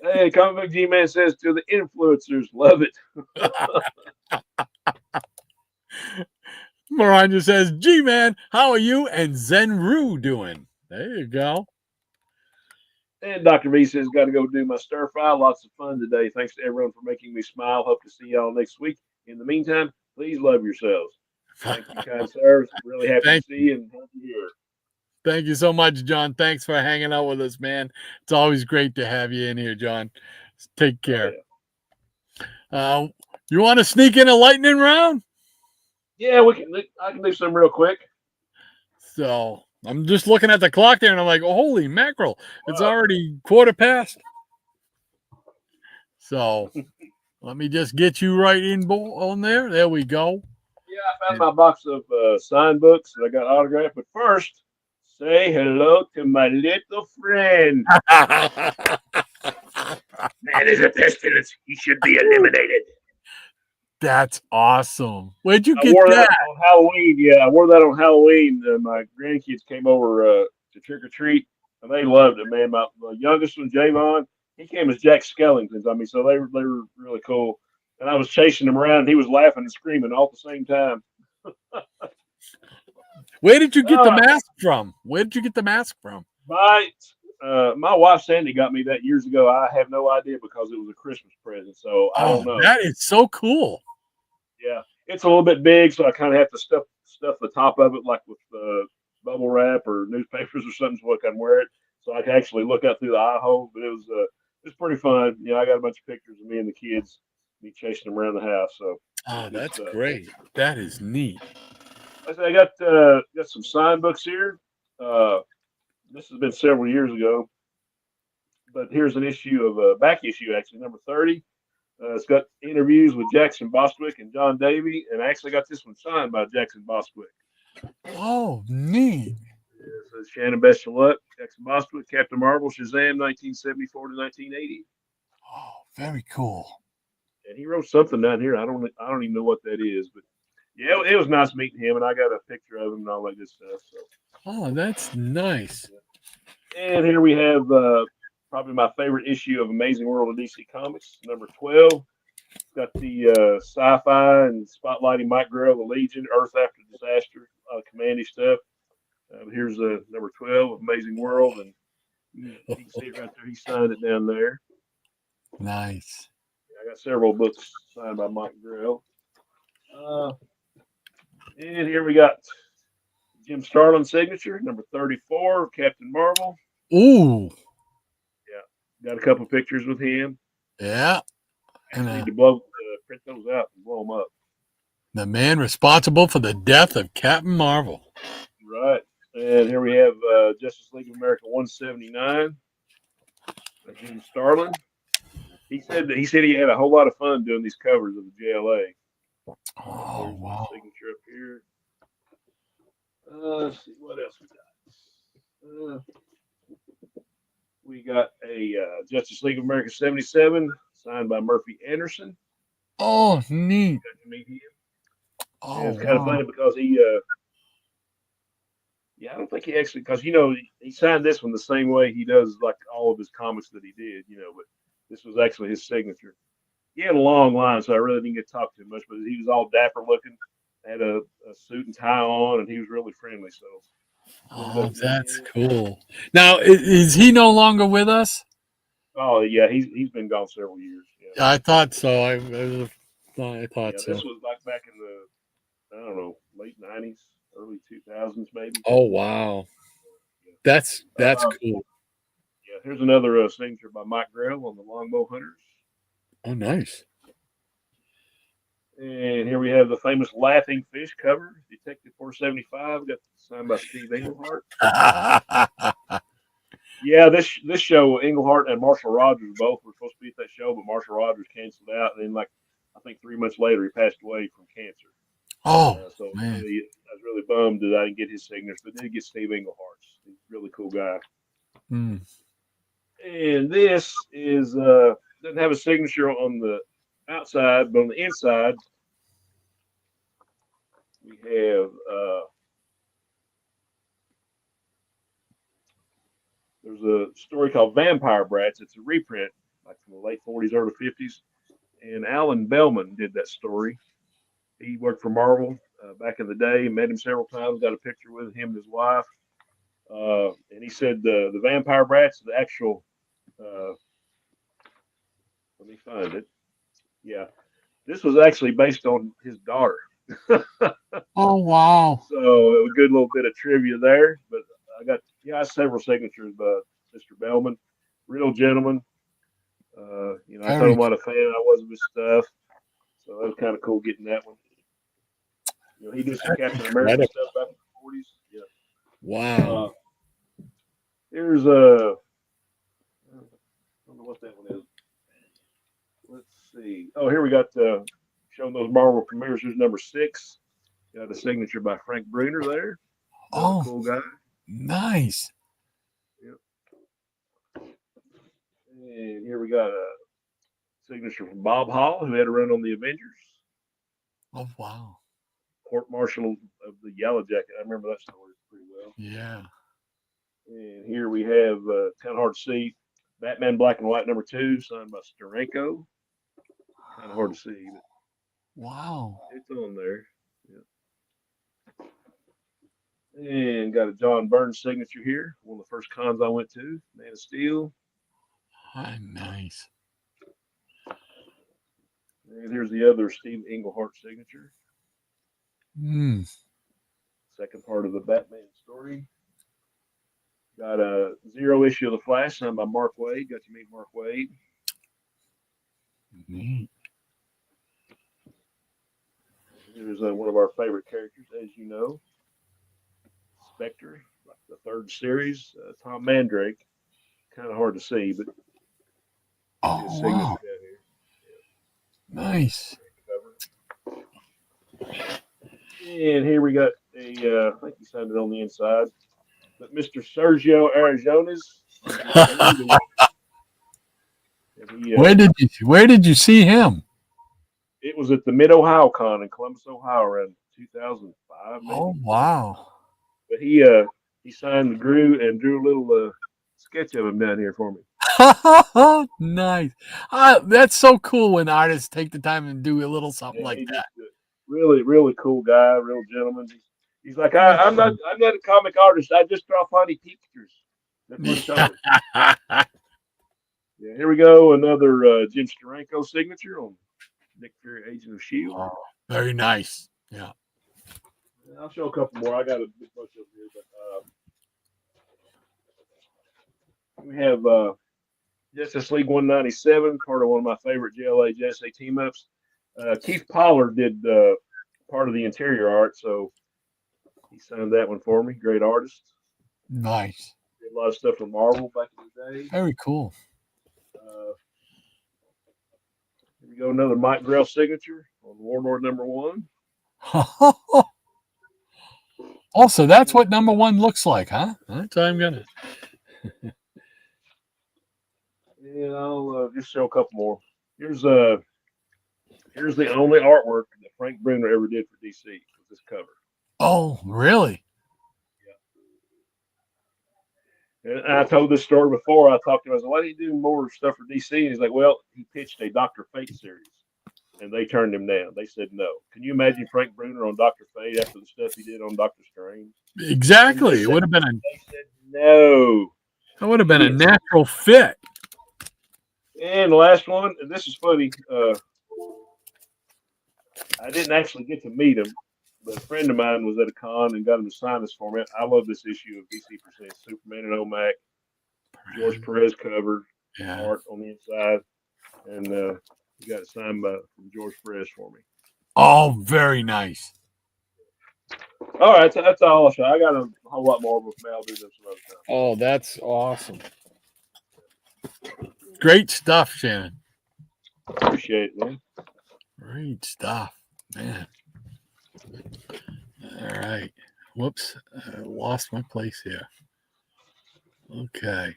S3: Hey, Comic Book G-Man says, "To the influencers, love it."
S2: Maranya says, "G-Man, how are you and Zenru doing?" There you go.
S3: And Dr. V says, "Got to go do my stir fry. Lots of fun today. Thanks to everyone for making me smile. Hope to see y'all next week. In the meantime, please love yourselves." Thank you, kind sirs. Really happy to see you and happy to hear.
S2: Thank you so much, John. Thanks for hanging out with us, man. It's always great to have you in here, John. Take care. Oh, yeah. You want to sneak in a lightning round?
S3: Yeah, I can do some real quick.
S2: So I'm just looking at the clock there, and I'm like, oh, holy mackerel! It's already 15:15. So let me just get you right in on there. There we go.
S3: Yeah, I found my box of signed books that I got autographed. But first, say hello to my little friend. Man is a pestilence. He should be eliminated.
S2: That's awesome. Where'd you get
S3: I wore
S2: that?
S3: on Halloween. Yeah, I wore that on Halloween. My grandkids came over to trick or treat, and they loved it, man. My youngest one, Javon, he came as Jack Skellington. I mean, so they were really cool. And I was chasing him around, and he was laughing and screaming all at the same time.
S2: Where did you get the mask from? Where did you get the mask from?
S3: My wife Sandy got me that years ago. I have no idea because it was a Christmas present, so I don't know.
S2: That is so cool.
S3: Yeah, it's a little bit big, so I kind of have to stuff the top of it like with bubble wrap or newspapers or something so I can wear it, so I can actually look out through the eye hole. But it was pretty fun. You know, I got a bunch of pictures of me and the kids, me chasing them around the house. So
S2: that's great. That is neat.
S3: I got some signed books here. This has been several years ago, but here's an issue of back issue, actually, number 30. It's got interviews with Jackson Bostwick and John Davey, and I actually got this one signed by Jackson Bostwick.
S2: Oh, neat.
S3: It says Shannon Best of Luck, Jackson Bostwick, Captain Marvel, Shazam, 1974 to 1980.
S2: Oh, very cool.
S3: And he wrote something down here. I don't even know what that is, but yeah, it was nice meeting him, and I got a picture of him and all that good stuff. So.
S2: Oh, that's nice.
S3: And here we have probably my favorite issue of Amazing World of DC Comics, number 12. It's got the sci-fi and spotlighting Mike Grell, the Legion, Earth After Disaster, commandy stuff. Here's number 12, Amazing World, and you can see it right there. He signed it down there.
S2: Nice.
S3: I got several books signed by Mike Grell. And here we got Jim Starlin's signature, number 34, Captain Marvel.
S2: Ooh.
S3: Yeah. Got a couple pictures with him.
S2: Yeah.
S3: I need to print those out and blow them up.
S2: The man responsible for the death of Captain Marvel.
S3: Right. And here we have Justice League of America 179. Jim Starlin. He said he had a whole lot of fun doing these covers of the JLA.
S2: Oh,
S3: There's
S2: wow.
S3: the signature up here. Let's see what else we got. We got a Justice League of America 77 signed by Murphy Anderson.
S2: Oh, neat.
S3: Got to meet him.
S2: Oh,
S3: And it's kind of
S2: wow.
S3: funny because I don't think he actually, because he signed this one the same way he does like all of his comics that he did, but this was actually his signature. He had a long line, so I really didn't get to talk to him much, but he was all dapper looking, had a suit and tie on, and he was really friendly. So ended
S2: Oh,
S3: up meeting
S2: that's
S3: him.
S2: cool. Now, is he no longer with us?
S3: Oh yeah, he's been gone several years. Yeah,
S2: I thought so. I
S3: yeah.
S2: thought
S3: This
S2: so.
S3: was like back in the I don't know late '90s, early 2000s maybe.
S2: Oh, wow.
S3: Yeah.
S2: That's cool.
S3: Yeah. Here's another signature by Mike Grell on the Longbow Hunters.
S2: Oh, nice.
S3: And here we have the famous Laughing Fish cover, Detective 475, got signed by Steve Englehart. Yeah, this show, Englehart and Marshall Rogers both were supposed to be at that show, but Marshall Rogers canceled out, and then I think 3 months later he passed away from cancer.
S2: Oh,
S3: So
S2: man.
S3: I was really bummed that I didn't get his signatures, but did get Steve Englehart's. He's a really cool guy.
S2: Mm.
S3: And this is doesn't have a signature on the outside, but on the inside we have there's a story called Vampire Brats. It's a reprint, like from the late 40s, early 50s. And Alan Bellman did that story. He worked for Marvel back in the day. Met him several times. Got a picture with him and his wife. And he said the Vampire Brats, the actual. Let me find it. Yeah, this was actually based on his daughter.
S2: Oh, wow.
S3: So a good little bit of trivia there. But I got several signatures by Mr. Bellman. Real gentleman. I told
S2: Very
S3: him what a fan I was of his stuff. So that was kind of cool getting that one. He did some Captain America
S2: incredible.
S3: stuff back in the 40s. Yeah.
S2: Wow.
S3: Here's I don't know what that one is. Let's see. Oh, here we got showing those Marvel premieres. Here's number 6. Got a signature by Frank Bruner there. Another
S2: Oh,
S3: cool guy.
S2: nice.
S3: Yep. And here we got a signature from Bob Hall, who had a run on the Avengers.
S2: Oh, wow.
S3: Court Marshal of the Yellow Jacket. I remember that story pretty well.
S2: Yeah.
S3: And here we have kind of hard to see Batman Black and White number 2, signed by Steranko. Kind of hard to see, but
S2: Wow.
S3: it's on there. Yeah. And got a John Burns signature here. One of the first cons I went to, Man of Steel.
S2: Nice.
S3: And here's the other Steve Englehart signature.
S2: Mm.
S3: Second part of the Batman story. Got a 0 issue of The Flash signed by Mark Waid. Got to meet Mark Waid.
S2: Neat.
S3: Here's one of our favorite characters, as you know, Spectre, like the 3rd series. Tom Mandrake. Kind of hard to see, but his
S2: Oh,
S3: signature
S2: wow.
S3: down here.
S2: Nice.
S3: Cover. And here we got I think he signed it on the inside, but Mr. Sergio Aragones.
S2: Where did you see him?
S3: It was at the Mid Ohio Con in Columbus, Ohio, around 2005, maybe.
S2: Oh, wow.
S3: But he signed and drew a little sketch of him down here for me.
S2: Nice. That's so cool when artists take the time and do a little something like that.
S3: Really, really cool guy, real gentleman. He's like, I'm not a comic artist. I just draw funny pictures. That's what he told me. Yeah, here we go. Another Jim Steranko signature on Nick Fury, Agent of S.H.I.E.L.D.
S2: Oh, very nice. Yeah.
S3: I'll show a couple more. I got a big bunch of them here, but we have Justice League 197, part of one of my favorite JLA JSA team ups. Keith Pollard did part of the interior art, so he signed that one for me. Great artist.
S2: Nice.
S3: Did a lot of stuff for Marvel back in the day.
S2: Very cool.
S3: Here we go, another Mike Grell signature on Warlord #1.
S2: Also, that's what #1 looks like, huh? That's what I'm gonna.
S3: And I'll just show a couple more. Here's the only artwork that Frank Bruner ever did for DC with this cover.
S2: Oh, really?
S3: And I told this story before. I talked to him. I said, "Why do you do more stuff for DC?" And he's like, "Well, he pitched a Dr. Fate series, and they turned him down. They said no." Can you imagine Frank Bruner on Dr. Fate after the stuff he did on Doctor Strange?
S2: Exactly. It would have been
S3: They said no.
S2: That would have been a natural fit.
S3: And the last one, and this is funny. I didn't actually get to meet him, but a friend of mine was at a con and got him to sign this for me. I love this issue of DC Presents Superman and OMAC, George Perez cover, art on the inside, and he got it signed from George Perez for me.
S2: Oh, very nice.
S3: All right, so that's all I'll show. I got a whole lot more, but maybe I'll do them some other time.
S2: Oh, that's awesome. Great stuff, Shannon.
S3: Appreciate it, man.
S2: Great stuff, man. All right. Whoops. I lost my place here. Okay.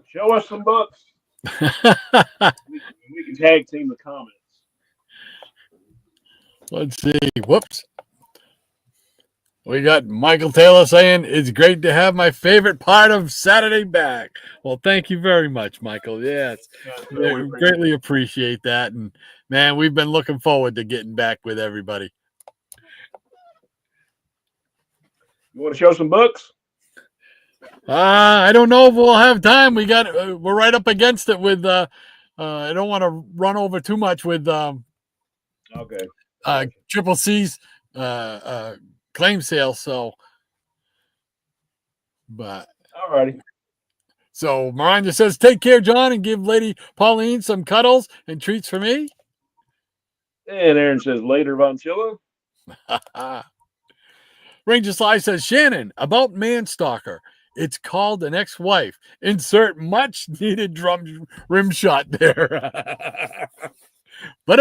S3: Show us some books. we can tag team the comments.
S2: Let's see. Whoops. We got Michael Taylor saying, "It's great to have my favorite part of Saturday back." Well, thank you very much, Michael. Yes, we greatly appreciate that. And, man, we've been looking forward to getting back with everybody.
S3: You want to show some books?
S2: I don't know if we'll have time. We're right up against it with, I don't want to run over too much with
S3: Okay.
S2: Triple C's claim sale. So, but
S3: all righty.
S2: So Miranda says, "Take care, John, and give Lady Pauline some cuddles and treats for me."
S3: And Aaron says, "Later, Von Chilla."
S2: Ranger Sly says, "Shannon, about Manstalker. It's called an ex-wife. Insert much needed drum rim shot there." But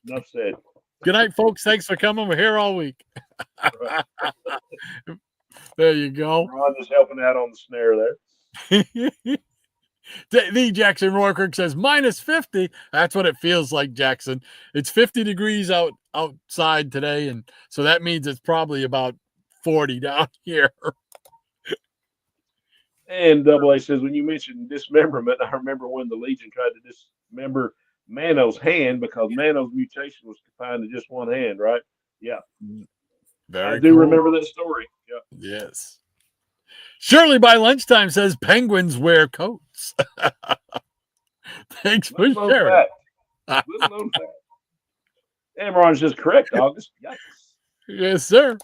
S3: enough said.
S2: Good night, folks. Thanks for coming. We're here all week. There you go.
S3: Ron just helping out on the snare there.
S2: The Jackson Rourke says -50. That's what it feels like, Jackson. It's 50 degrees outside today, and so that means it's probably about 40 down here.
S3: And Double A says, when you mentioned dismemberment, I remember when the Legion tried to dismember Mano's hand because Mano's mutation was confined to just one hand, right? Yeah. I do remember that story. Yeah.
S2: Yes. Shirley by lunchtime says penguins wear coats. Thanks for sharing.
S3: And Ron's just correct, August.
S2: Yes, sir.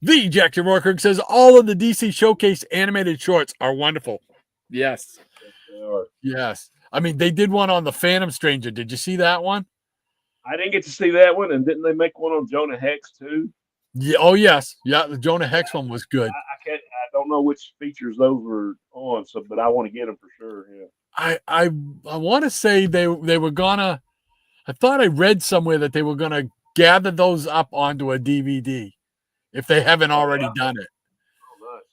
S2: The Jackson Rourke says all of the DC Showcase animated shorts are wonderful. Yes.
S3: They are.
S2: Yes. I mean, they did one on the Phantom Stranger. Did you see that one?
S3: I didn't get to see that one. And didn't they make one on Jonah Hex too?
S2: Yeah. Oh, yes. Yeah. The Jonah Hex one was good.
S3: I don't know which features those were on, but I want to get them for sure. Yeah.
S2: I want to say they were gonna. I thought I read somewhere that they were gonna gather those up onto a DVD if they haven't already done it.
S3: Oh, nice.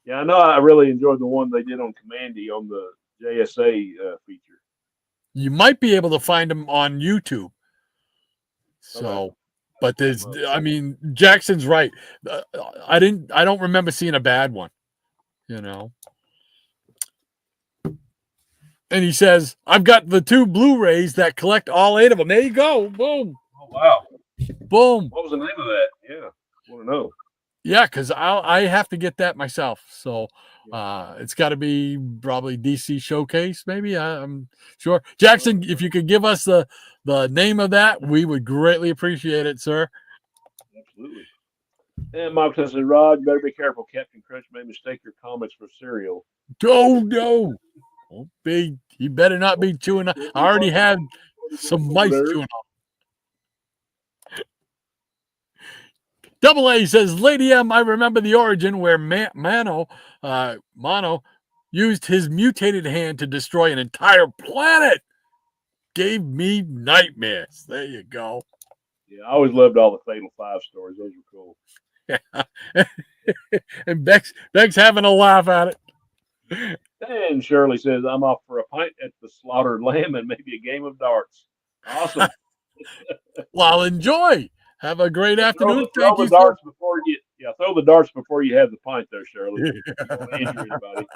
S3: Yeah, I know. I really enjoyed the one they did on Commandy on the JSA feature.
S2: You might be able to find them on YouTube. So, but there's, I mean, Jackson's right. I don't remember seeing a bad one, you know. And he says, "I've got the 2 Blu-rays that collect all 8 of them." There you go. Boom.
S3: Oh, wow.
S2: Boom.
S3: What was the name of that? Yeah. I want to know.
S2: Yeah, because I have to get that myself. So it's got to be probably DC Showcase, maybe. I'm sure. Jackson, if you could give us the name of that, we would greatly appreciate it, sir.
S3: Absolutely. And Mike says, "Rod, you better be careful. Captain Crunch may mistake your comments for cereal."
S2: Oh, no. He better not be chewing. I already had some mice chewing on. Double A says, "Lady M, I remember the origin where Mono used his mutated hand to destroy an entire planet. Gave me nightmares. There you go.
S3: Yeah, I always loved all the Fatal 5 stories. Those were cool.
S2: And Beck's having a laugh at it.
S3: And Shirley says, I'm off for a pint at the slaughtered lamb and maybe a game of darts. Awesome.
S2: Well, enjoy. Have a great afternoon.
S3: Throw the darts before you have the pint there, Shirley. You don't want to injure anybody.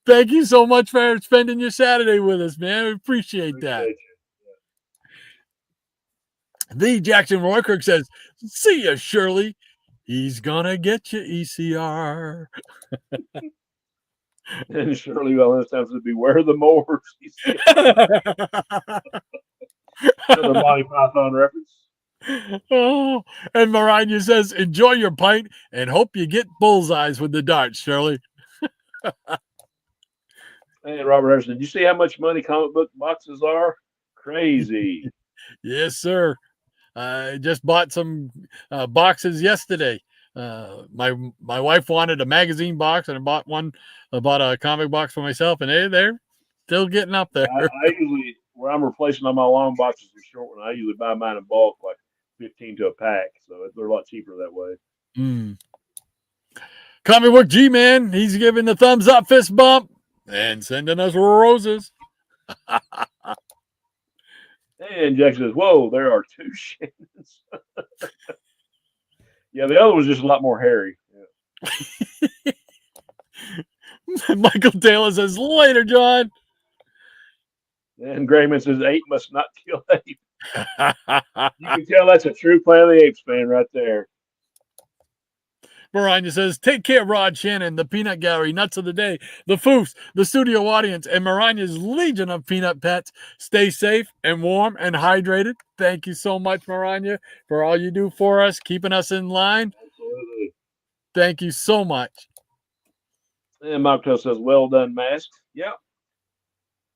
S2: Thank you so much for spending your Saturday with us, man. We appreciate that. The Jackson Roykirk says, see ya, Shirley. He's gonna get you, ECR.
S3: And Shirley, well, this time to beware the Moors. Another Monty Python reference.
S2: Oh, and Mariah says, enjoy your pint and hope you get bullseyes with the darts, Shirley.
S3: And Robert Harrison, did you see how much money comic book boxes are? Crazy.
S2: Yes, sir. I just bought some boxes yesterday. My wife wanted a magazine box, and I bought a comic box for myself, and they're still getting up there.
S3: I usually, where I'm replacing all my long boxes with short one, I usually buy mine in bulk, like 15 to a pack, so they're a lot cheaper that way.
S2: Comic Book G-Man, he's giving the thumbs up, fist bump, and sending us roses.
S3: And Jack says, whoa, there are 2 Shannons. Yeah, the other was just a lot more hairy.
S2: Yeah. Michael Taylor says, later, John.
S3: And Grayman says, 8 must not kill 8. You can tell that's a true Planet of the Apes fan right there.
S2: Mariah says, take care, Rod Shannon, the Peanut Gallery, Nuts of the Day, the Foofs, the studio audience, and Mariah's legion of peanut pets. Stay safe and warm and hydrated. Thank you so much, Mariah, for all you do for us, keeping us in line.
S3: Absolutely.
S2: Thank you so much.
S3: And Michael says, well done, Mask. Yeah.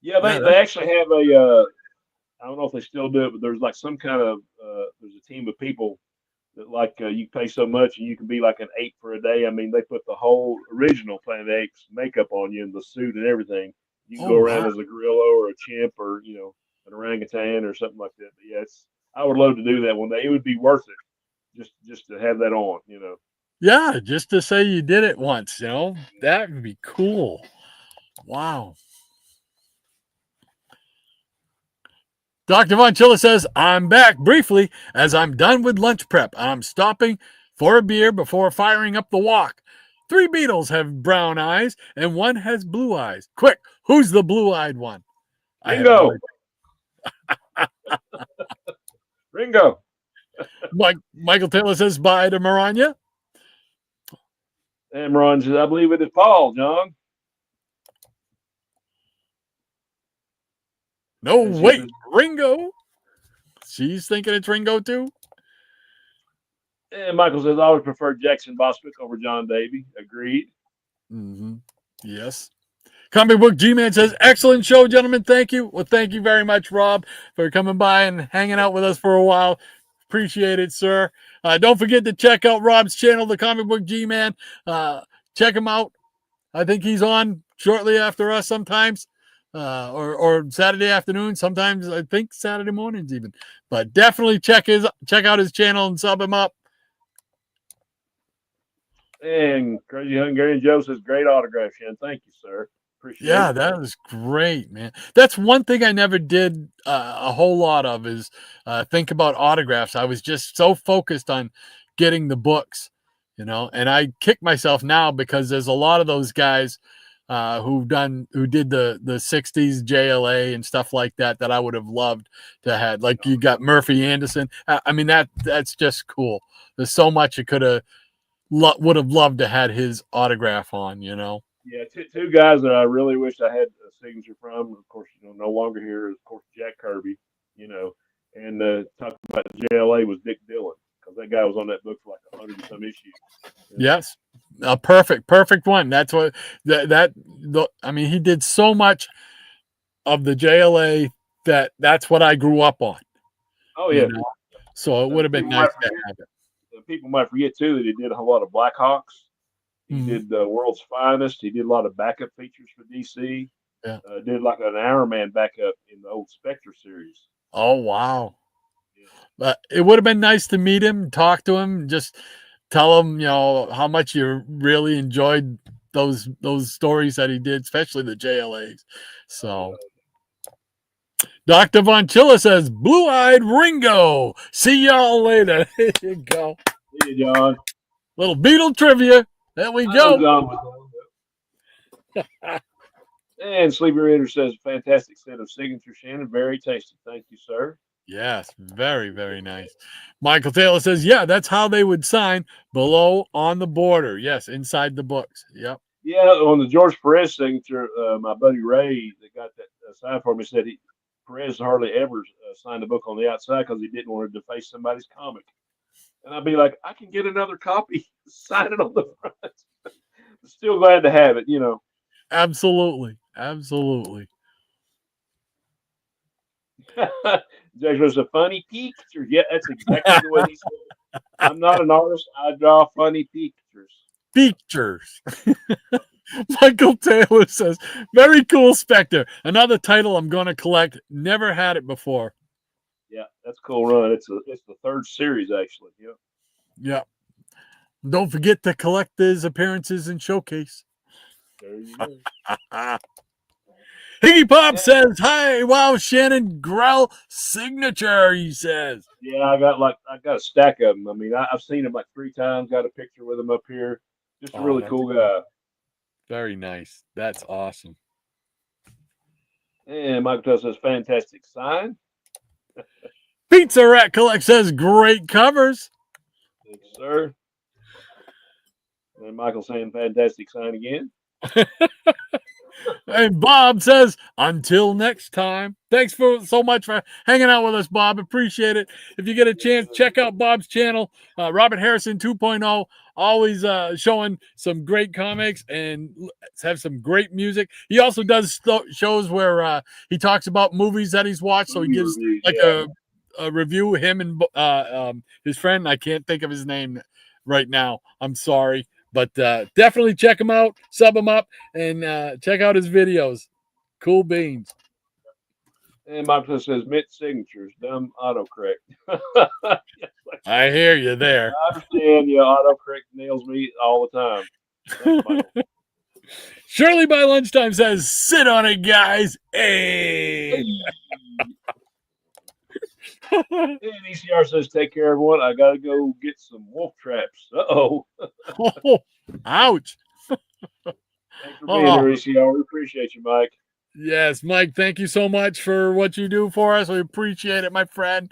S3: Yeah, they actually have a, I don't know if they still do it, but there's like some kind of, there's a team of people that like you pay so much and you can be like an ape for a day. I mean, they put the whole original Planet of the Apes makeup on you and the suit and everything. You can go around as a gorilla or a chimp or, you know, an orangutan or something like that. But yeah, I would love to do that one day. It would be worth it just to have that on, you know.
S2: Yeah, just to say you did it once, you know, that would be cool. Wow. Dr. Von Chilla says, I'm back briefly as I'm done with lunch prep. I'm stopping for a beer before firing up the walk. 3 beetles have brown eyes and 1 has blue eyes. Quick, who's the blue-eyed one?
S3: Ringo. Ringo.
S2: Michael Taylor says, bye to Mariah.
S3: And Ron says, I believe it is Paul, John.
S2: No, wait, Ringo. She's thinking it's Ringo too.
S3: And Michael says, I would prefer Jackson Bostwick over John Davey. Agreed.
S2: Mm-hmm. Yes. Comic Book G-Man says, excellent show, gentlemen. Thank you. Well, thank you very much, Rob, for coming by and hanging out with us for a while. Appreciate it, sir. Don't forget to check out Rob's channel, the Comic Book G-Man. Check him out. I think he's on shortly after us sometimes. Or Saturday afternoon, sometimes I think Saturday mornings even. But definitely check out his channel and sub him up.
S3: And Crazy Hungarian Joe says, great autograph, Shan. Thank you, sir. Appreciate it.
S2: That was great, man. That's one thing I never did a whole lot of is think about autographs. I was just so focused on getting the books, you know, and I kick myself now because there's a lot of those guys who did the 60s JLA and stuff like that I would have loved to have. Like you got Murphy Anderson. I mean, that's just cool. There's so much you would have loved to had his autograph on, you know.
S3: Yeah, two guys that I really wish I had a signature from. Of course, you know, no longer here. Of course, Jack Kirby, you know, and talking about JLA was Dick Dillon because that guy was on that book for like 100 and some issues.
S2: Yes, a perfect one. That's what I mean, he did so much of the JLA that's what I grew up on.
S3: Oh yeah.
S2: You know? So it would have been nice to have it.
S3: People might forget too that he did a whole lot of Blackhawks. He did World's Finest. He did a lot of backup features for DC.
S2: Yeah.
S3: Did like an Iron Man backup in the old Spectre series.
S2: Oh, wow.
S3: Yeah.
S2: But it would have been nice to meet him, talk to him, just tell him, how much you really enjoyed those stories that he did, especially the JLAs. So Dr. Von Chilla says, Blue-Eyed Ringo. See y'all later. There you go.
S3: See you, John.
S2: Little Beatle trivia. There we go.
S3: And Sleepy Reader says, fantastic set of signature, Shannon. Very tasty. Thank you, sir.
S2: Yes, very, very nice. Michael Taylor says, yeah, that's how they would sign below on the border. Yes, inside the books. Yep.
S3: Yeah, on the George Perez signature, my buddy Ray that got that signed for me said Perez hardly ever signed a book on the outside because he didn't want to deface somebody's comic. And I'd be like, I can get another copy, sign it on the front. Still glad to have it,
S2: Absolutely. Absolutely.
S3: There's a funny picture. Yeah, that's exactly the way he said it. I'm not an artist. I draw funny pictures.
S2: Pictures. Michael Taylor says, very cool Spectre. Another title I'm going to collect. Never had it before.
S3: Yeah, that's a cool run. It's the third series, actually. Yeah.
S2: Yeah. Don't forget to collect his appearances in Showcase.
S3: There you go.
S2: Higgy Pop says, hi, wow, Shannon Grell signature, he says.
S3: Yeah, I got a stack of them. I mean, I've seen him like 3 times, got a picture with him up here. Just a really cool guy.
S2: Very nice. That's awesome.
S3: And Michael Tuss says, fantastic sign.
S2: Pizza Rat Collect says, great covers.
S3: Thanks, sir. And Michael saying, fantastic sign again.
S2: And Bob says, until next time. Thanks so much for hanging out with us, Bob. Appreciate it. If you get a chance, check out Bob's channel, Robert Harrison 2.0. Always showing some great comics and have some great music. He also does shows where he talks about movies that he's watched. So he gives a review, him and his friend. I can't think of his name right now. I'm sorry. But definitely check him out, sub him up, and check out his videos. Cool beans.
S3: And Michael says, mint signatures, dumb autocorrect.
S2: I hear you there.
S3: I understand. Autocorrect nails me all the time. Thanks, Michael.
S2: Shirley by Lunchtime says, sit on it, guys. Hey.
S3: And ECR says, take care, everyone. I got to go get some wolf traps. Uh-oh.
S2: Ouch.
S3: Thanks for being there, ECR. We appreciate you, Mike.
S2: Yes, Mike, thank you so much for what you do for us. We appreciate it, my friend.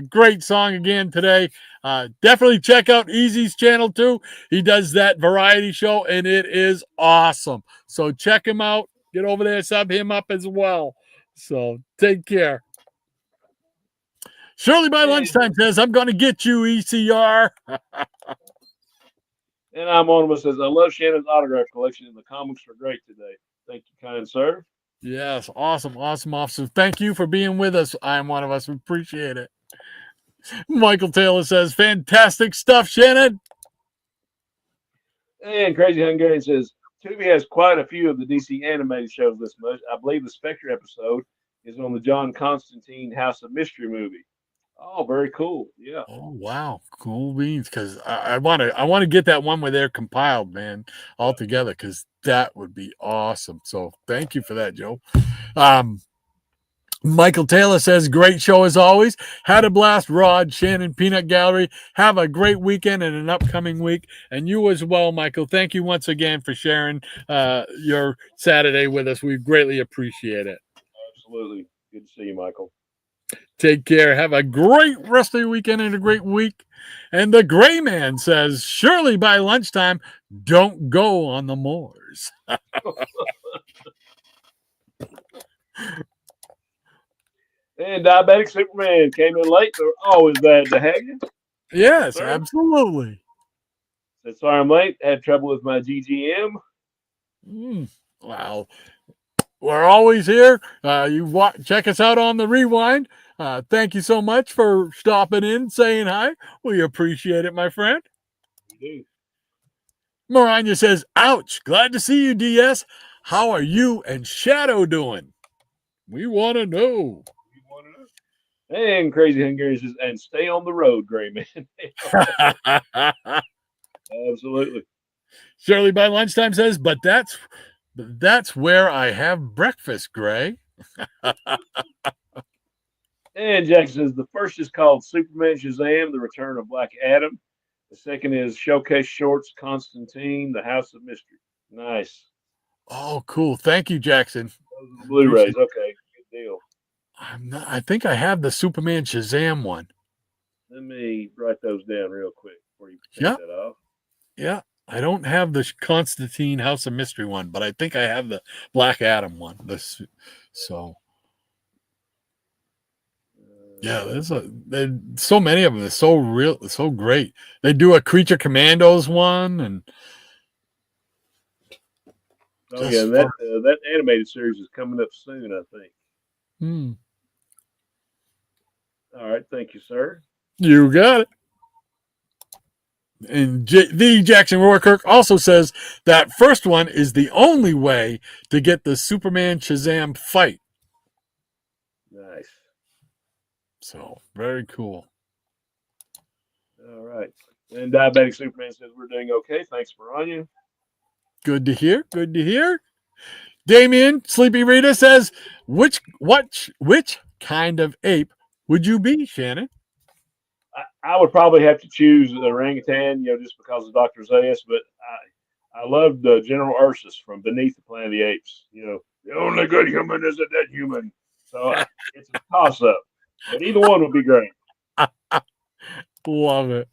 S2: Great song again today. Definitely check out Easy's channel, too. He does that variety show, and it is awesome. So check him out. Get over there, sub him up as well. So take care. Shirley by Lunchtime says, I'm going to get you, ECR.
S3: And I'm on him says, I love Shannon's autograph collection, and the comics are great today. Thank you, kind sir.
S2: Yes, awesome, officer. Thank you for being with us. I'm one of us. We appreciate it. Michael Taylor says, fantastic stuff, Shannon.
S3: And Crazy Hungarian says, Tubi has quite a few of the DC animated shows this month. I believe the Spectre episode is on the John Constantine House of Mystery movie. Oh, very cool. Yeah.
S2: Oh, wow. Cool beans. Because I want to get that one where they're compiled, man, all together, because that would be awesome. So thank you for that, Joe. Michael Taylor says, great show as always. Had a blast, Rod, Shannon, Peanut Gallery. Have a great weekend and an upcoming week. And you as well, Michael. Thank you once again for sharing your Saturday with us. We greatly appreciate it.
S3: Absolutely. Good to see you, Michael.
S2: Take care. Have a great rest of your weekend and a great week. And the Gray Man says, surely by lunchtime, don't go on the moors.
S3: And Diabetic Superman came in late. They're always glad to have you.
S2: Yes, sir. Absolutely.
S3: Said, sorry I'm late. Had trouble with my GGM.
S2: Wow. We're always here. Check us out on the Rewind. Thank you so much for stopping in, saying hi. We appreciate it, my friend.
S3: We do.
S2: Maranya says, ouch, glad to see you, DS. How are you and Shadow doing? We want to know.
S3: And Crazy Hungarian says, and stay on the road, Gray Man. Absolutely.
S2: Shirley by lunchtime says, but that's where I have breakfast, Gray.
S3: And Jackson says the first is called Superman Shazam: The Return of Black Adam. The second is Showcase Shorts Constantine: The House of Mystery. Nice.
S2: Oh, cool. Thank you, Jackson.
S3: Those are the Blu-rays. Okay, good deal.
S2: I think I have the Superman Shazam one.
S3: Let me write those down real quick before you take that off.
S2: Yeah. I don't have the Constantine House of Mystery one, but I think I have the Black Adam one. So yeah, there's so many of them. It's so real, it's so great. They do a Creature Commandos one, and
S3: that animated series is coming up soon, I think. All right, thank you, sir.
S2: You got it. And the Jackson Roarkirk also says that first one is the only way to get the Superman Shazam fight.
S3: Nice.
S2: So, very cool.
S3: All right. And Diabetic Superman says we're doing okay. Thanks, Maranya.
S2: Good to hear. Good to hear. Damien Sleepy Rita says, which kind of ape would you be, Shannon?
S3: I would probably have to choose the orangutan, just because of Dr. Zayas, but I loved General Ursus from Beneath the Planet of the Apes. The only good human is a dead human. So it's a toss-up. But either one would be great.
S2: Love it.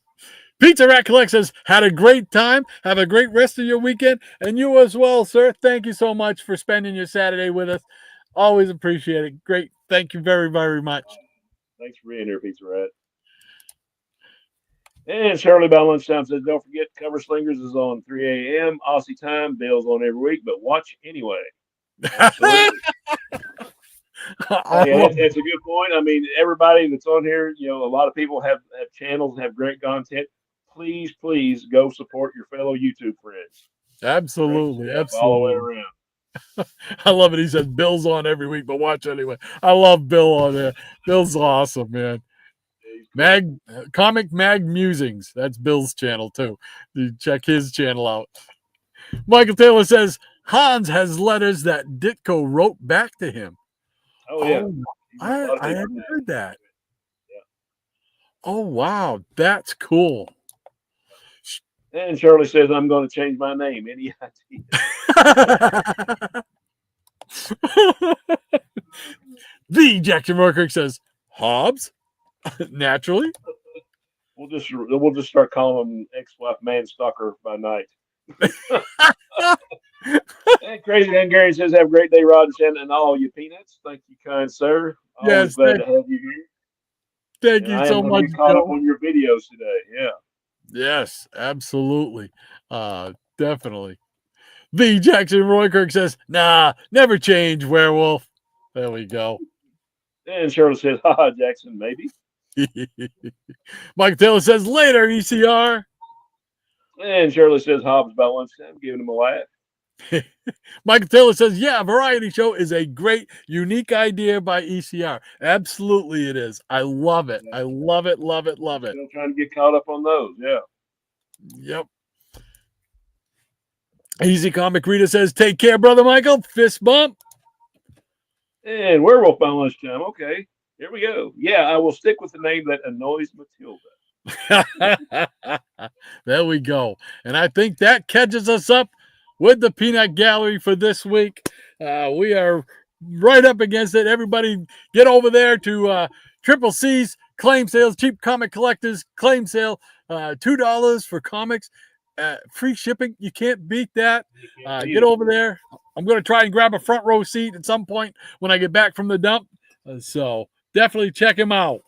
S2: Pizza Rat Collect says, had a great time. Have a great rest of your weekend. And you as well, sir. Thank you so much for spending your Saturday with us. Always appreciate it. Great. Thank you very, very much.
S3: Thanks for being here, Pizza Rat. And Shirley by lunchtime says, don't forget, Cover Slingers is on 3 a.m. Aussie time. Bill's on every week, but watch anyway. Absolutely. That's a good point. I mean, everybody that's on here, a lot of people have channels and have great content. Please go support your fellow YouTube friends.
S2: Absolutely.
S3: All the way around.
S2: I love it. He says Bill's on every week, but watch anyway. I love Bill on there. Bill's awesome, man. Comic Mag Musings. That's Bill's channel too. You check his channel out. Michael Taylor says Hans has letters that Ditko wrote back to him.
S3: Oh yeah.
S2: I hadn't heard that. Yeah. Oh wow, that's cool.
S3: And Shirley says I'm going to change my name. Any idea?
S2: The Jackson Roarkirk says Hobbs. Naturally.
S3: We'll just start calling him ex-wife man stalker by night. And Crazy Hungarian says, have a great day, Rod and Shannon, and all you peanuts. Thank you, kind sir. Always glad to have you here.
S2: Thank you so much.
S3: Caught up on your videos today. Yeah.
S2: Yes, absolutely. Definitely. The Jackson Roarkirk says, nah, never change, werewolf. There we go.
S3: And Shirley says, haha, Jackson, maybe.
S2: Mike Taylor says, later, ECR.
S3: And Shirley says, Hobbs by lunchtime, giving him a laugh.
S2: Michael Taylor says, yeah, variety show is a great, unique idea by ECR. Absolutely it is. I love it. I love it, love it, love it.
S3: Still trying to get caught up on those, yeah.
S2: Yep. Easy Comic Rita says, take care, Brother Michael. Fist bump.
S3: And Werewolf by lunchtime. Okay, here we go. Yeah, I will stick with the name that annoys Matilda.
S2: There we go. And I think that catches us up with the Peanut Gallery for this week. We are right up against it. Everybody get over there to Triple C's claim sales, cheap comic collectors claim sale, $2 for comics, free shipping. You can't beat that. Get over there. I'm going to try and grab a front row seat at some point when I get back from the dump. So definitely check him out.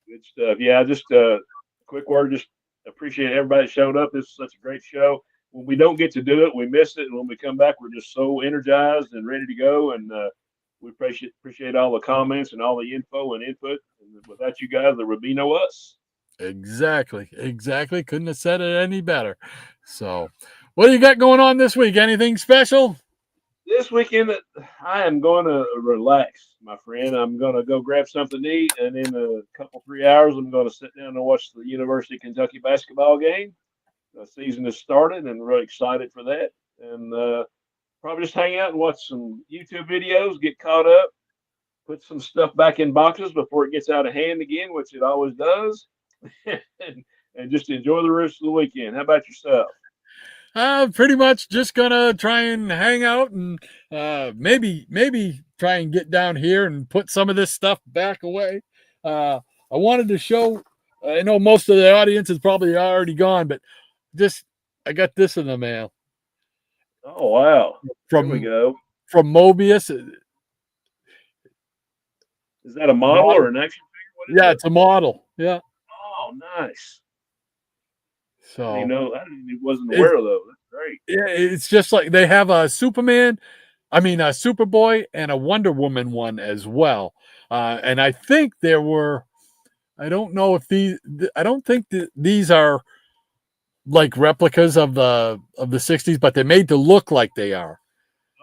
S3: Good stuff. Yeah, just a quick word. Just appreciate everybody that showed up. This is such a great show. When we don't get to do it, we miss it. And when we come back, we're just so energized and ready to go. And we appreciate all the comments and all the info and input. And without you guys, there would be no us.
S2: Exactly. Couldn't have said it any better. So, What do you got going on this week? Anything special?
S3: This weekend, I am going to relax, my friend. I'm going to go grab something to eat, and in a couple, 3 hours, I'm going to sit down and watch the University of Kentucky basketball game. The season has started, and really excited for that. And probably just hang out and watch some YouTube videos, get caught up, put some stuff back in boxes before it gets out of hand again, which it always does, and just enjoy the rest of the weekend. How about yourself?
S2: Pretty much just gonna try and hang out and maybe try and get down here and put some of this stuff back away. I wanted to show. I know most of the audience is probably already gone, but I got this in the mail.
S3: Oh wow! There we go.
S2: From Mobius.
S3: Is that a model or an action figure?
S2: Yeah, it's a model. Yeah.
S3: Oh, nice.
S2: So
S3: I wasn't aware of those. That's great.
S2: Yeah, it's just like they have a Superman, a Superboy, and a Wonder Woman one as well. And I think there were, I don't know if I don't think that these are like replicas of the 60s, but they're made to look like they are.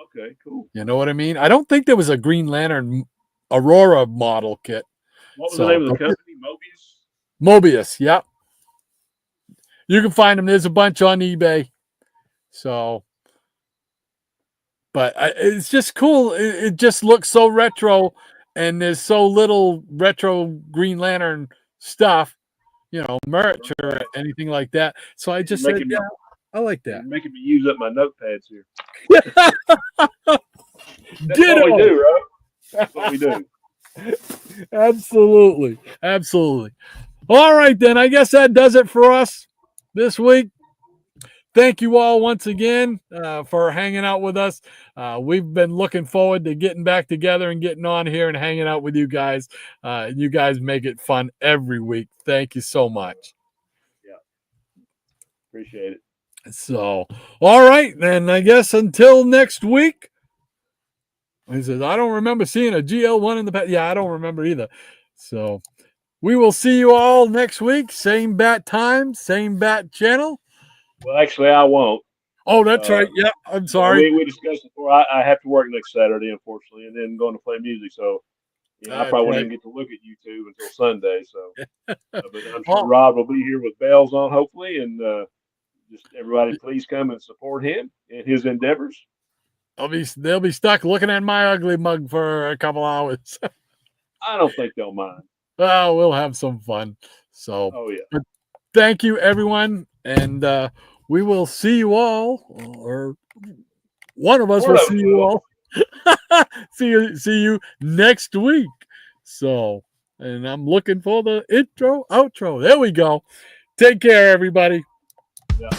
S3: Okay, cool.
S2: You know what I mean? I don't think there was a Green Lantern Aurora model kit.
S3: What was the name of the company? Mobius?
S2: Mobius, yeah. You can find them. There's a bunch on eBay. So, but it's just cool. It just looks so retro, and there's so little retro Green Lantern stuff, merch or anything like that. So I just said, yeah, I like that.
S3: You're making me use up my notepads here. That's
S2: Ditto.
S3: what we do, right? That's what we do.
S2: Absolutely. Absolutely. All right, then. I guess that does it for us this week. Thank you all once again for hanging out with us. We've been looking forward to getting back together and getting on here and hanging out with you guys. You guys make it fun every week. Thank you so much.
S3: Yeah. Appreciate it.
S2: So, all right, then I guess until next week. He says, I don't remember seeing a GL1 in the past. Yeah, I don't remember either. So we will see you all next week. Same bat time, same bat channel.
S3: Well, actually, I won't.
S2: Oh, that's right. Yeah, I'm sorry.
S3: We discussed before. I have to work next Saturday, unfortunately, and then going to play music. So, I probably won't even get to look at YouTube until Sunday. So, but I'm sure Rob will be here with bells on, hopefully, and just everybody, please come and support him in his endeavors.
S2: They'll be stuck looking at my ugly mug for a couple hours.
S3: I don't think they'll mind.
S2: Well, we'll have some fun. So,
S3: oh yeah.
S2: But thank you, everyone, and we will see you all, or one of us will see you all. see you next week. So, and I'm looking for the intro, outro. There we go. Take care, everybody.
S3: Yeah.